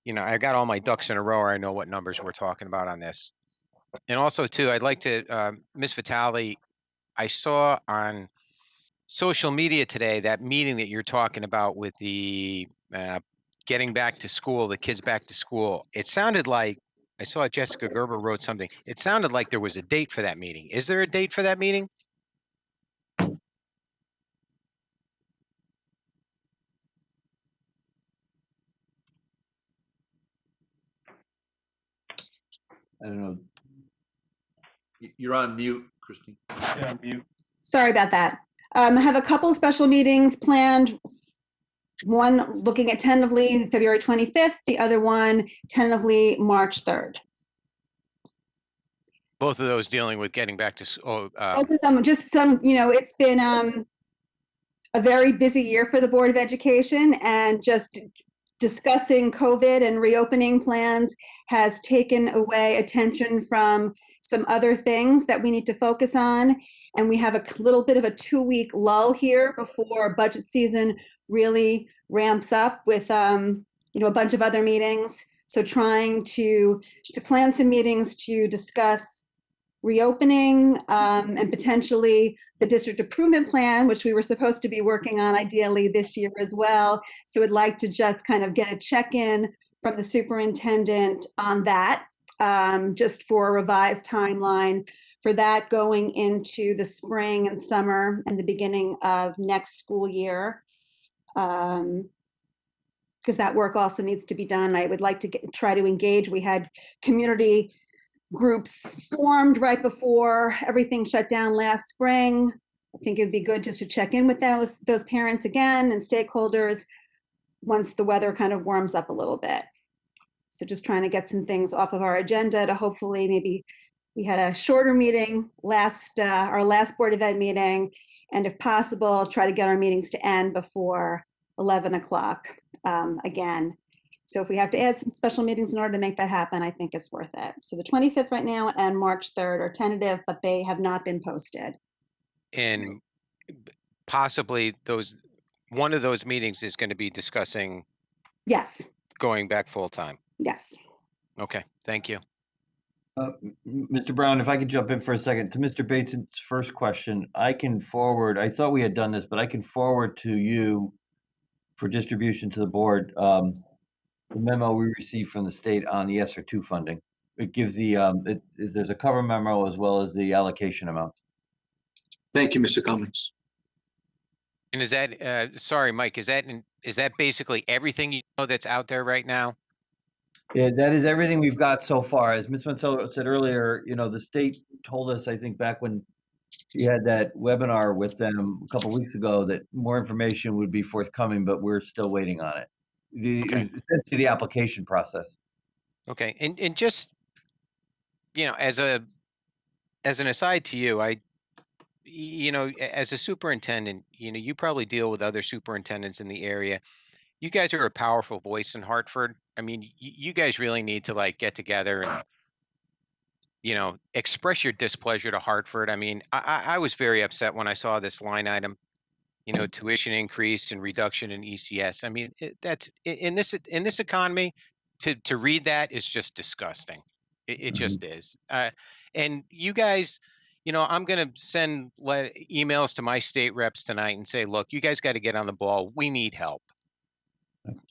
I got all my ducks in a row, or I know what numbers we're talking about on this. And also too, I'd like to, Ms. Vitale, I saw on social media today, that meeting that you're talking about with the getting back to school, the kids back to school. It sounded like, I saw Jessica Gerber wrote something. It sounded like there was a date for that meeting. Is there a date for that meeting? I don't know. You're on mute, Christine. Yeah, mute. Sorry about that. I have a couple special meetings planned. One looking at tentatively February 25th, the other one tentatively March 3rd. Both of those dealing with getting back to school. Both of them, just some, it's been a very busy year for the Board of Education, and just discussing COVID and reopening plans has taken away attention from some other things that we need to focus on. And we have a little bit of a 2-week lull here before budget season really ramps up with, a bunch of other meetings. So trying to plan some meetings to discuss reopening and potentially the district improvement plan, which we were supposed to be working on ideally this year as well. So I'd like to just kind of get a check-in from the superintendent on that, just for a revised timeline for that going into the spring and summer and the beginning of next school year. Because that work also needs to be done. I would like to try to engage. We had community groups formed right before everything shut down last spring. I think it'd be good just to check in with those parents again and stakeholders once the weather kind of warms up a little bit. So just trying to get some things off of our agenda to hopefully, maybe we had a shorter meeting our last Board of Ed meeting, and if possible, try to get our meetings to end before 11 o'clock again. So if we have to add some special meetings in order to make that happen, I think it's worth it. So the 25th right now and March 3rd are tentative, but they have not been posted. And possibly one of those meetings is going to be discussing Yes. going back full time. Yes. Okay, thank you. Mr. Brown, if I could jump in for a second, to Mr. Bates's first question, I thought we had done this, but I can forward to you for distribution to the board, the memo we received from the state on the ESSER 2 funding. It gives there's a cover memo as well as the allocation amount. Thank you, Mr. Cummings. And is that, sorry, Mike, is that basically everything that's out there right now? Yeah, that is everything we've got so far. As Ms. Mansell said earlier, the state told us, I think back when she had that webinar with them a couple of weeks ago, that more information would be forthcoming, but we're still waiting on it. Essentially the application process. Okay, and just, as an aside to you, as a superintendent, you probably deal with other superintendents in the area. You guys are a powerful voice in Hartford. I mean, you guys really need to get together and, express your displeasure to Hartford. I mean, I was very upset when I saw this line item, tuition increase and reduction in ECS. I mean, that's in this economy, to read that is just disgusting. It just is. And you guys, I'm going to send emails to my state reps tonight and say, look, you guys got to get on the ball. We need help,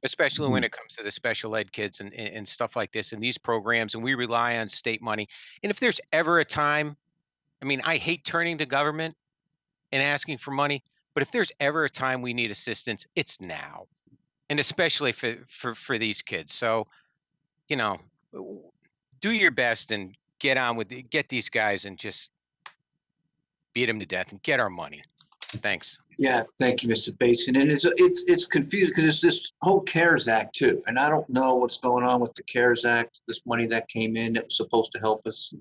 especially when it comes to the special ed kids and stuff like this and these programs. And we rely on state money. And if there's ever a time, I mean, I hate turning to government and asking for money, but if there's ever a time we need assistance, it's now. And especially for these kids. So, do your best and get these guys and just beat them to death and get our money. Thanks. Yeah, thank you, Mr. Bateson. And it's confusing because it's this whole CARES Act too. And I don't know what's going on with the CARES Act, this money that came in that was supposed to help us.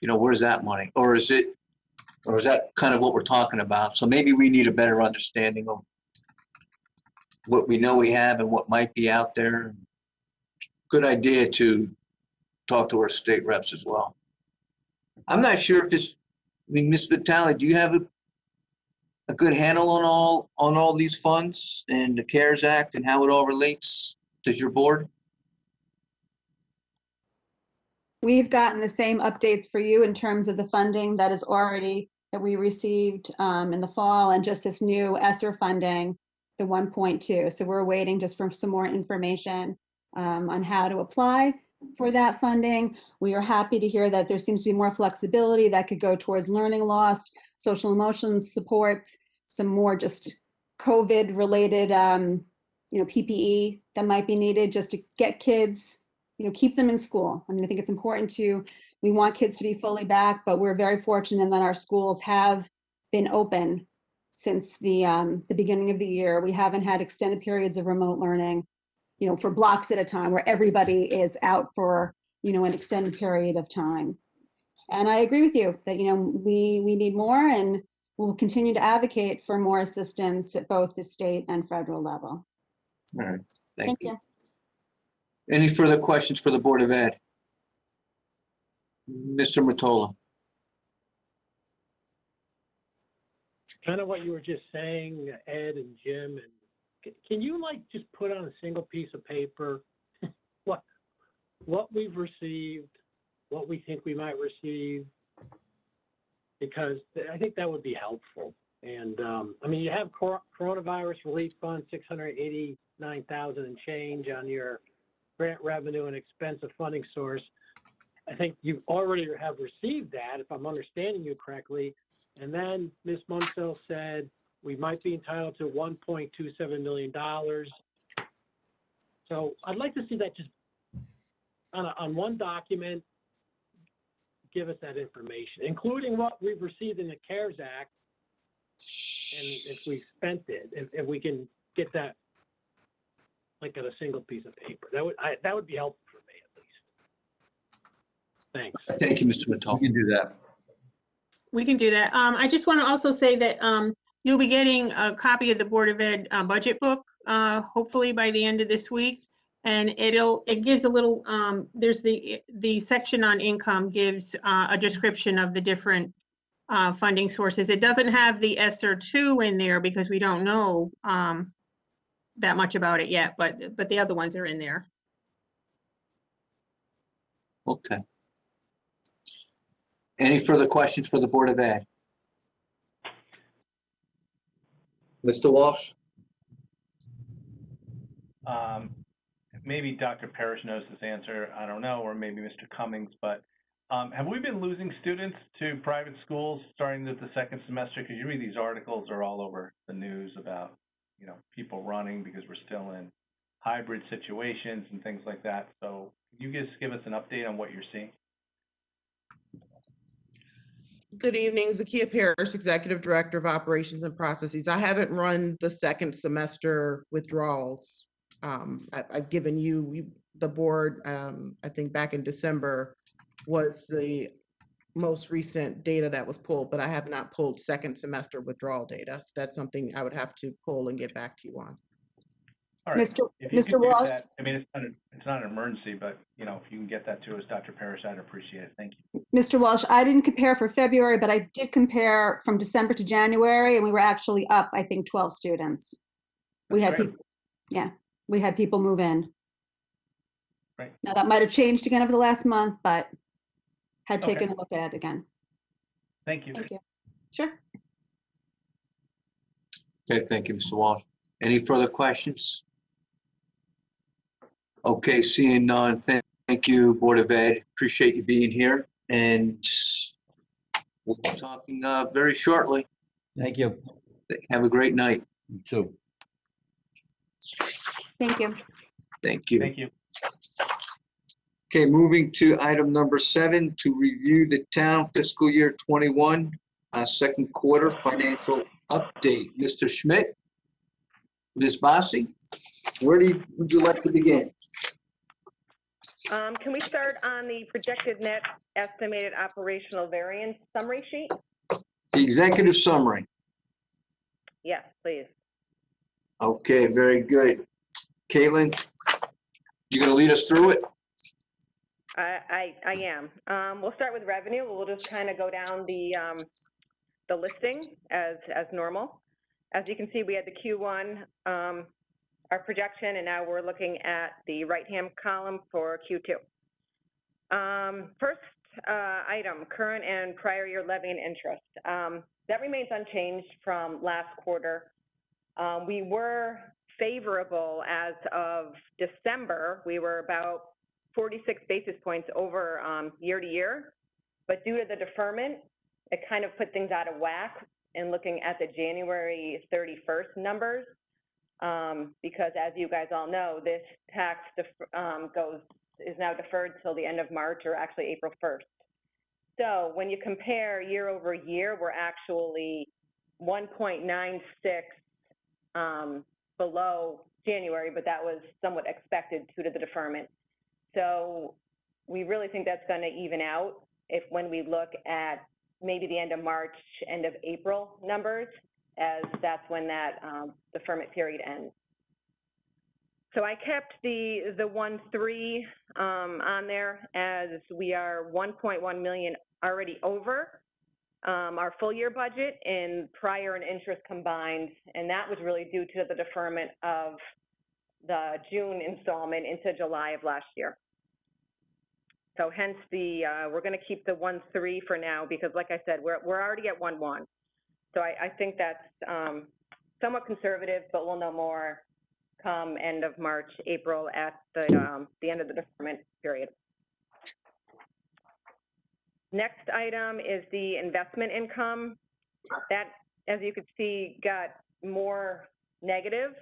Where's that money? Or is that kind of what we're talking about? So maybe we need a better understanding of what we know we have and what might be out there. good idea to talk to our state reps as well. I'm not sure if it's, I mean, Ms. Vitale, do you have a good handle on all these funds and the CARES Act and how it all relates? Does your board? We've gotten the same updates for you in terms of the funding that we received in the fall, and just this new ESSER funding, the 1.2. So we're waiting just for some more information on how to apply for that funding. We are happy to hear that there seems to be more flexibility that could go towards learning loss, social emotions supports, some more just COVID related PPE that might be needed just to get kids, keep them in school. I mean, I think it's important we want kids to be fully back, but we're very fortunate that our schools have been open since the beginning of the year. We haven't had extended periods of remote learning, for blocks at a time where everybody is out for, an extended period of time. And I agree with you that, we need more, and we'll continue to advocate for more assistance at both the state and federal level. All right, thank you. Any further questions for the Board of Ed? Mr. Mottola. Kind of what you were just saying, Ed and Jim, and can you just put on a single piece of paper what we've received, what we think we might receive, because I think that would be helpful. And I mean, you have coronavirus relief fund, 689,000 and change on your grant revenue and expense of funding source. I think you already have received that, if I'm understanding you correctly. And then Ms. Munsell said we might be entitled to $1.27 million. So I'd like to see that just on one document, give us that information, including what we've received in the CARES Act, and if we spent it, if we can get that on a single piece of paper, that would be helpful for me at least. Thanks. Thank you, Mr. Mottola. We can do that. We can do that. I just want to also say that you'll be getting a copy of the Board of Ed budget book, hopefully by the end of this week. And it gives a little, there's the section on income gives a description of the different funding sources. It doesn't have the ESSER 2 in there because we don't know that much about it yet, but the other ones are in there. Okay. Any further questions for the Board of Ed? Mr. Walsh? Maybe Dr. Parrish knows this answer, I don't know, or maybe Mr. Cummings, but have we been losing students to private schools starting the second semester? Because you read these articles are all over the news about, people running because we're still in hybrid situations and things like that. So can you just give us an update on what you're seeing? Good evening, Zakia Parrish, Executive Director of Operations and Processes. I haven't run the second semester withdrawals. I've given you, the board, I think back in December was the most recent data that was pulled, but I have not pulled second semester withdrawal data. So that's something I would have to pull and get back to you on. All right. Mr. Walsh. That, I mean, it's not an emergency, but if you can get that to us, Dr. Parrish, I'd appreciate it. Thank you. Mr. Walsh, I didn't compare for February, but I did compare from December to January, and we were actually up, I think, 12 students. We had people, we had people move in. Right. Now that might have changed again over the last month, but had taken a look at it again. Thank you. Thank you. Sure. Okay, thank you, Mr. Walsh. Any further questions? Okay, seeing none, thank you, Board of Ed. Appreciate you being here, and we'll be talking very shortly. Thank you. Have a great night. You too. Thank you. Thank you. Thank you. Okay, moving to item number 7, to review the town fiscal year 21 second quarter financial update. Mr. Schmidt, Ms. Bassi, would you like to begin? Can we start on the projected net estimated operational variance summary sheet? The executive summary. Yes, please. Okay, very good. Caitlin, You gonna lead us through it? I am. We'll start with revenue. We'll just kind of go down the listing as normal. As you can see, we had the Q1, our projection, and now we're looking at the right-hand column for Q2. First item, current and prior year levy and interest. That remains unchanged from last quarter. We were favorable as of December. We were about 46 basis points over year to year, but due to the deferment, it kind of put things out of whack in looking at the January 31st numbers, because as you guys all know, this tax is now deferred till the end of March, or actually April 1st. So when you compare year over year, we're actually 1.96 below January, but that was somewhat expected due to the deferment. So we really think that's going to even out when we look at maybe the end of March, end of April numbers, as that's when that deferment period ends. So I kept the 1.3 on there, as we are 1.1 million already over our full year budget in prior and interest combined, and that was really due to the deferment of the June installment into July of last year. So hence we're going to keep the 1.3 for now, because like I said, we're already at 1.1. So I think that's somewhat conservative, but we'll know more come end of March, April, at the end of the deferment period. Next item is the investment income. That, as you can see, got more negative.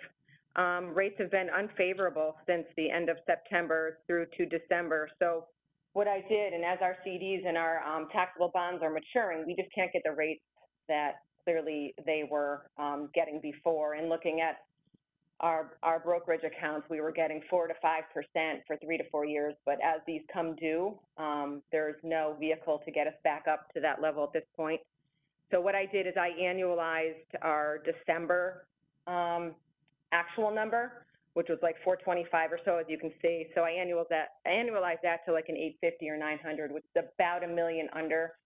Rates have been unfavorable since the end of September through to December. So what I did, and as our CDs and our taxable bonds are maturing, we just can't get the rates that clearly they were getting before. And looking at our brokerage accounts, we were getting 4 to 5% for 3 to 4 years. But as these come due, there's no vehicle to get us back up to that level at this point. So what I did is I annualized our December actual number, which was like 425 or so, as you can see. So I annualized that to like an 850 or 900, which is about $1 million under,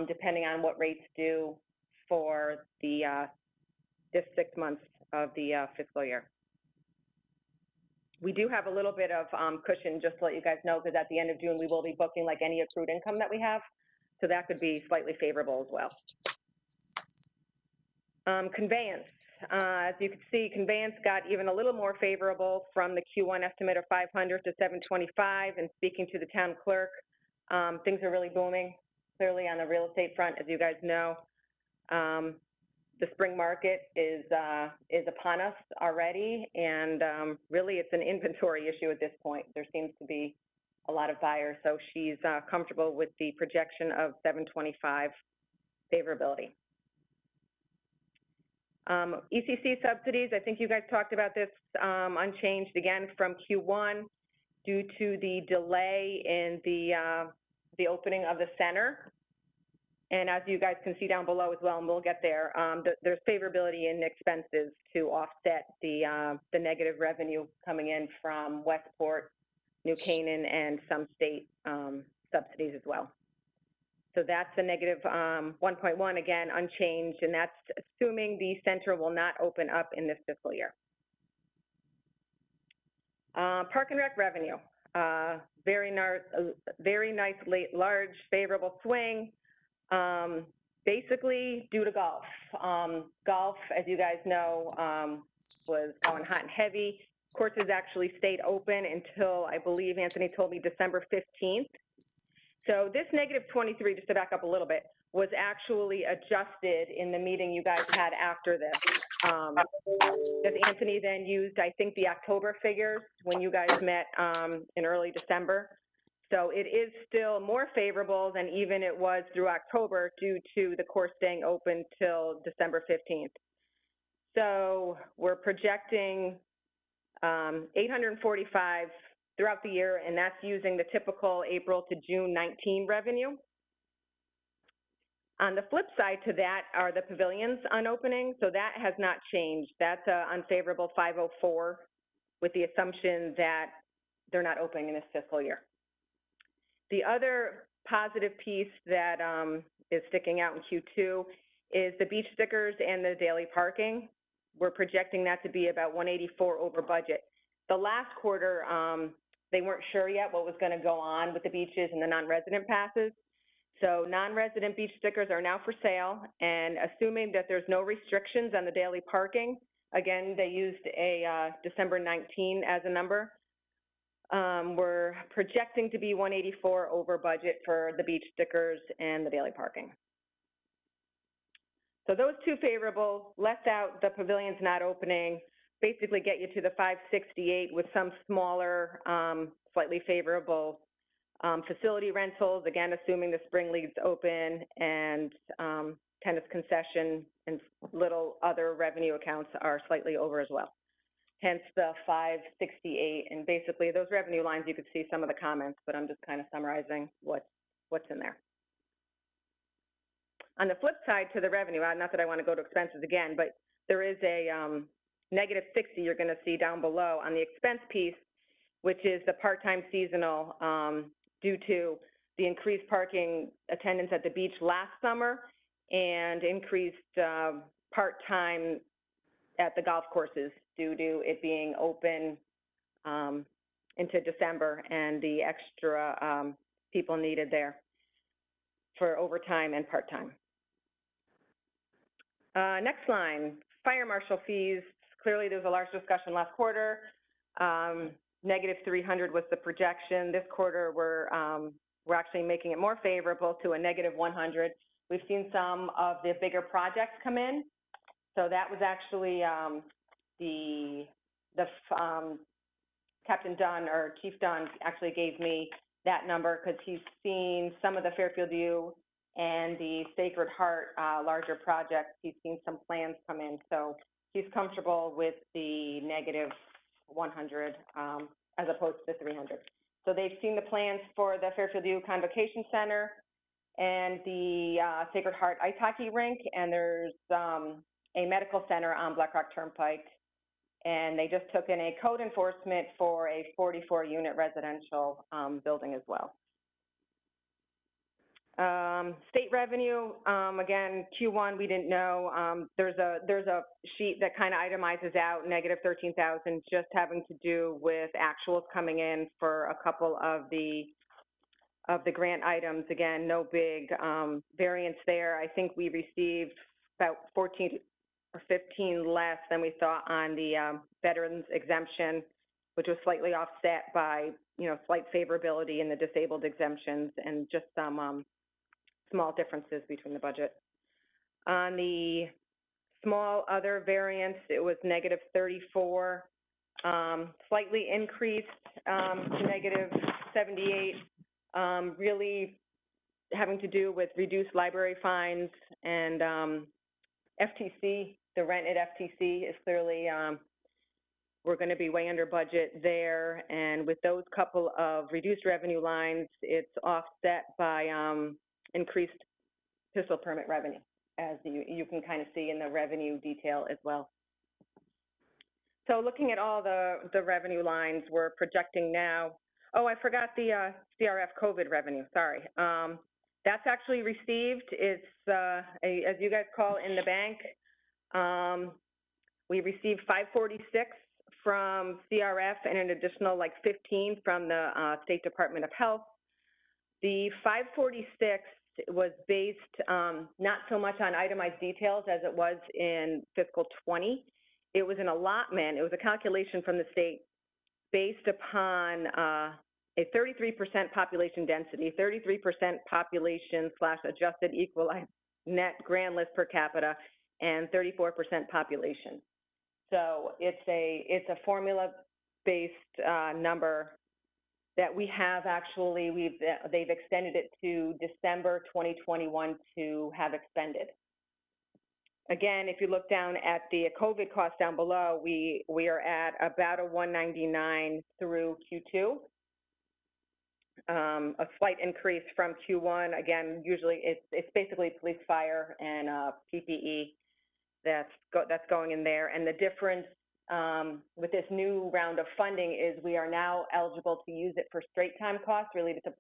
depending on what rates do for this 6 months of the fiscal year. We do have a little bit of cushion, just to let you guys know, because at the end of June, we will be booking like any accrued income that we have. So that could be slightly favorable as well. Conveyance. As you can see, conveyance got even a little more favorable from the Q1 estimate of 500 to 725. And speaking to the town clerk, things are really booming, clearly on the real estate front, as you guys know. The spring market is upon us already, and really it's an inventory issue at this point. There seems to be a lot of buyers, so she's comfortable with the projection of 725 favorability. ECC subsidies, I think you guys talked about this, unchanged again from Q1 due to the delay in the opening of the center. And as you guys can see down below as well, and we'll get there, there's favorability in expenses to offset the negative revenue coming in from Westport, New Canaan, and some state subsidies as well. So that's a negative 1.1, again, unchanged, and that's assuming the center will not open up in this fiscal year. Park and Rec revenue, very nice, large, favorable swing. Basically due to golf. Golf, as you guys know, was going hot and heavy. Courses actually stayed open until, I believe Anthony told me, December 15th. So this negative 23, just to back up a little bit, was actually adjusted in the meeting you guys had after this. Because Anthony then used, I think, the October figures when you guys met in early December. So it is still more favorable than even it was through October due to the course staying open till December 15th. So we're projecting 845 throughout the year, and that's using the typical April to June 19 revenue. On the flip side to that are the pavilions on opening, so that has not changed. That's an unfavorable 504 with the assumption that they're not opening in this fiscal year. The other positive piece that is sticking out in Q2 is the beach stickers and the daily parking. We're projecting that to be about 184 over budget. The last quarter, they weren't sure yet what was going to go on with the beaches and the non-resident passes. So non-resident beach stickers are now for sale, and assuming that there's no restrictions on the daily parking, again, they used a December 19 as a number. We're projecting to be 184 over budget for the beach stickers and the daily parking. So those two favorable, left out the pavilions not opening, basically get you to the 568 with some smaller, slightly favorable facility rentals, again, assuming the spring leagues open, and tennis concession and little other revenue accounts are slightly over as well. Hence the 568, and basically those revenue lines, you could see some of the comments, but I'm just kind of summarizing what's in there. On the flip side to the revenue, not that I want to go to expenses again, but there is a negative 60 you're going to see down below on the expense piece, which is the part-time seasonal due to the increased parking attendance at the beach last summer and increased part-time at the golf courses due to it being open into December and the extra people needed there for overtime and part-time. Next line, fire marshal fees. Clearly, there was a large discussion last quarter. Negative 300 was the projection. This quarter, we're actually making it more favorable to a negative 100. We've seen some of the bigger projects come in. So that was actually Captain Dunn, or Chief Dunn, actually gave me that number because he's seen some of the Fairfield U and the Sacred Heart larger projects. He's seen some plans come in. So he's comfortable with the negative 100 as opposed to 300. So they've seen the plans for the Fairfield U Convocation Center and the Sacred Heart Ice Hockey Rink, and there's a medical center on Black Rock Turnpike. And they just took in a code enforcement for a 44-unit residential building as well. State revenue, again, Q1, we didn't know. There's a sheet that kind of itemizes out negative 13,000, just having to do with actuals coming in for a couple of the grant items. Again, no big variance there. I think we received about 14 or 15 less than we thought on the veterans exemption, which was slightly offset by, slight favorability in the disabled exemptions and just some small differences between the budget. On the small other variance, it was negative 34, slightly increased to negative 78, really having to do with reduced library fines and FTC. The rent at FTC is clearly, we're going to be way under budget there. And with those couple of reduced revenue lines, it's offset by increased pistol permit revenue, as you can kind of see in the revenue detail as well. So looking at all the revenue lines, we're projecting now, I forgot the CRF COVID revenue, sorry. That's actually received. It's, as you guys call, in the bank. We received 546 from CRF and an additional 15 from the State Department of Health. The 546 was based not so much on itemized details as it was in fiscal 20. It was an allotment. It was a calculation from the state based upon a 33% population density, 33% population / adjusted equalized net grand list per capita, and 34% population. So it's a formula-based number that we have actually, they've extended it to December 2021 to have expended. Again, if you look down at the COVID cost down below, we are at about a 199 through Q2. A slight increase from Q1. Again, usually it's basically police, fire, and PPE that's going in there. And the difference with this new round of funding is we are now eligible to use it for straight time costs related to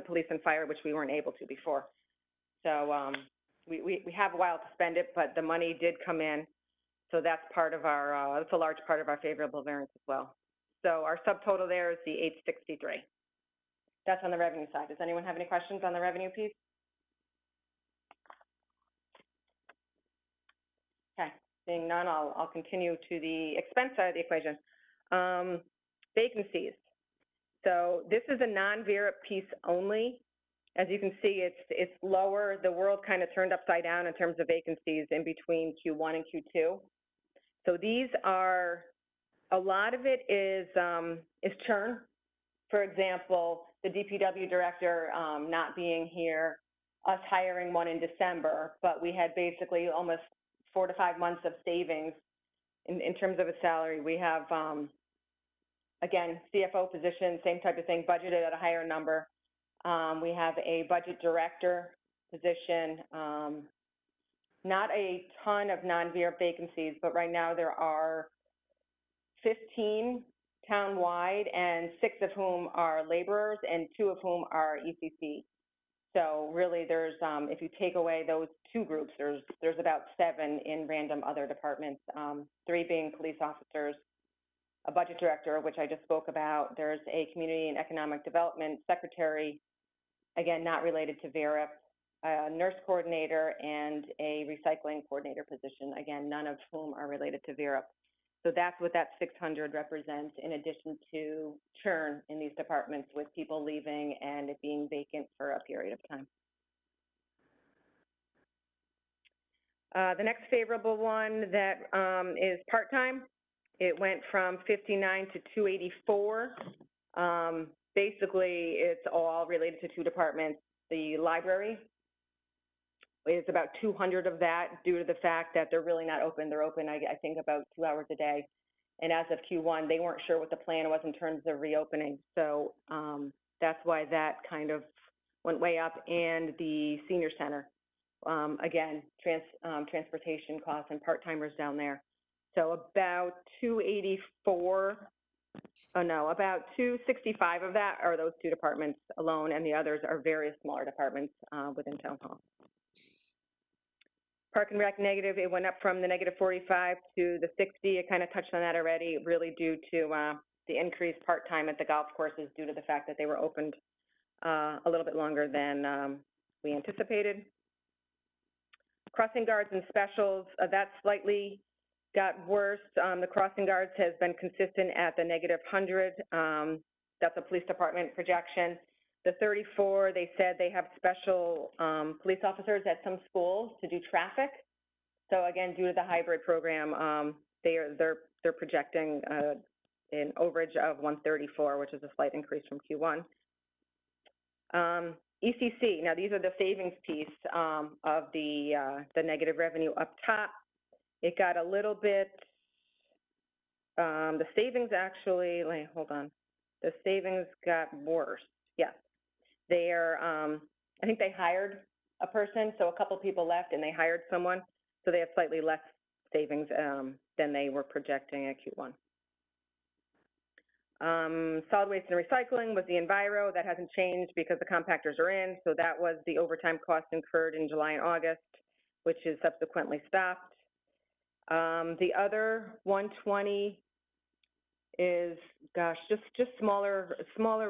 police and fire, which we weren't able to before. So we have a while to spend it, but the money did come in. So that's part of our, that's a large part of our favorable variance as well. So our subtotal there is the 863. That's on the revenue side. Does anyone have any questions on the revenue piece? Okay, seeing none, I'll continue to the expense side of the equation. Vacancies. So this is a non-VERIP piece only. As you can see, it's lower. The world kind of turned upside down in terms of vacancies in between Q1 and Q2. So these are, a lot of it is churn. For example, the DPW director not being here, us hiring one in December, but we had basically almost 4 to 5 months of savings in terms of a salary. We have, again, CFO position, same type of thing, budgeted at a higher number. We have a budget director position, not a ton of non-VERIP vacancies, but right now there are 15 town-wide, and 6 of whom are laborers and 2 of whom are ECC. So really there's, if you take away those 2 groups, there's about 7 in random other departments, 3 being police officers, a budget director, which I just spoke about. There's a community and economic development secretary, again, not related to VERIP, a nurse coordinator, and a recycling coordinator position, again, none of whom are related to VERIP. So that's what that 600 represents, in addition to churn in these departments with people leaving and it being vacant for a period of time. The next favorable one that is part-time. It went from 59 to 284. Basically, it's all related to 2 departments. The library is about 200 of that due to the fact that they're really not open. They're open, I think, about 2 hours a day. And as of Q1, they weren't sure what the plan was in terms of reopening. So that's why that kind of went way up. And the senior center, again, transportation costs and part-timers down there. So about 284, oh no, about 265 of that are those 2 departments alone, and the others are various smaller departments within Town Hall. Park and Rec negative, it went up from the negative 45 to the 60. I kind of touched on that already, really due to the increased part-time at the golf courses due to the fact that they were opened a little bit longer than we anticipated. Crossing guards and specials, that slightly got worse. The crossing guards has been consistent at the negative 100. That's a police department projection. The 34, they said they have special police officers at some schools to do traffic. So again, due to the hybrid program, they're projecting an overage of 134, which is a slight increase from Q1. ECC, now these are the savings piece of the negative revenue up top. It got a little bit, the savings actually, hold on. The savings got worse, yes. They're, I think they hired a person, so a couple people left and they hired someone, so they have slightly less savings than they were projecting at Q1. Solid waste and recycling was the Enviro. That hasn't changed because the compactors are in, so that was the overtime cost incurred in July and August, which is subsequently stopped. The other 120 is, gosh, just smaller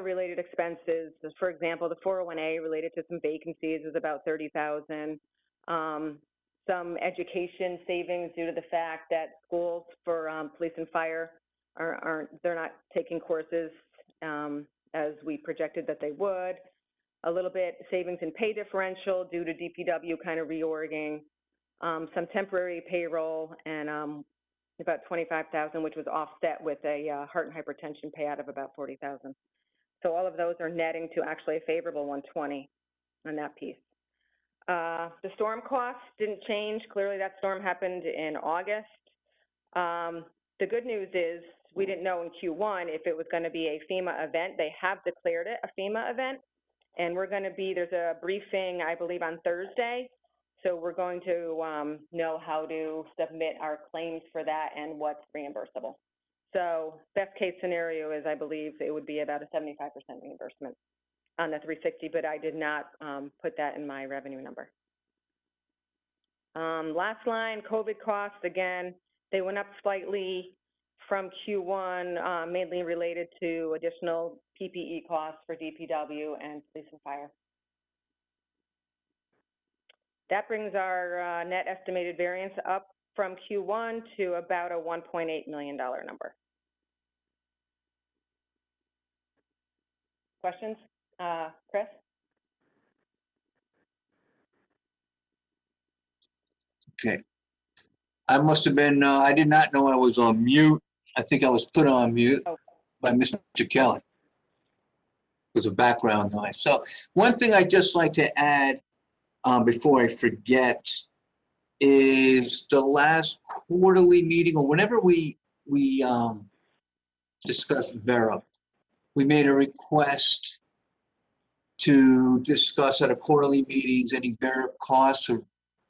related expenses. For example, the 401A related to some vacancies is about 30,000. Some education savings due to the fact that schools for police and fire they're not taking courses as we projected that they would. A little bit savings in pay differential due to DPW kind of reorging. Some temporary payroll, and about 25,000, which was offset with a heart and hypertension payout of about 40,000. So all of those are netting to actually a favorable 120 on that piece. The storm costs didn't change. Clearly that storm happened in August. The good news is we didn't know in Q1 if it was going to be a FEMA event. They have declared it a FEMA event, and we're going to be, there's a briefing, I believe, on Thursday. So we're going to know how to submit our claims for that and what's reimbursable. So best case scenario is, I believe it would be about a 75% reimbursement on the 360, but I did not put that in my revenue number. Last line, COVID costs, again, they went up slightly from Q1, mainly related to additional PPE costs for DPW and police and fire. That brings our net estimated variance up from Q1 to about a $1.8 million number. Questions? Chris? Okay. I must have been, I did not know I was on mute. I think I was put on mute by Mr. Kelly because of background noise. So one thing I'd just like to add before I forget is the last quarterly meeting, or whenever we discussed Vera, we made a request to discuss at a quarterly meetings any Vera costs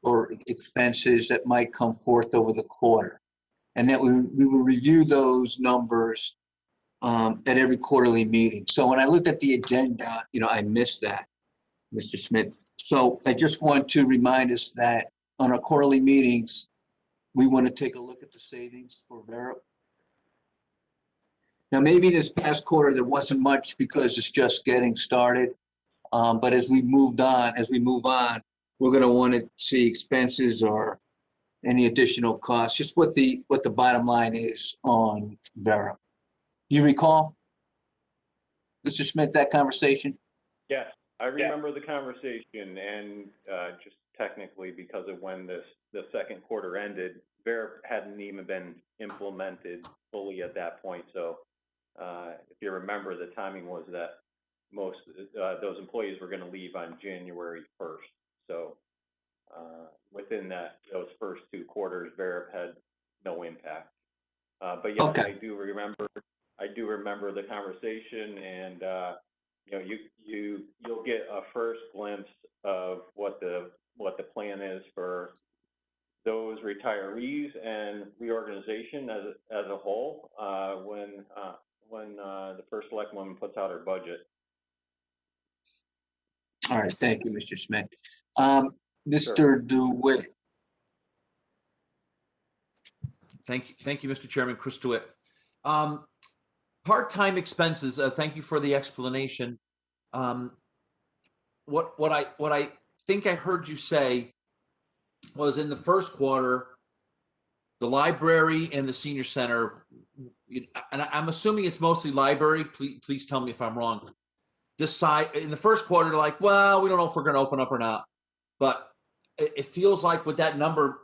or expenses that might come forth over the quarter. And that we will review those numbers at every quarterly meeting. So when I looked at the agenda, I missed that, Mr. Smith. So I just want to remind us that on our quarterly meetings, we want to take a look at the savings for Vera. Now, maybe this past quarter, there wasn't much because it's just getting started. But as we move on, we're going to want to see expenses or any additional costs, just what the bottom line is on Vera. You recall, Mr. Smith, that conversation? Yes, I remember the conversation, and just technically because of when the second quarter ended, Vera hadn't even been implemented fully at that point. So if you remember, the timing was that most those employees were going to leave on January 1st. So within those first 2 quarters, Vera had no impact. But yes, okay. I do remember the conversation, and you'll get a first glimpse of what the plan is for those retirees and reorganization as a whole when the first select woman puts out her budget. All right, thank you, Mr. Smith. Mr. DeWitt. Thank you, Mr. Chairman. Chris DeWitt. Part-time expenses. Thank you for the explanation. What I think I heard you say was in the first quarter, the library and the senior center, and I'm assuming it's mostly library. Please tell me if I'm wrong. Decide in the first quarter, they're like, well, we don't know if we're going to open up or not. But it feels like with that number,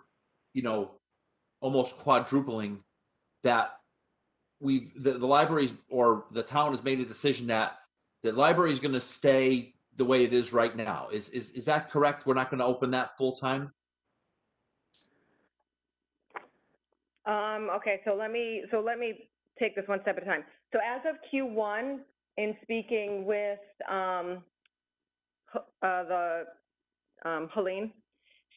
almost quadrupling, that the libraries or the town has made a decision that the library is going to stay the way it is right now. Is that correct? We're not going to open that full time? Okay, so let me take this one step at a time. So as of Q1, in speaking with Helene,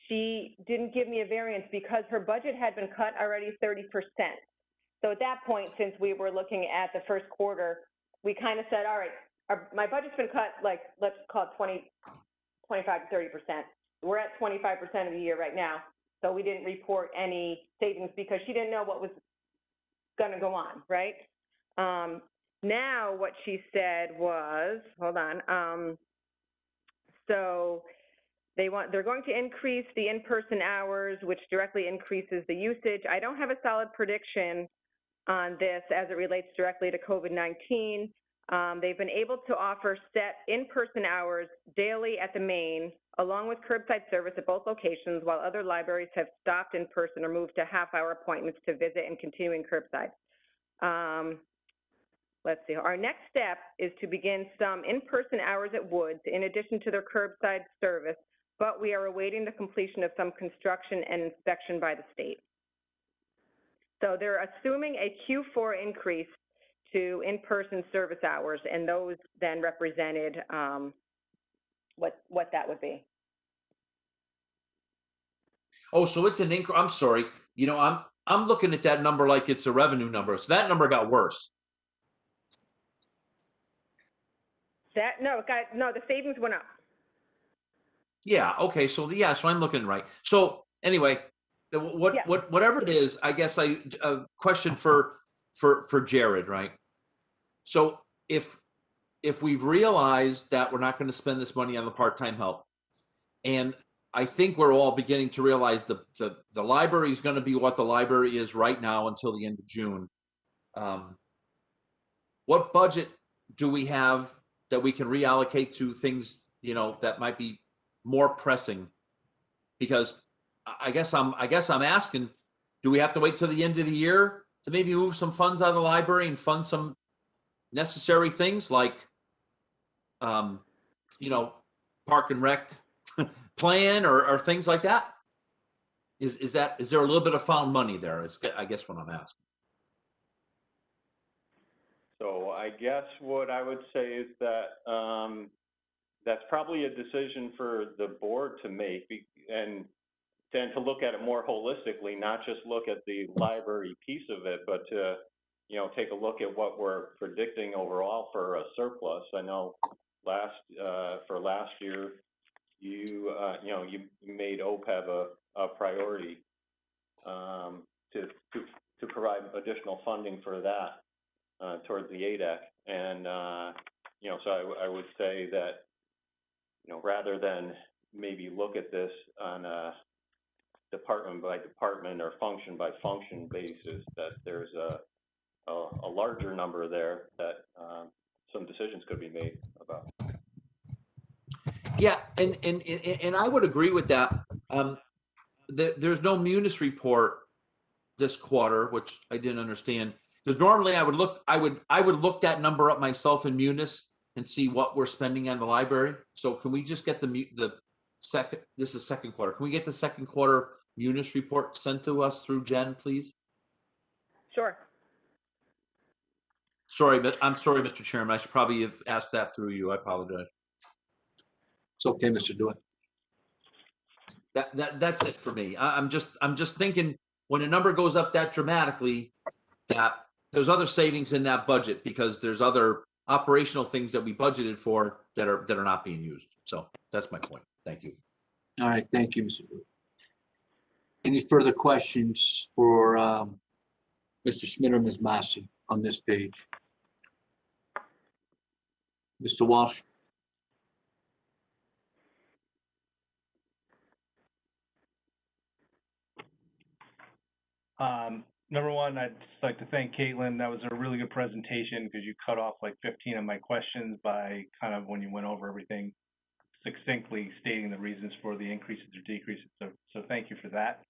she didn't give me a variance because her budget had been cut already 30%. So at that point, since we were looking at the first quarter, we kind of said, all right, my budget's been cut, like, let's call it 25 to 30%. We're at 25% of the year right now. So we didn't report any savings because she didn't know what was going to go on, right? Now what she said was, hold on. So they're going to increase the in-person hours, which directly increases the usage. I don't have a solid prediction on this as it relates directly to COVID-19. They've been able to offer set in-person hours daily at the main, along with curbside service at both locations, while other libraries have stopped in person or moved to half-hour appointments to visit and continuing curbside. Let's see. Our next step is to begin some in-person hours at Woods in addition to their curbside service, but we are awaiting the completion of some construction and inspection by the state. So they're assuming a Q4 increase to in-person service hours, and those then represented what that would be. Oh, so it's an I'm sorry. You know, I'm looking at that number like it's a revenue number. So that number got worse. No, the savings went up. Yeah. Okay. So yeah. So I'm looking right. So anyway, whatever it is, I guess a question for Jared, right? So if we've realized that we're not going to spend this money on the part-time help, and I think we're all beginning to realize the library is going to be what the library is right now until the end of June. What budget do we have that we can reallocate to things, you know, that might be more pressing? Because I guess I'm asking, do we have to wait till the end of the year to maybe move some funds out of the library and fund some necessary things like, you know, park and rec plan or things like that? Is there a little bit of found money there? Is I guess what I'm asking. So I guess what I would say is that that's probably a decision for the board to make, and then to look at it more holistically, not just look at the library piece of it, but to, you know, take a look at what we're predicting overall for a surplus. I know for last year, you made OPEB a priority to provide additional funding for that towards the ADEC, and you know, so I would say that, you know, rather than maybe look at this on a department by department or function by function basis, that there's a larger number there that some decisions could be made about. Yeah, and I would agree with that. There's no Munis report this quarter, which I didn't understand, because normally I would look that number up myself in Munis and see what we're spending on the library. So can we just get the second? This is second quarter. Can we get the second quarter Munis report sent to us through Jen, please? Sure. Sorry, but I'm sorry, Mr. Chairman. I should probably have asked that through you. I apologize. It's okay, Mr. Dewitt. That's it for me. I'm just thinking when a number goes up that dramatically, that there's other savings in that budget because there's other operational things that we budgeted for that are not being used. So that's my point. Thank you. All right, thank you, Mr. Dewitt. Any further questions for Mr. Schmidt or Ms. Massey on this page? Mr. Walsh? Number one, I'd just like to thank Caitlin. That was a really good presentation because you cut off like 15 of my questions by kind of when you went over everything succinctly stating the reasons for the increases or decreases. So thank you for that.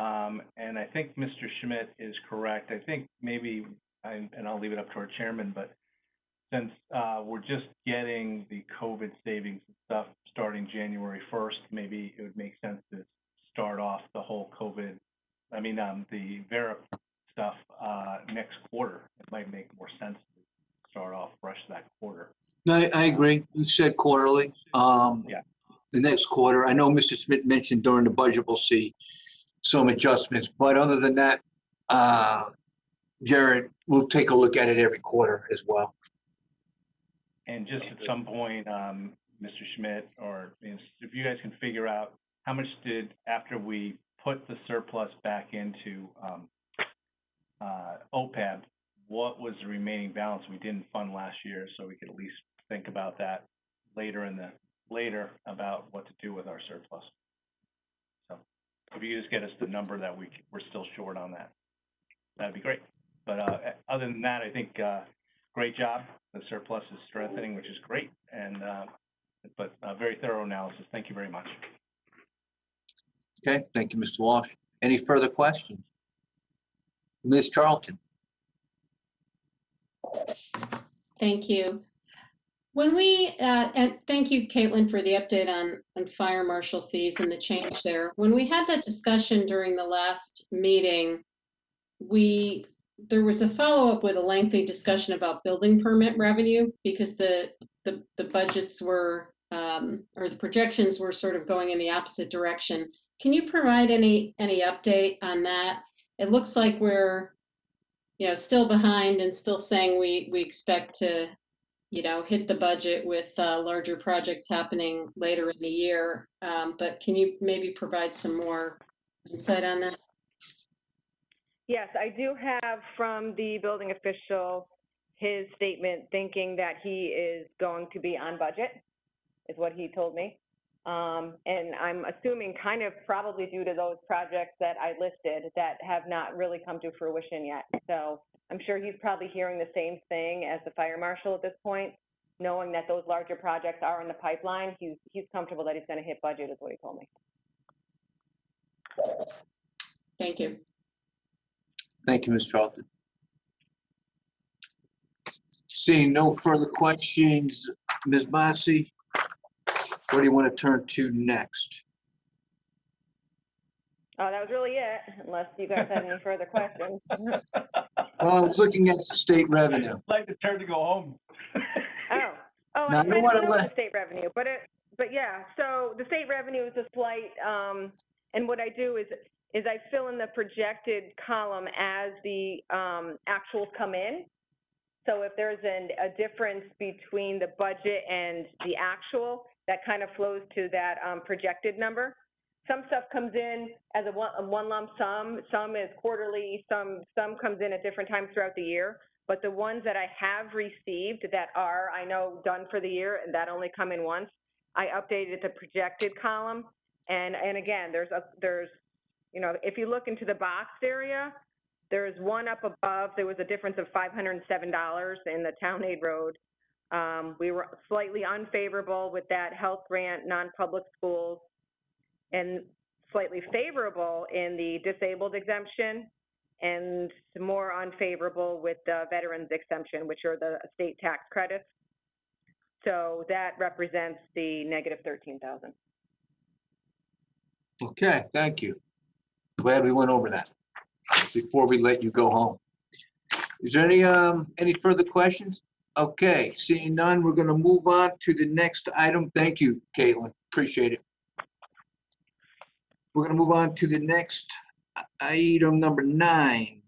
And I think Mr. Schmidt is correct. I think maybe, and I'll leave it up to our chairman, but since we're just getting the COVID savings and stuff starting January 1st, maybe it would make sense to start off the whole COVID, the Vera stuff next quarter. It might make more sense to start off fresh that quarter. No, I agree. You said quarterly. Yeah. The next quarter, I know Mr. Smith mentioned during the budget, we'll see some adjustments, but other than that, Jared, we'll take a look at it every quarter as well. And just at some point, Mr. Schmidt, or if you guys can figure out how much after we put the surplus back into OPEB, what was the remaining balance we didn't fund last year, so we could at least think about that later about what to do with our surplus. So if you just get us the number that we're still short on that'd be great. But other than that, I think great job. The surplus is strengthening, which is great, and but very thorough analysis. Thank you very much. Okay, thank you, Mr. Walsh. Any further questions? Ms. Charlton? Thank you. When we, and thank you, Caitlin, for the update on fire marshal fees and the change there. When we had that discussion during the last meeting, there was a follow-up with a lengthy discussion about building permit revenue because the budgets were, or the projections were sort of going in the opposite direction. can you provide any update on that? It looks like we're, still behind and still saying we expect to, hit the budget with larger projects happening later in the year. But can you maybe provide some more insight on that? Yes, I do have from the building official his statement thinking that he is going to be on budget, is what he told me. And I'm assuming kind of probably due to those projects that I listed that have not really come to fruition yet. So I'm sure he's probably hearing the same thing as the fire marshal at this point, knowing that those larger projects are in the pipeline. He's comfortable that he's going to hit budget, is what he told me. Thank you. Thank you, Ms. Charlton. Seeing no further questions, Ms. Massey, where do you want to turn to next? Oh, that was really it, unless you guys had any further questions. Well, I was looking at the state revenue. I'd like to turn to go home. Oh, No, I I don't kind wanna of know let- the state revenue, but yeah, so the state revenue is a slight, and what I do is I fill in the projected column as the actuals come in. So if there's a difference between the budget and the actual, that kind of flows to that projected number. Some stuff comes in as a one lump sum, some is quarterly, some comes in at different times throughout the year. But the ones that I have received that are, I know, done for the year and that only come in once, I updated the projected column. And again, there's, if you look into the boxed area, there's one up above, there was a difference of $507 in the town aid road. We were slightly unfavorable with that health grant, non-public schools, and slightly favorable in the disabled exemption, and more unfavorable with the veterans exemption, which are the state tax credits. So that represents the negative 13,000. Okay, thank you. Glad we went over that before we let you go home. Is there any further questions? Okay, seeing none, we're gonna move on to the next item. Thank you, Caitlin, appreciate it. We're gonna move on to the next item, number 9,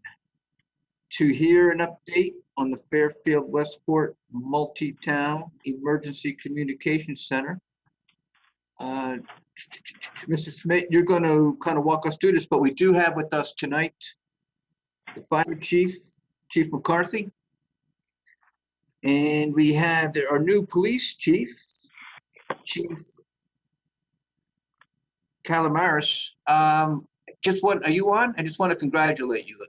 to hear an update on the Fairfield Westport Multi-Town Emergency Communication Center. Mr. Smith, you're going to kind of walk us through this, but we do have with us tonight the fire chief, Chief McCarthy, and we have our new police chief, Chief Calamaris. Are you on? I just want to congratulate you.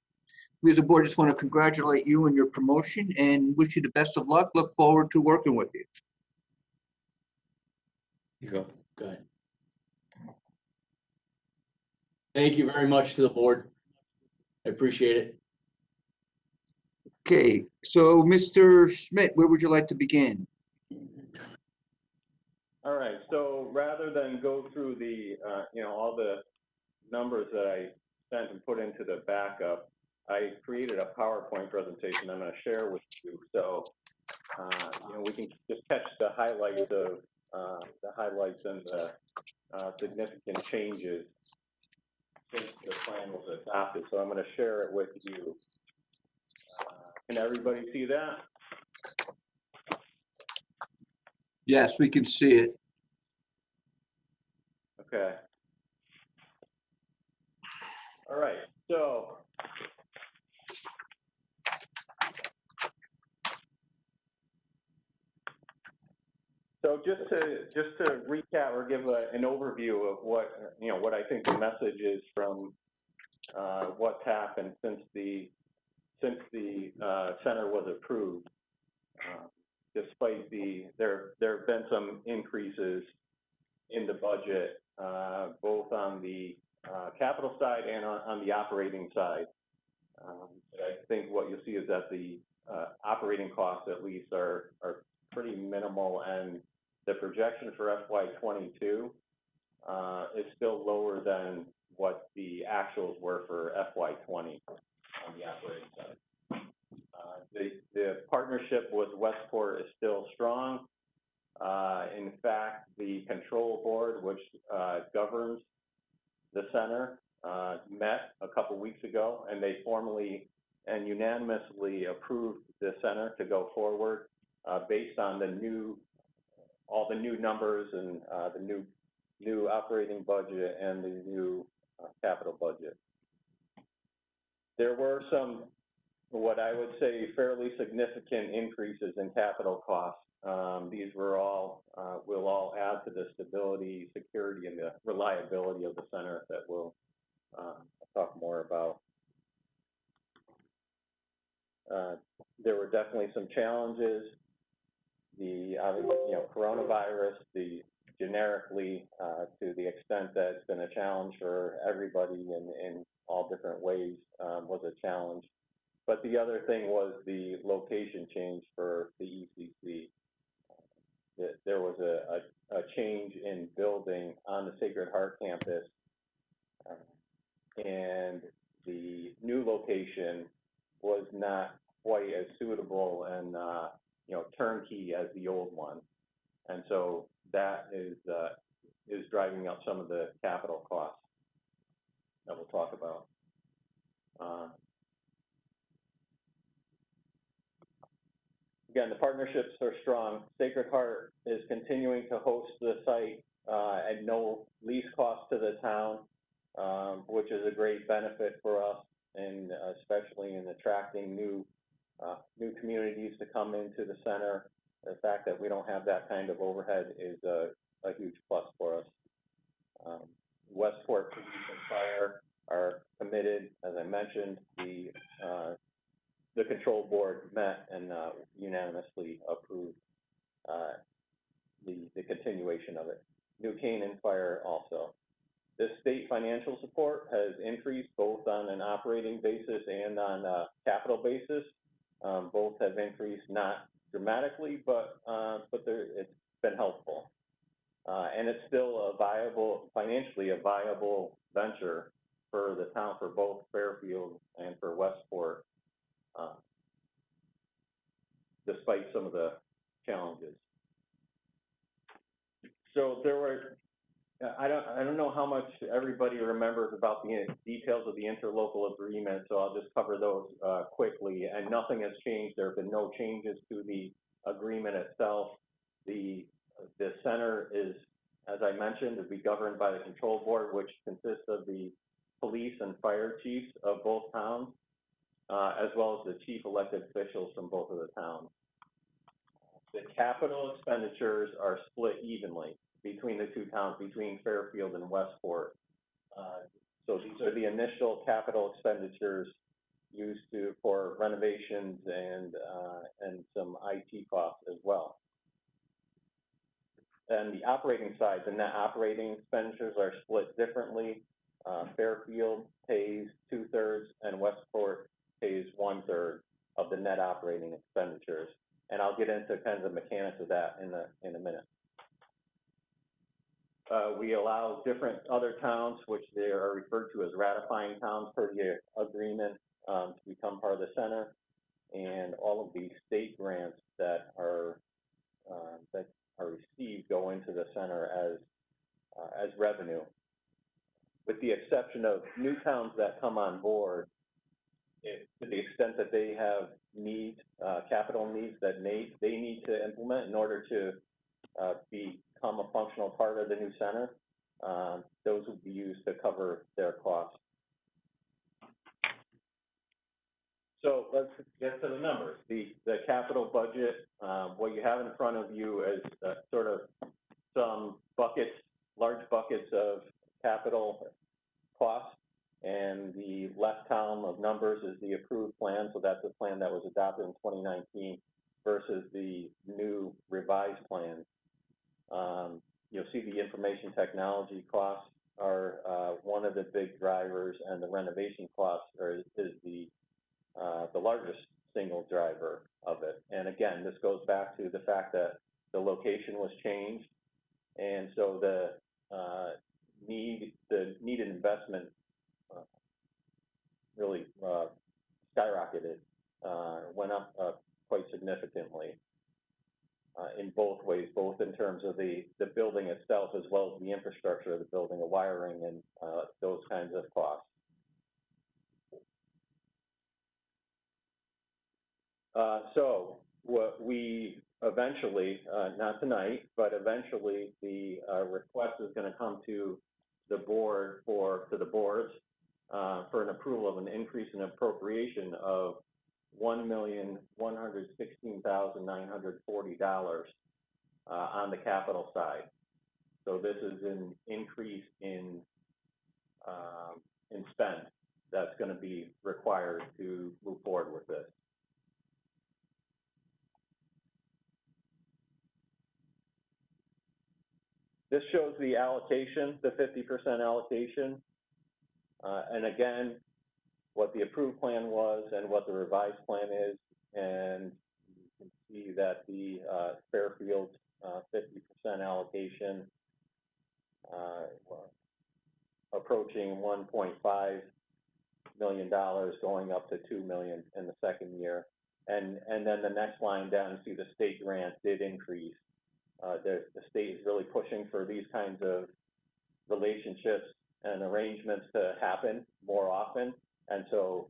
We as a board just want to congratulate you on your promotion and wish you the best of luck. Look forward to working with you. You go. Go ahead. Thank you very much to the board. I appreciate it. Okay, so Mr. Schmidt, where would you like to begin? All right, so rather than go through the, all the numbers that I sent and put into the backup, I created a PowerPoint presentation I'm going to share with you. So, we can just catch the highlights of and the significant changes since the plan was adopted. So I'm going to share it with you. Can everybody see that? Yes, we can see it. Okay. All right, so just to recap or give an overview of what I think the message is from what's happened since the center was approved. Despite there have been some increases in the budget, both on the capital side and on the operating side. I think what you'll see is that the operating costs at least are pretty minimal, and the projection for FY22 is still lower than what the actuals were for FY20 on the operating side. The partnership with Westport is still strong. In fact, the control board, which governs the center met a couple weeks ago, and they formally and unanimously approved the center to go forward based on all the new numbers and the new operating budget and the new capital budget. There were some, what I would say, fairly significant increases in capital costs. These were all, will all add to the stability, security, and the reliability of the center that we'll talk more about. There were definitely some challenges. The coronavirus, the generically, to the extent that it's been a challenge for everybody in all different ways, was a challenge. But the other thing was the location change for the ECC. There was a change in building on the Sacred Heart campus, and the new location was not quite as suitable and turnkey as the old one, and so that is driving up some of the capital costs that we'll talk about. Again, the partnerships are strong. Sacred Heart is continuing to host the site at no lease cost to the town, which is a great benefit for us, and especially in attracting new communities to come into the center. The fact that we don't have that kind of overhead is a huge plus for us. Westport Police and Fire are committed, as I mentioned. The control board met and unanimously approved the continuation of it. New Canaan Fire also. The state financial support has increased both on an operating basis and on a capital basis. Both have increased, not dramatically, but it's been helpful. And it's still financially a viable venture for the town, for both Fairfield and for Westport, despite some of the challenges. So there were, I don't know how much everybody remembers about the details of the interlocal agreement, so I'll just cover those quickly. And nothing has changed. There have been no changes to the agreement itself. The center is, as I mentioned, to be governed by the control board, which consists of the police and fire chiefs of both towns, as well as the chief elected officials from both of the towns. The capital expenditures are split evenly between the two towns, between Fairfield and Westport. So these are the initial capital expenditures used for renovations and some IT costs as well. And the operating side, the net operating expenditures are split differently. Fairfield pays 2/3 and Westport pays 1/3 of the net operating expenditures. And I'll get into kind of the mechanics of that in a minute. We allow different other towns, which they are referred to as ratifying towns per the agreement, to become part of the center, and all of the state grants that are received go into the center as revenue, with the exception of new towns that come on board. To the extent that they have needs, capital needs that they need to implement in order to become a functional part of the new center, those will be used to cover their costs. So let's get to the numbers. The capital budget, what you have in front of you is sort of some buckets, large buckets of capital costs. And the left column of numbers is the approved plan. So that's the plan that was adopted in 2019 versus the new revised plan. You'll see the information technology costs are one of the big drivers, and the renovation costs is the largest single driver of it. And again, this goes back to the fact that the location was changed, and so the needed investment really skyrocketed, went up quite significantly. in both ways, both in terms of the building itself as well as the infrastructure of the building, the wiring, and those kinds of costs. So what we eventually, not tonight, but eventually the request is going to come to the board for an approval of an increase in appropriation of $1,116,940 on the capital side. So this is an increase in spend that's going to be required to move forward with this. This shows the allocation, the 50% allocation, and again, what the approved plan was and what the revised plan is, and you can see that the Fairfield 50% allocation approaching $1.5 million, going up to $2 million in the second year, and then the next line down, you see the state grant did increase. The state is really pushing for these kinds of relationships and arrangements to happen more often, and so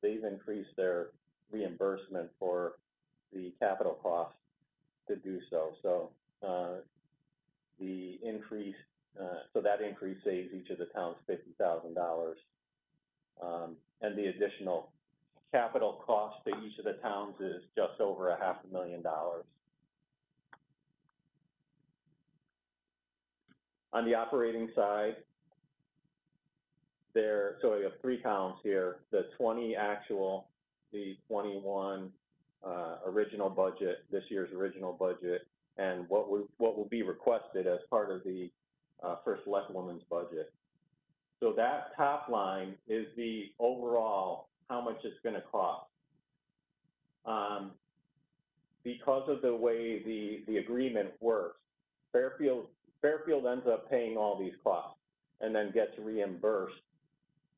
they've increased their reimbursement for the capital costs to do so. So the increase, so that increase saves each of the towns $50,000, and the additional capital cost to each of the towns is just over $500,000. On the operating side, so we have 3 counts here, the 20 actual, the 21 original budget, this year's original budget, and what will be requested as part of the First Select Woman's budget. So that top line is the overall, how much it's going to cost. Because of the way the agreement works, Fairfield ends up paying all these costs and then gets reimbursed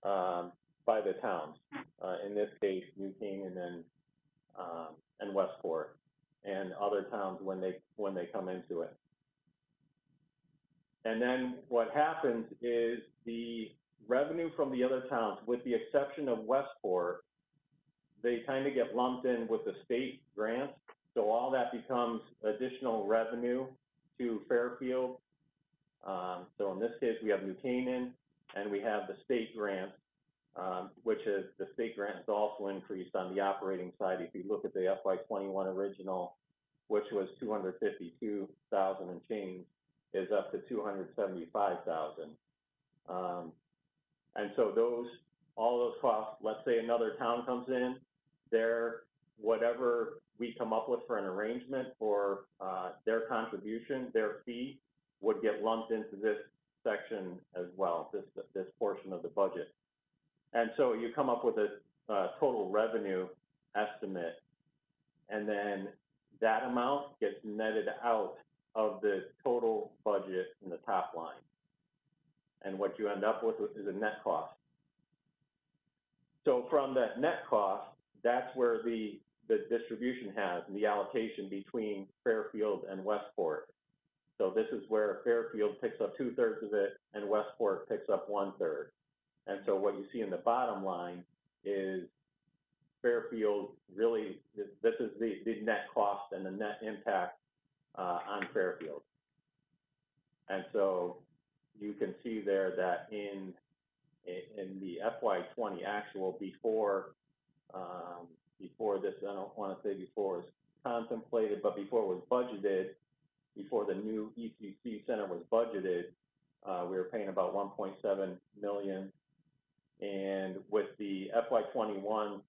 by the towns. In this case, New King and Westport, and other towns when they come into it. And then what happens is the revenue from the other towns, with the exception of Westport, they kind of get lumped in with the state grants. So all that becomes additional revenue to Fairfield. So in this case, we have New Canaan, and we have the state grants, which is the state grants also increased on the operating side. If you look at the FY21 original, which was $252,000 and change, is up to $275,000. And so all those costs, let's say another town comes in, whatever we come up with for an arrangement for their contribution, their fee would get lumped into this section as well, this portion of the budget. And so you come up with a total revenue estimate, and then that amount gets netted out of the total budget in the top line. And what you end up with is a net cost. So from that net cost, that's where the distribution has and the allocation between Fairfield and Westport. So this is where Fairfield picks up 2/3 of it and Westport picks up 1/3. And so what you see in the bottom line is Fairfield really, this is the net cost and the net impact on Fairfield. And so you can see there that in the FY20 actual, before this, I don't want to say before it was contemplated, but before it was budgeted, before the new ECC center was budgeted, we were paying about $1.7 million. And with the FY21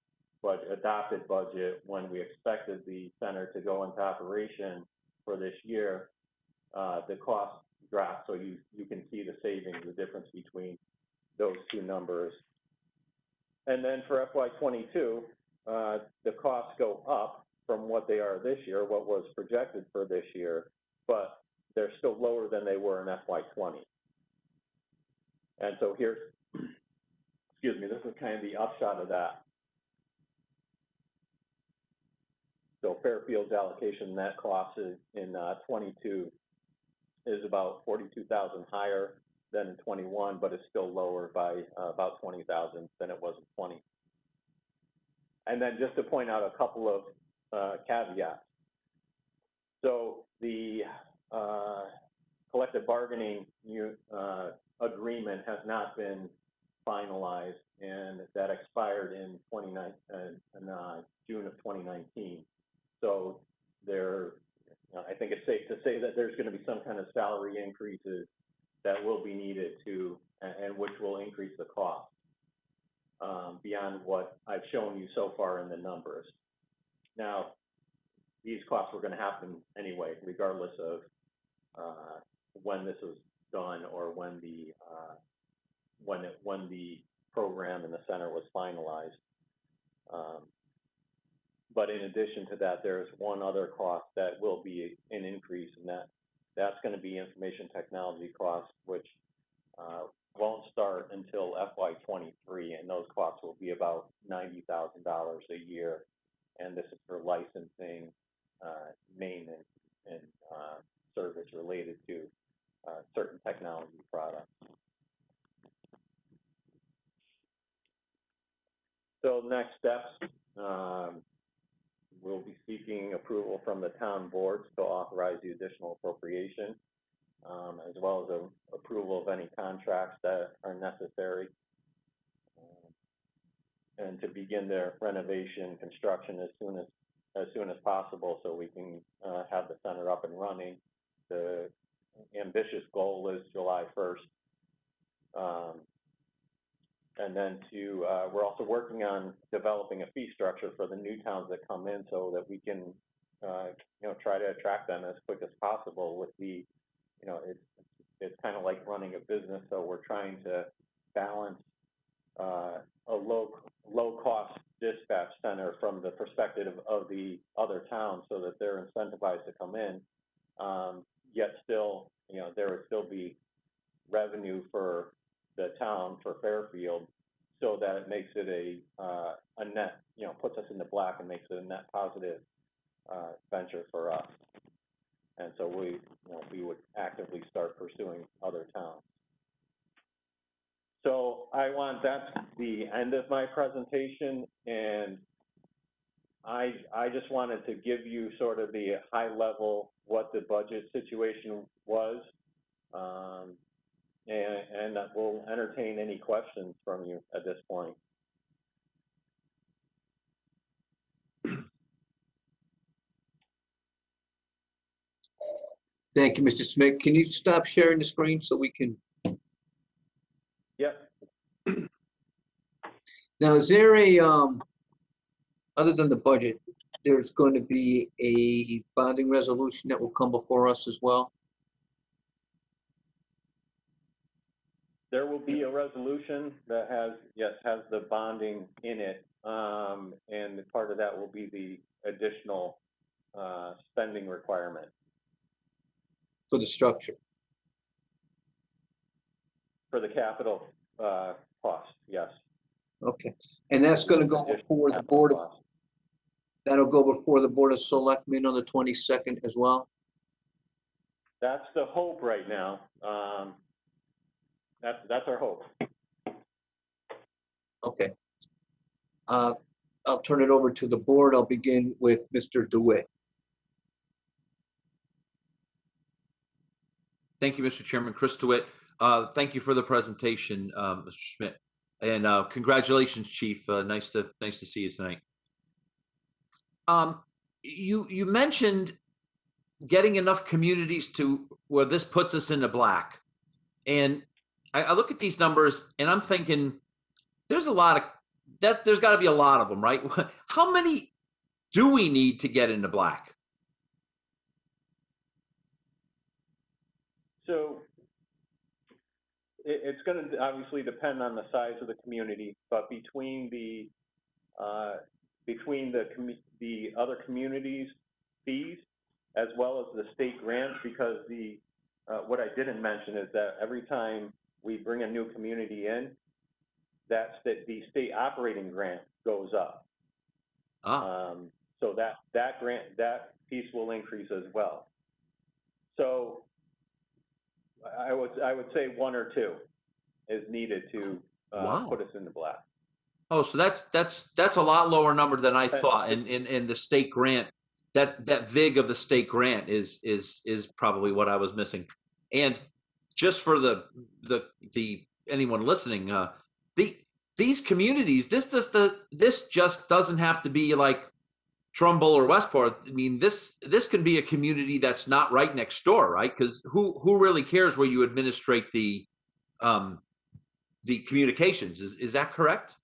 adopted budget, when we expected the center to go into operation for this year, the cost dropped. So you can see the savings, the difference between those two numbers. And then for FY22, the costs go up from what they are this year, what was projected for this year, but they're still lower than they were in FY20. And so here's, excuse me, this is kind of the upshot of that. So Fairfield's allocation net cost is in 22 is about 42,000 higher than in 21, but it's still lower by about 20,000 than it was in 20. And then just to point out a couple of caveats. So the collective bargaining agreement has not been finalized, and that expired in June of 2019. So there, I think it's safe to say that there's going to be some kind of salary increases that will be needed to, and which will increase the cost beyond what I've shown you so far in the numbers. Now, these costs were going to happen anyway, regardless of when this was done or when the program in the center was finalized. But in addition to that, there's one other cost that will be an increase, and that's going to be information technology costs, which won't start until FY23, and those costs will be about $90,000 a year. And this is for licensing, maintenance, and service related to certain technology products. So next steps, we'll be seeking approval from the town boards to authorize the additional appropriation, as well as approval of any contracts that are necessary, and to begin their renovation construction as soon as possible, so we can have the center up and running. The ambitious goal is July 1st. And then we're also working on developing a fee structure for the new towns that come in, so that we can, try to attract them as quick as possible. With the, it's kind of like running a business, so we're trying to balance a low cost dispatch center from the perspective of the other towns, so that they're incentivized to come in. Yet still, there would still be revenue for the town, for Fairfield, so that it makes it a net, puts us in the black and makes it a net positive venture for us. And so we would actively start pursuing other towns. So that's the end of my presentation, and I just wanted to give you sort of the high level what the budget situation was. And we'll entertain any questions from you at this point. Thank you, Mr. Smith. Can you stop sharing the screen so we can? Yep. Now, is there other than the budget, there's going to be a bonding resolution that will come before us as well? There will be a resolution that has the bonding in it, and part of that will be the additional spending requirement. For the structure? For the capital cost, yes. Okay, and that's going to go before the Board of, that'll go before the Board of Selectmen on the 22nd as well? That's the hope right now. That's our hope. Okay. I'll turn it over to the board. I'll begin with Mr. DeWitt. Thank you, Mr. Chairman. Chris DeWitt. Thank you for the presentation, Mr. Schmidt, and congratulations, Chief. Nice to see you tonight. You mentioned getting enough communities to where this puts us in the black, and I look at these numbers and I'm thinking there's a lot of that. There's got to be a lot of them, right? How many do we need to get into black? So it's going to obviously depend on the size of the community, but between the other communities' fees as well as the state grants, because what I didn't mention is that every time we bring a new community in, the state operating grant goes up. So that grant, that piece will increase as well. So I would say 1 or 2 is needed to Wow. put us in the black. Oh, so that's a lot lower number than I thought. And the state grant, that VIG of the state grant is probably what I was missing. And just for the anyone listening, these communities, this just doesn't have to be like Trumbull or Westport. I mean, this can be a community that's not right next door, right? Because who really cares where you administrate the communications? Is that correct?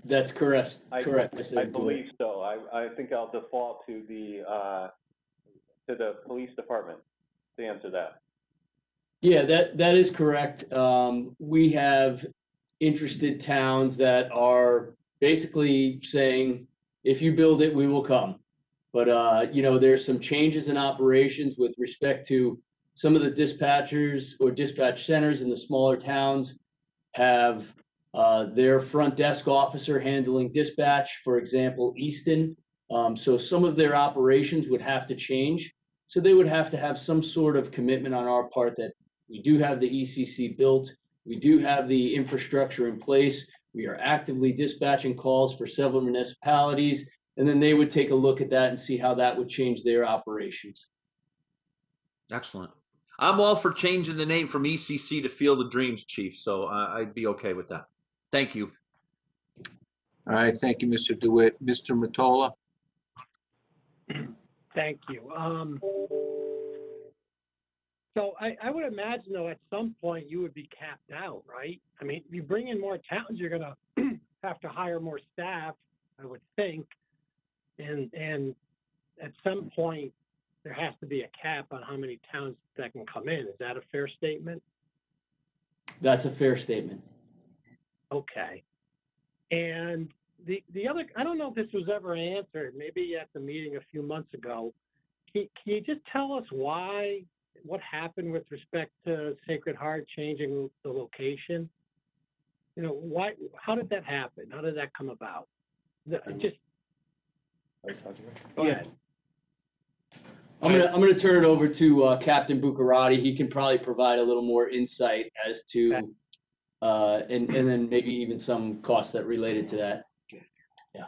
That's correct. Correct. I believe so. I think I'll default to the police department to answer that. Yeah, that is correct. We have interested towns that are basically saying, if you build it, we will come. But you know, there's some changes in operations with respect to some of the dispatchers or dispatch centers in the smaller towns have their front desk officer handling dispatch, for example, Easton. So some of their operations would have to change. So they would have to have some sort of commitment on our part that we do have the ECC built, we do have the infrastructure in place, we are actively dispatching calls for several municipalities, and then they would take a look at that and see how that would change their operations. Excellent. I'm all for changing the name from ECC to Field of Dreams, Chief. So I'd be okay with that. Thank you. All right, thank you, Mr. DeWitt. Mr. Mottola? Thank you. So I would imagine, though, at some point you would be capped out, right? I mean, you bring in more towns, you're going to have to hire more staff, I would think. And at some point, there has to be a cap on how many towns that can come in. Is that a fair statement? That's a fair statement. Okay. And the other, I don't know if this was ever answered, maybe at the meeting a few months ago. Can you just tell us what happened with respect to Sacred Heart changing the location? You know, how did that happen? How did that come about? Just go ahead. I'm gonna turn it over to Captain Buccarati. He can probably provide a little more insight as to, and then maybe even some costs that related to that. Yeah.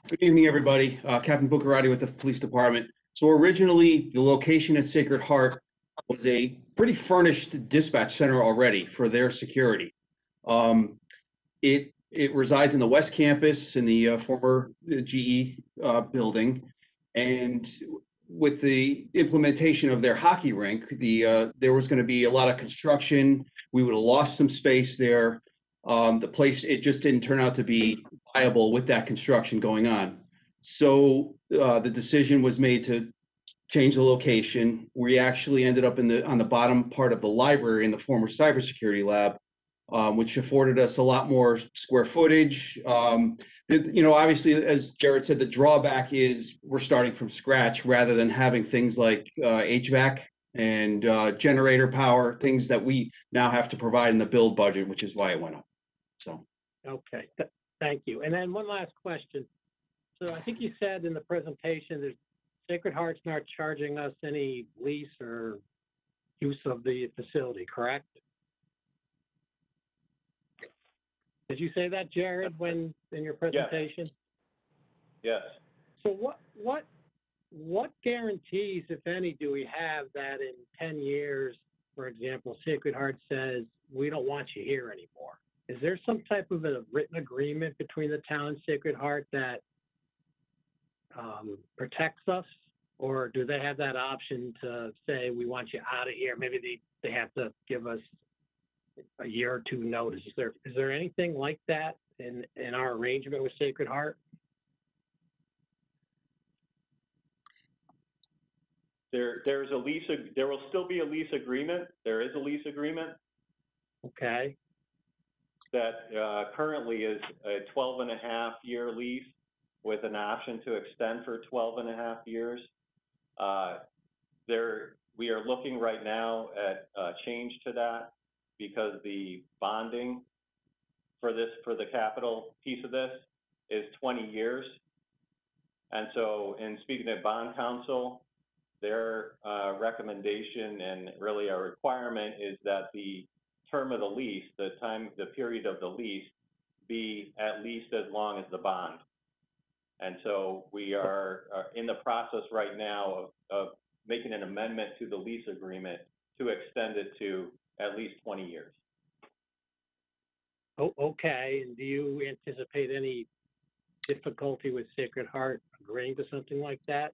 Good evening, everybody. Captain Buccarati with the Police Department. So originally, the location at Sacred Heart was a pretty furnished dispatch center already for their security. It resides in the West Campus in the former GE building. And with the implementation of their hockey rink, there was going to be a lot of construction. We would have lost some space there. The place, it just didn't turn out to be viable with that construction going on. So the decision was made to change the location. We actually ended up on the bottom part of the library in the former cybersecurity lab, which afforded us a lot more square footage. You know, obviously, as Jared said, the drawback is we're starting from scratch rather than having things like HVAC and generator power, things that we now have to provide in the build budget, which is why it went up. So. Okay, thank you. And then one last question. So I think you said in the presentation that Sacred Heart's not charging us any lease or use of the facility, correct? Did you say that, Jared, in your presentation? Yes. So what guarantees, if any, do we have that in 10 years, for example, Sacred Heart says, we don't want you here anymore? Is there some type of a written agreement between the town and Sacred Heart that protects us? Or do they have that option to say, we want you out of here? Maybe they have to give us a year or two notice. Is there anything like that in our arrangement with Sacred Heart? There's a lease. There will still be a lease agreement. There is a lease agreement. Okay. That currently is a 12.5-year lease with an option to extend for 12.5 years. We are looking right now at a change to that because the bonding for the capital piece of this is 20 years. And so in speaking to bond counsel, their recommendation and really a requirement is that the term of the lease, the period of the lease, be at least as long as the bond. And so we are in the process right now of making an amendment to the lease agreement to extend it to at least 20 years. Oh, okay. And do you anticipate any difficulty with Sacred Heart agreeing to something like that?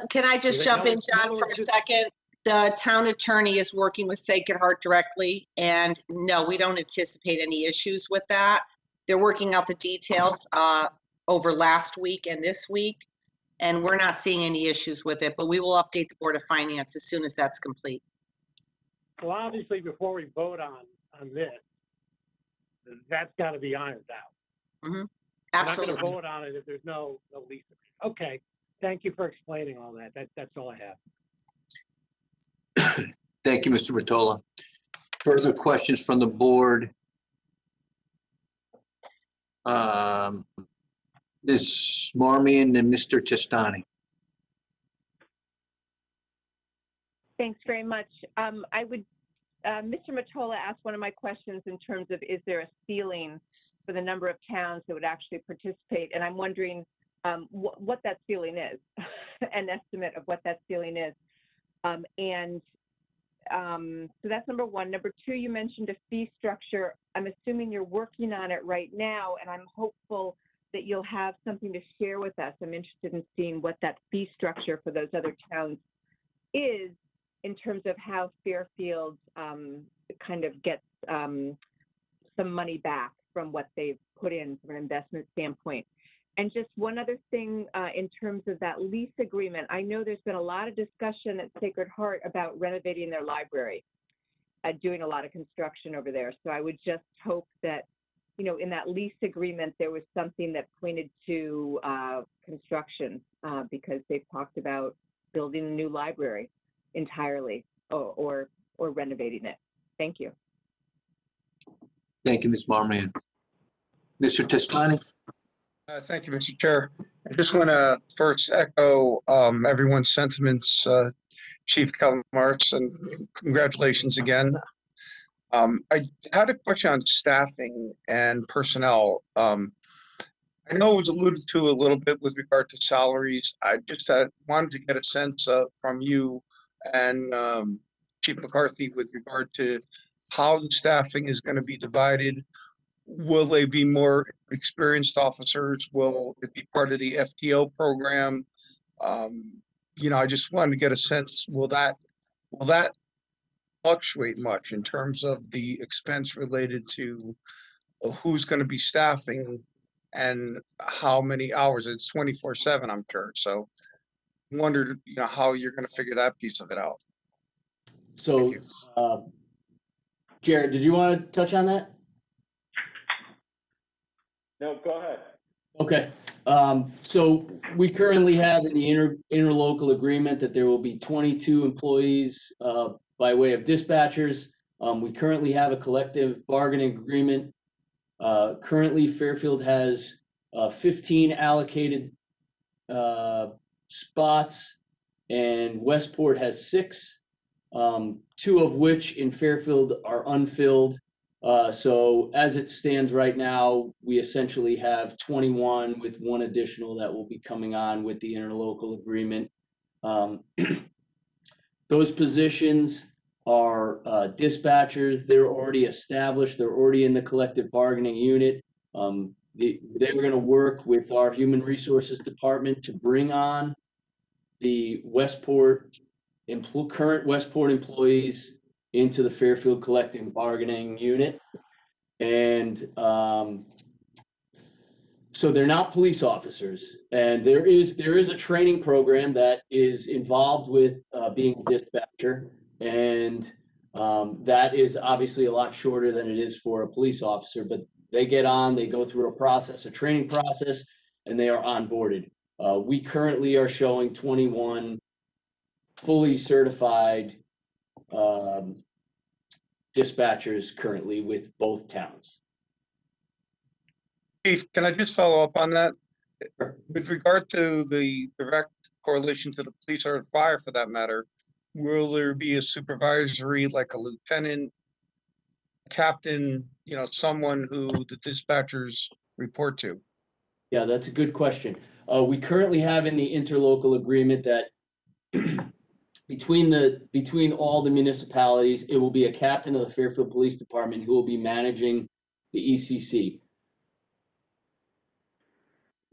Can I just Because I jump know in, it's John, not for a just- second? The town attorney is working with Sacred Heart directly, and no, we don't anticipate any issues with that. They're working out the details over last week and this week, and we're not seeing any issues with it, but we will update the Board of Finance as soon as that's complete. Well, obviously, before we vote on this, that's got to be ironed out. Mm-hmm. We're not Absolutely. going to vote on it if there's no lease agreement. Okay. Thank you for explaining all that. That's all I have. Thank you, Mr. Mottola. Further questions from the board? Ms. Marmion and Mr. Testani. Thanks very much. I would, Mr. Mottola asked one of my questions in terms of, is there a ceiling for the number of towns that would actually participate? And I'm wondering what that ceiling is, an estimate of what that ceiling is. So that's number one. Number two, you mentioned a fee structure. I'm assuming you're working on it right now, and I'm hopeful that you'll have something to share with us. I'm interested in seeing what that fee structure for those other towns is in terms of how Fairfield kind of gets some money back from what they've put in from an investment standpoint. And just one other thing in terms of that lease agreement, I know there's been a lot of discussion at Sacred Heart about renovating their library, doing a lot of construction over there. So I would just hope that, you know, in that lease agreement, there was something that pointed to construction because they've talked about building a new library entirely or renovating it. Thank you. Thank you, Ms. Marmion. Mr. Testani. Thank you, Mr. Chair. I just want to first echo everyone's sentiments, Chief Marks, and congratulations again. I had a question on staffing and personnel. I know it was alluded to a little bit with regard to salaries. I just wanted to get a sense from you and Chief McCarthy with regard to how the staffing is going to be divided. Will they be more experienced officers? Will it be part of the FTO program? You know, I just wanted to get a sense, will that fluctuate much in terms of the expense related to who's going to be staffing and how many hours? It's 24/7, I'm sure. So I wondered, you know, how you're going to figure that piece of it out. So, Jared, did you want to touch on that? No, go ahead. Okay, so we currently have in the interlocal agreement that there will be 22 employees by way of dispatchers. We currently have a collective bargaining agreement. Currently, Fairfield has 15 allocated spots, and Westport has 6, 2 of which in Fairfield are unfilled. So as it stands right now, we essentially have 21 with 1 additional that will be coming on with the interlocal agreement. Those positions are dispatchers. They're already established. They're already in the collective bargaining unit. They're going to work with our Human Resources Department to bring on the current Westport employees into the Fairfield collective bargaining unit. And so they're not police officers. And there is a training program that is involved with being a dispatcher. And that is obviously a lot shorter than it is for a police officer, but they get on, they go through a training process, and they are onboarded. We currently are showing 21 fully certified dispatchers currently with both towns. Chief, can I just follow up on that? With regard to the direct correlation to the police or fire for that matter, will there be a supervisory, like a lieutenant, captain, someone who the dispatchers report to? Yeah, that's a good question. We currently have in the interlocal agreement that between all the municipalities, it will be a captain of the Fairfield Police Department who will be managing the ECC.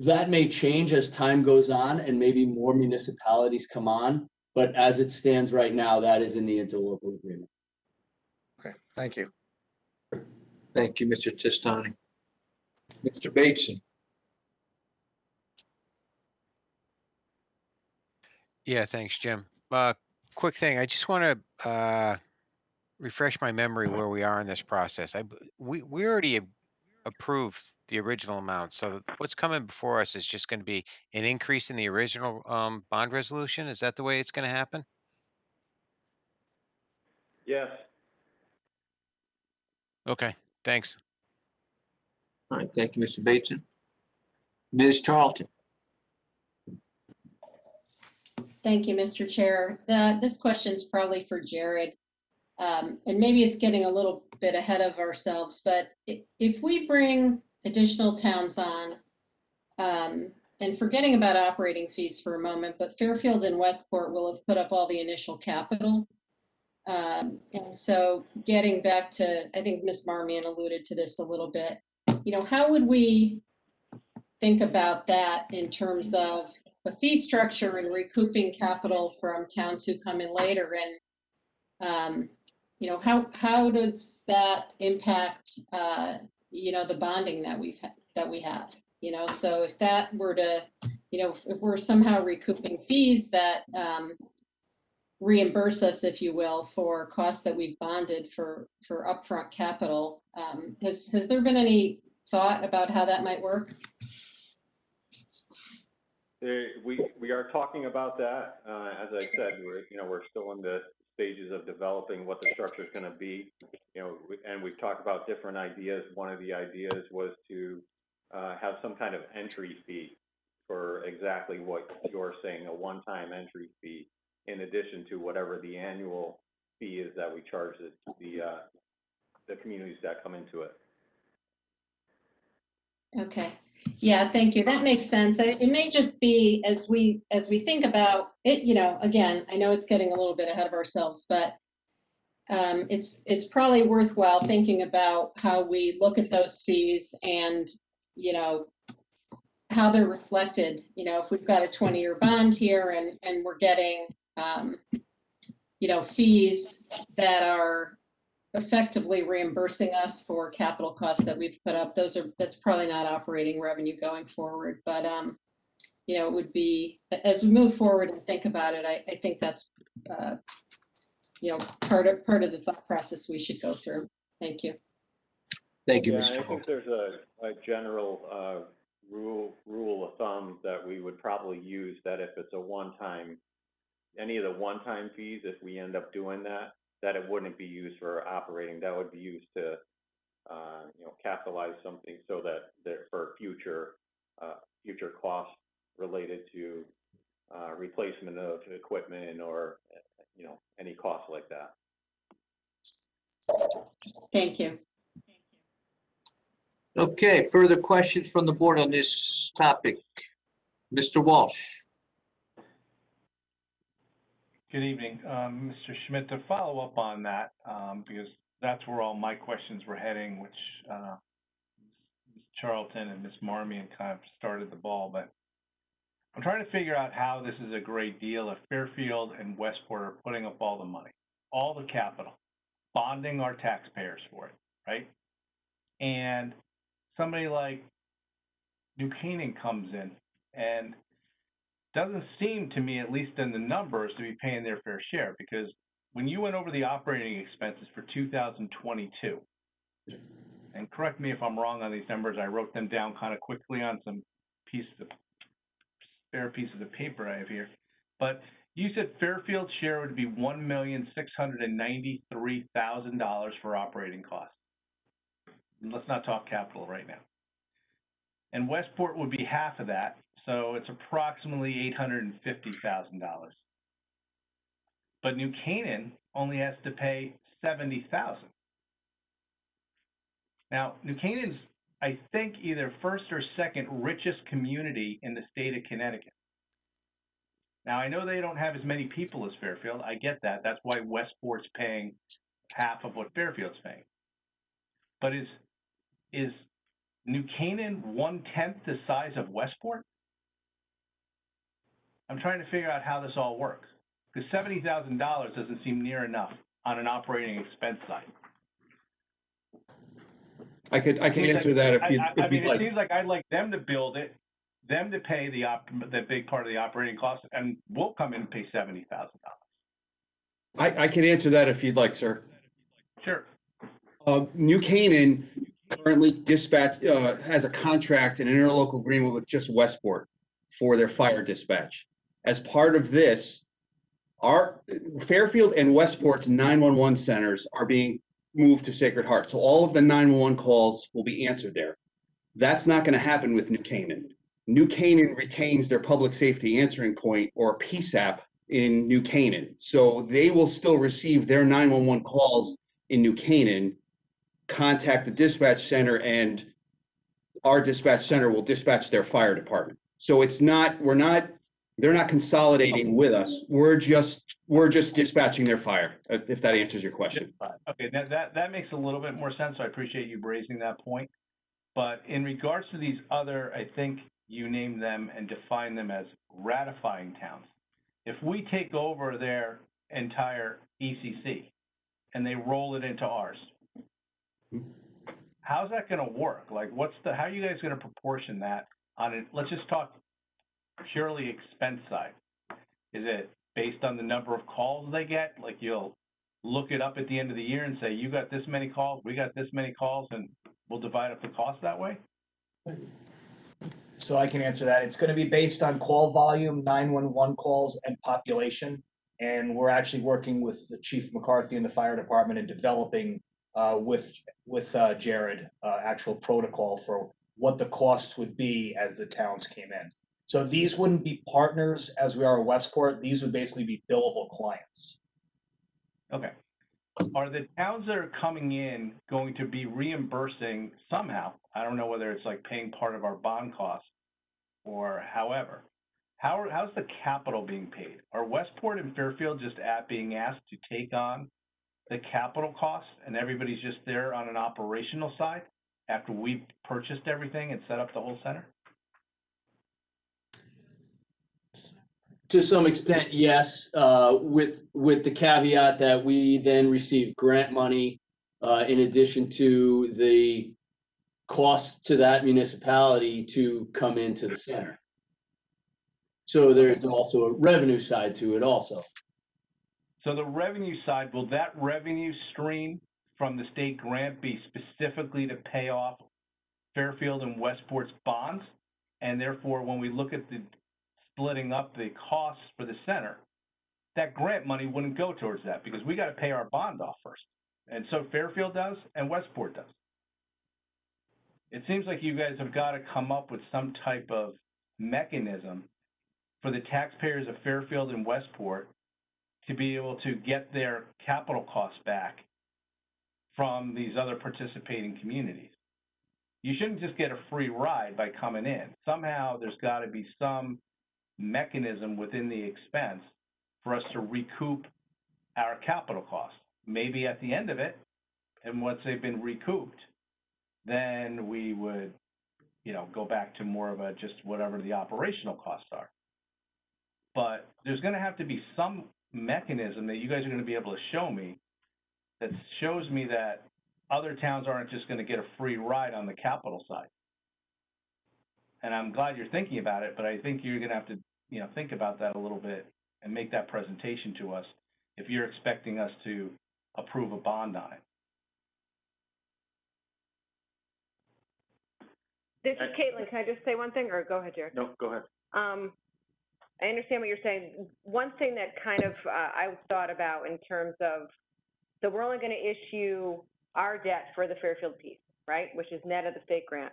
That may change as time goes on and maybe more municipalities come on, but as it stands right now, that is in the interlocal agreement. Okay, thank you. Thank you, Mr. Testani. Mr. Bateson. Yeah, thanks, Jim. Quick thing, I just want to refresh my memory where we are in this process. We already approved the original amount, so what's coming before us is just going to be an increase in the original bond resolution. Is that the way it's going to happen? Yes. Okay, thanks. All right, thank you, Mr. Bateson. Ms. Charlton. Thank you, Mr. Chair. This question's probably for Jared. And maybe it's getting a little bit ahead of ourselves, but if we bring additional towns on, and forgetting about operating fees for a moment, but Fairfield and Westport will have put up all the initial capital. And so getting back to, I think Ms. Marmion alluded to this a little bit, how would we think about that in terms of a fee structure and recouping capital from towns who come in later? And, how does that impact, the bonding that we have? So if that were to, if we're somehow recouping fees that reimburse us, if you will, for costs that we've bonded for upfront capital, has there been any thought about how that might work? We are talking about that. As I said, we're still in the stages of developing what the structure is going to be. And we've talked about different ideas. One of the ideas was to have some kind of entry fee for exactly what you're saying, a one-time entry fee, in addition to whatever the annual fee is that we charge the communities that come into it. Okay. Yeah, thank you. That makes sense. It may just be as we think about it, again, I know it's getting a little bit ahead of ourselves, but it's probably worthwhile thinking about how we look at those fees and, how they're reflected. If we've got a 20-year bond here and we're getting, fees that are effectively reimbursing us for capital costs that we've put up, that's probably not operating revenue going forward. But it would be, as we move forward and think about it, I think that's part of the thought process we should go through. Thank you. Thank you, Yeah, Mr. I think there's a general rule of thumb that we would probably use, that if it's a one-time, any of the one-time fees, if we end up doing that it wouldn't be used for operating. That would be used to, capitalize something so that for future costs related to replacement of equipment or, any costs like that. Thank you. Okay, further questions from the board on this topic? Mr. Walsh. Good evening, Mr. Schmidt. To follow up on that, because that's where all my questions were heading, which Ms. Charlton and Ms. Marmion kind of started the ball, but I'm trying to figure out how this is a great deal if Fairfield and Westport are putting up all the money, all the capital, bonding our taxpayers for it, right? And somebody like New Canaan comes in and doesn't seem to me, at least in the numbers, to be paying their fair share, because when you went over the operating expenses for 2022, and correct me if I'm wrong on these numbers, I wrote them down kind of quickly on some spare pieces of paper I have here, but you said Fairfield's share would be $1,693,000 for operating costs. And let's not talk capital right now. and Westport would be half of that, so it's approximately $850,000. But New Canaan only has to pay $70,000. Now, New Canaan's, I think, either first or second richest community in the state of Connecticut. Now, I know they don't have as many people as Fairfield. I get that. That's why Westport's paying half of what Fairfield's paying. But is New Canaan 1/10 the size of Westport? I'm trying to figure out how this all works, because $70,000 doesn't seem near enough on an operating expense side. I can answer that if you'd It like. seems like I'd like them to build it, them to pay the big part of the operating costs, and we'll come in and pay $70,000. I can answer that if you'd like, sir. Sure. New Canaan currently has a contract, an interlocal agreement with just Westport for their fire dispatch. As part of this, our Fairfield and Westport's 911 centers are being moved to Sacred Heart. So all of the 911 calls will be answered there. That's not going to happen with New Canaan. New Canaan retains their public safety answering point, or PSAP, in New Canaan. So they will still receive their 911 calls in New Canaan, contact the dispatch center, and our dispatch center will dispatch their fire department. So they're not consolidating with us. We're just dispatching their fire, if that answers your question. Okay, that makes a little bit more sense. So I appreciate you raising that point. But in regards to these other, I think you named them and defined them as ratifying towns. If we take over their entire ECC and they roll it into ours, how's that going to work? Like, how are you guys going to proportion that on it? Let's just talk purely expense side. Is it based on the number of calls they get? Like, you'll look it up at the end of the year and say, you got this many calls, we got this many calls, and we'll divide up the cost that way? So I can answer that. It's going to be based on call volume, 911 calls, and population. And we're actually working with the Chief McCarthy and the fire department and developing with Jared actual protocol for what the costs would be as the towns came in. So these wouldn't be partners as we are at Westport. These would basically be billable clients. Okay. Are the towns that are coming in going to be reimbursing somehow? I don't know whether it's like paying part of our bond costs or however. How's the capital being paid? Are Westport and Fairfield just being asked to take on the capital costs and everybody's just there on an operational side after we've purchased everything and set up the whole center? To some extent, yes, with the caveat that we then receive grant money in addition to the cost to that municipality to come into the center. So there's also a revenue side to it also. So the revenue side, will that revenue stream from the state grant be specifically to pay off Fairfield and Westport's bonds? And therefore, when we look at the splitting up the costs for the center, that grant money wouldn't go towards that because we got to pay our bond off first. And so Fairfield does and Westport does. It seems like you guys have got to come up with some type of mechanism for the taxpayers of Fairfield and Westport to be able to get their capital costs back from these other participating communities. You shouldn't just get a free ride by coming in. Somehow there's got to be some mechanism within the expense for us to recoup our capital costs. Maybe at the end of it, and once they've been recouped, then we would, go back to more of a just whatever the operational costs are. But there's going to have to be some mechanism that you guys are going to be able to show me that shows me that other towns aren't just going to get a free ride on the capital side. And I'm glad you're thinking about it, but I think you're going to have to, think about that a little bit and make that presentation to us if you're expecting us to approve a bond on it. This is Caitlin. Can I just say one thing, or go ahead, Jared? No, go ahead. I understand what you're saying. One thing that kind of I thought about in terms of, so we're only going to issue our debt for the Fairfield piece, right, which is net of the state grant.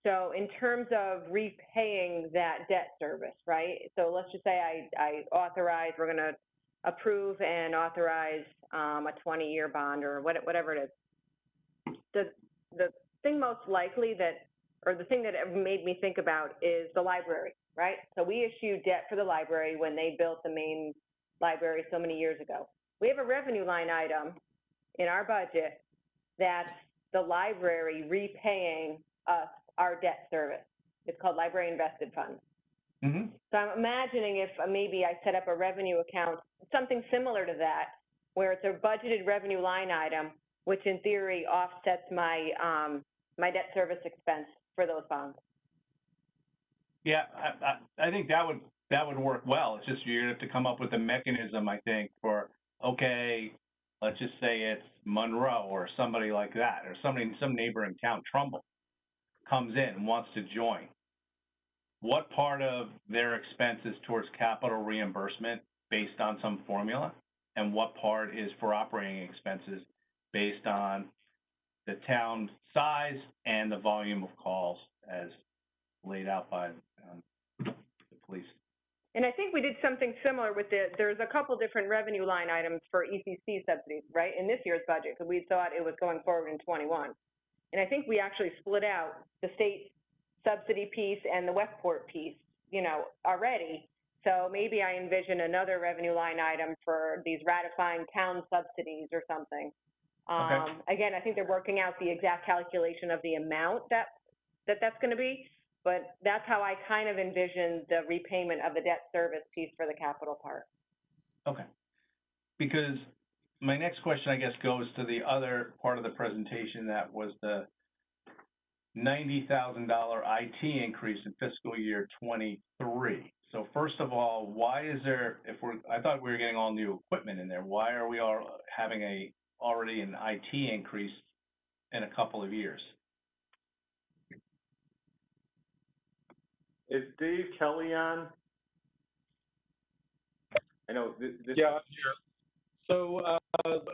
So in terms of repaying that debt service, right? So let's just say I authorize, we're going to approve and authorize a 20-year bond or whatever it is. The thing most likely that, or the thing that made me think about is the library, right? So we issued debt for the library when they built the main library so many years ago. We have a revenue line item in our budget that's the library repaying us our debt service. It's called Library Invested Funds. So I'm imagining if maybe I set up a revenue account, something similar to that, where it's a budgeted revenue line item, which in theory offsets my my debt service expense for those bonds. Yeah, I think that would work well. It's just you're gonna have to come up with a mechanism, I think, for, okay, let's just say it's Monroe or somebody like that, or some neighboring town, Trumbull, comes in and wants to join. What part of their expenses towards capital reimbursement based on some formula, and what part is for operating expenses based on the town size and the volume of calls as laid out by the police? And I think we did something similar with there's a couple different revenue line items for ECC subsidies, right, in this year's budget, because we thought it was going forward in 21. And I think we actually split out the state subsidy piece and the Westport piece, you know, already. So maybe I envision another revenue line item for these ratifying town subsidies or something. Okay. Again, I think they're working out the exact calculation of the amount that's going to be, but that's how I kind of envision the repayment of the debt service piece for the capital part. Okay. Because my next question, I guess, goes to the other part of the presentation that was the $90,000 IT increase in fiscal year 23. So first of all, why is there, I thought we were getting all new equipment in there. Why are we all having already an IT increase in a couple of years? Is Dave Kelly on? I know this. Yeah, sure. So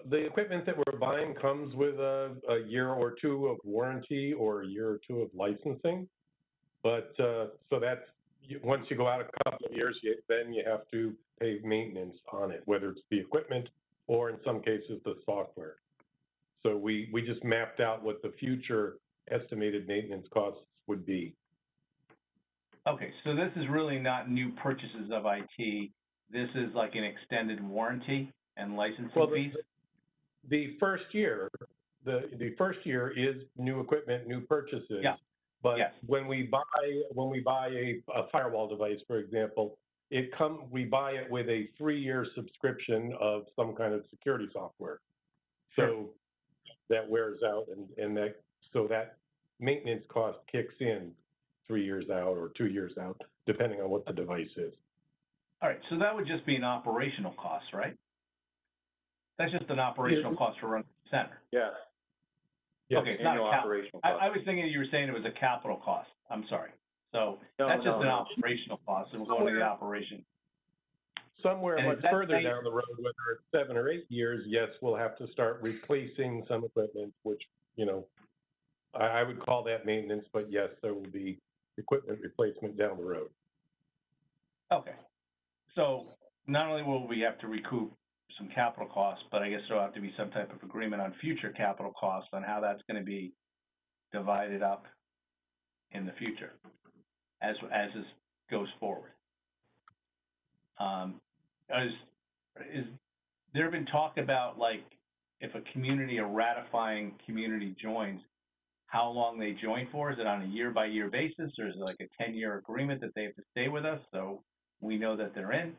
the equipment that we're buying comes with a year or two of warranty or a year or two of licensing. But so that's, once you go out a couple of years, then you have to pay maintenance on it, whether it's the equipment or in some cases the software. So we just mapped out what the future estimated maintenance costs would be. Okay, so this is really not new purchases of IT. This is like an extended warranty and licensing fees? The first year, the first year is new equipment, new purchases. Yeah. But when we buy a firewall device, for example, we buy it with a 3-year subscription of some kind of security software. So that wears out, and that maintenance cost kicks in 3 years out or 2 years out, depending on what the device is. All right, so that would just be an operational cost, right? That's just an operational cost for running the center. Yes. Okay, it's not annual operational cost. I was thinking you were saying it was a capital cost. I'm sorry. So that's just an operational cost, and we're going to the operation. Somewhere much further down the road, whether it's 7 or 8 years, yes, we'll have to start replacing some equipment, which, I would call that maintenance, but yes, there will be equipment replacement down the road. Okay. So not only will we have to recoup some capital costs, but I guess there'll have to be some type of agreement on future capital costs on how that's going to be divided up in the future as this goes forward. Is there been talk about, like, if a ratifying community joins, how long they join for? Is it on a year-by-year basis, or is it like a 10-year agreement that they have to stay with us so we know that they're in?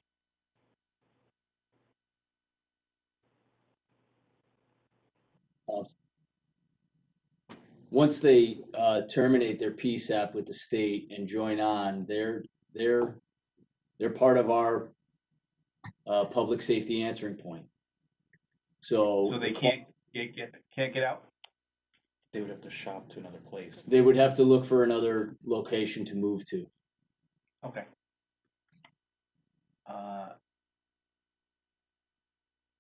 Once they terminate their PSAP with the state and join on, they're part of our public safety answering point. So they can't get out? They would have to shop to another place. They would have to look for another location to move to. Okay.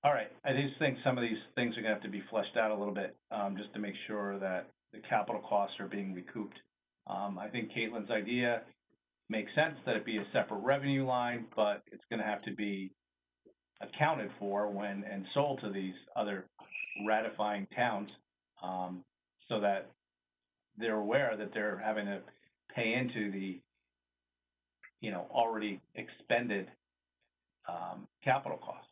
All right, I just think some of these things are gonna have to be fleshed out a little bit, just to make sure that the capital costs are being recouped I think Caitlin's idea makes sense that it be a separate revenue line, but it's going to have to be accounted for when and sold to these other ratifying towns, so that they're aware that they're having to pay into the, already expended capital costs.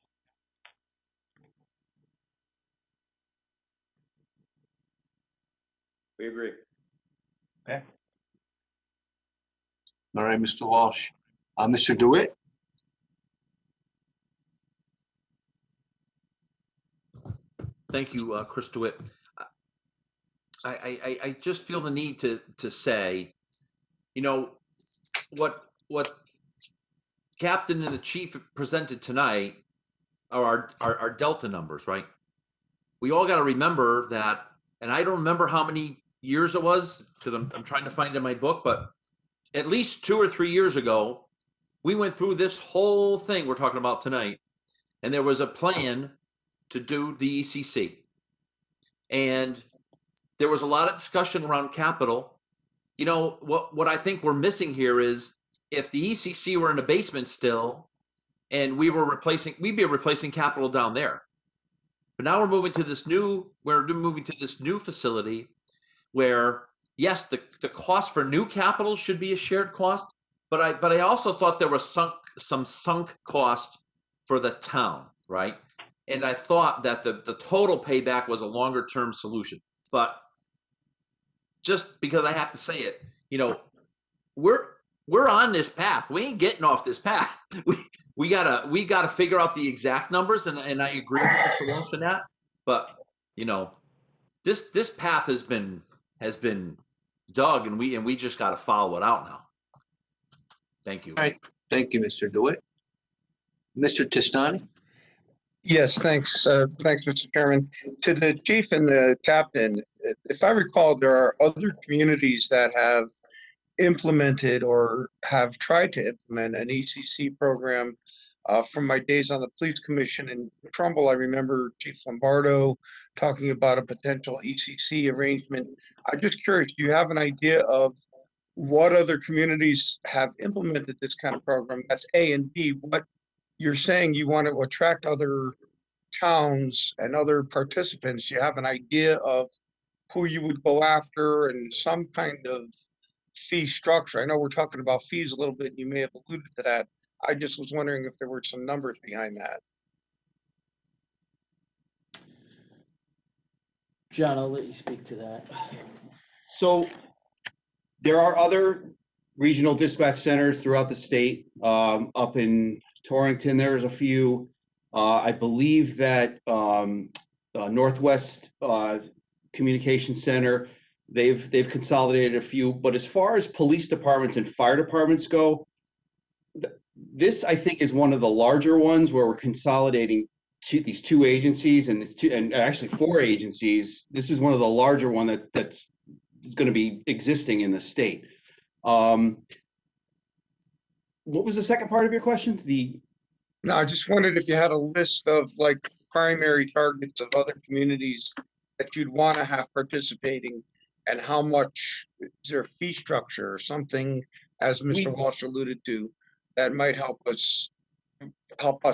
We agree. Okay. All right, Mr. Walsh. Mr. DeWitt? Thank you, Chris DeWitt. I just feel the need to say, what Captain and the Chief presented tonight are our Delta numbers, right? We all got to remember that, and I don't remember how many years it was because I'm trying to find it in my book, but at least 2 or 3 years ago, we went through this whole thing we're talking about tonight, and there was a plan to do the ECC. And there was a lot of discussion around capital. What I think we're missing here is if the ECC were in the basement still and we'd be replacing capital down there. But now we're moving to this new facility where, yes, the cost for new capital should be a shared cost, but I also thought there was some sunk cost for the town, right? And I thought that the total payback was a longer term solution. But just because I have to say it, we're on this path. We ain't getting off this path. We gotta figure out the exact numbers, and I agree with Mr. Walsh on that. But this path has been dug, and we just gotta follow it out now. Thank you. All right. Thank you, Mr. DeWitt. Mr. Testani? Yes, thanks. Thanks, Mr. Chairman. To the chief and the captain, if I recall, there are other communities that have implemented or have tried to implement an ECC program. From my days on the police commission in Trumbull, I remember Chief Lombardo talking about a potential ECC arrangement. I'm just curious, do you have an idea of what other communities have implemented this kind of program? That's A, and B, what you're saying you want to attract other towns and other participants. You have an idea of who you would go after and some kind of fee structure. I know we're talking about fees a little bit, and you may have alluded to that. I just was wondering if there were some numbers behind that. John, I'll let you speak to that. So there are other regional dispatch centers throughout the state. Up in Torrington, there's a few. I believe that Northwest Communication Center, they've consolidated a few. But as far as police departments and fire departments go, this I think is one of the larger ones where we're consolidating these two agencies and actually 4 agencies. This is one of the larger one that's going to be existing in the state. What was the second part of your question? No, I just wondered if you had a list of like primary targets of other communities that you'd want to have participating, and how much is there a fee structure or something, as Mr. Walsh alluded to, that might help us,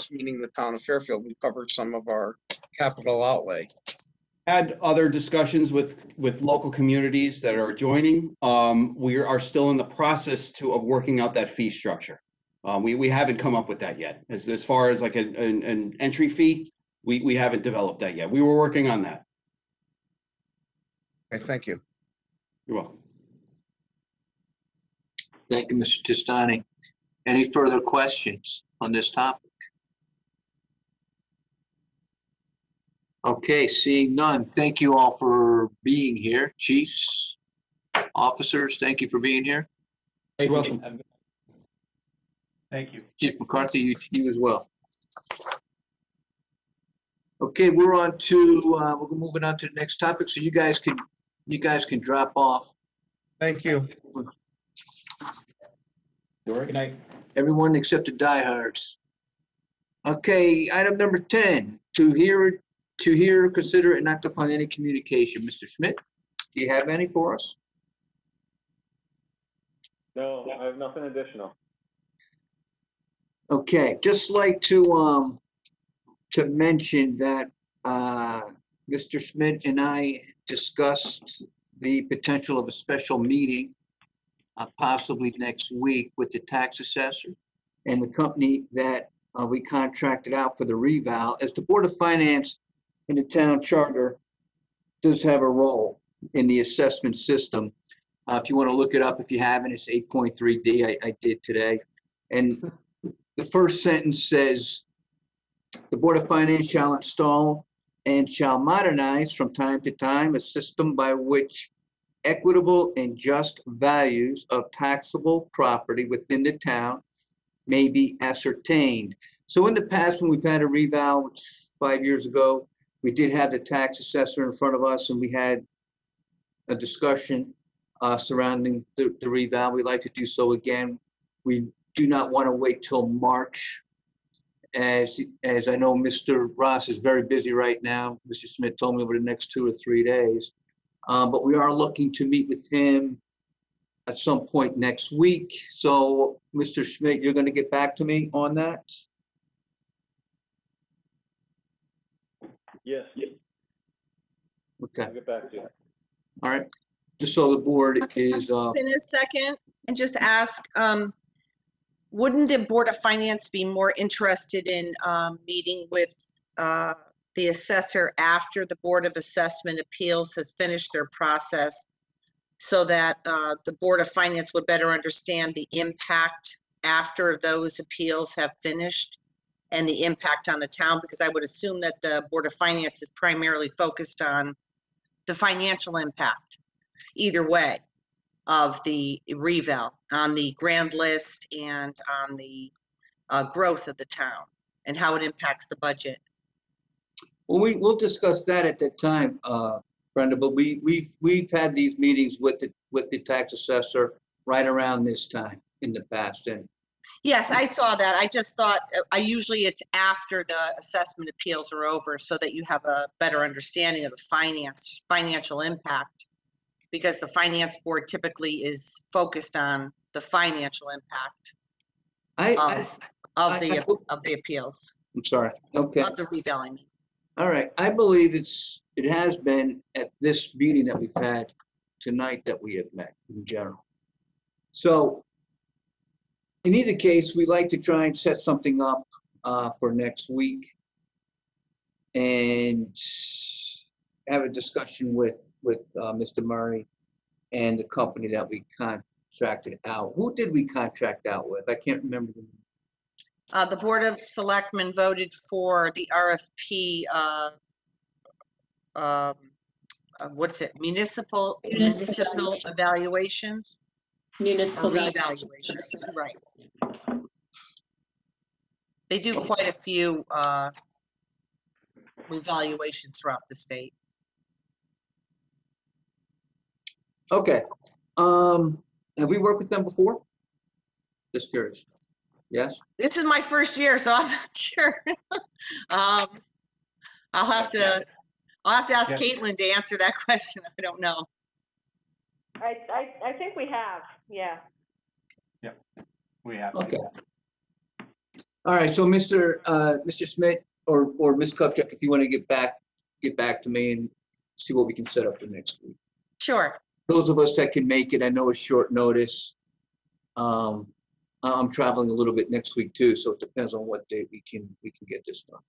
meaning the town of Fairfield. We covered some of our capital outlay. Had other discussions with local communities that are joining. We are still in the process of working out that fee structure. We haven't come up with that yet. As far as like an entry fee, we haven't developed that yet. We were working on that. Okay, thank you. You're welcome. Thank you, Mr. Testani. Any further questions on this topic? Okay, seeing none. Thank you all for being here. Chiefs, officers, thank you for being here. You're welcome. Thank you. Chief McCarthy, you as well. Okay, we're on to we're moving on to the next topic, so you guys can drop off. Thank you. Good night. Everyone except the diehards. Okay, item number 10, to hear, consider, and act upon any communication. Mr. Schmidt, do you have any for us? No, I have nothing additional. Okay, just like to mention that Mr. Schmidt and I discussed the potential of a special meeting possibly next week with the tax assessor and the company that we contracted out for the reval. As the Board of Finance in the town charter does have a role in the assessment system. If you want to look it up, if you haven't, it's 8.3D. I did today. And the first sentence says, the Board of Finance shall install and shall modernize from time to time a system by which equitable and just values of taxable property within the town may be ascertained. So in the past, when we've had a reval, which 5 years ago, we did have the tax assessor in front of us and we had a discussion surrounding the reval. We'd like to do so again. We do not want to wait till March. As I know, Mr. Ross is very busy right now. Mr. Smith told me over the next 2 or 3 days. But we are looking to meet with him at some point next week. So, Mr. Schmidt, you're going to get back to me on that? Yes. Okay. I'll get back to you. All right. Just so the board is. In a second, and just ask, wouldn't the Board of Finance be more interested in meeting with the assessor after the Board of Assessment Appeals has finished their process so that the Board of Finance would better understand the impact after those appeals have finished and the impact on the town? Because I would assume that the Board of Finance is primarily focused on the financial impact, either way, of the reval on the grand list and on the growth of the town and how it impacts the budget. Well, we'll discuss that at that time, Brenda. But we've had these meetings with the tax assessor right around this time in the past, and Yes, I saw that. I just thought, usually it's after the assessment appeals are over so that you have a better understanding of the financial impact, because the finance board typically is focused on the financial impact of the appeals, I'm sorry. Okay. of the reval, I mean. All right. I believe it has been at this meeting that we've had tonight that we have met in general. So in either case, we'd like to try and set something up for next week and have a discussion with Mr. Murray and the company that we contracted out. Who did we contract out with? I can't remember the name. The Board of Selectmen voted for the RFP, what's it, municipal evaluations? Municipal Or revaluations, right. They do quite a few revaluations throughout the state. Okay. Have we worked with them before? Just curious. Yes? This is my first year, so I'm not sure. I'll have to ask Caitlin to answer that question. I don't know. I think we have, yeah. Yeah, we have. Okay. All right. So Mr. Smith or Ms. Kupchak, if you want to get back to me and see what we can set up for next week. Sure. Those of us that can make it, I know it's short notice. I'm traveling a little bit next week too, so it depends on what day we can get this done.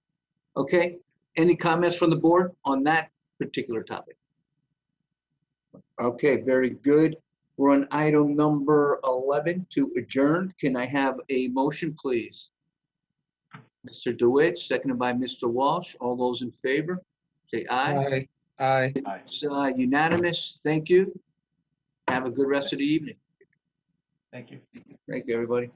Okay. Any comments from the board on that particular topic? Okay, very good. We're on item number 11 to adjourn. Can I have a motion, please? Mr. DeWitt, seconded by Mr. Walsh. All those in favor, say aye. Aye. It's unanimous. Thank you. Have a good rest of the evening. Thank you. Thank you, everybody.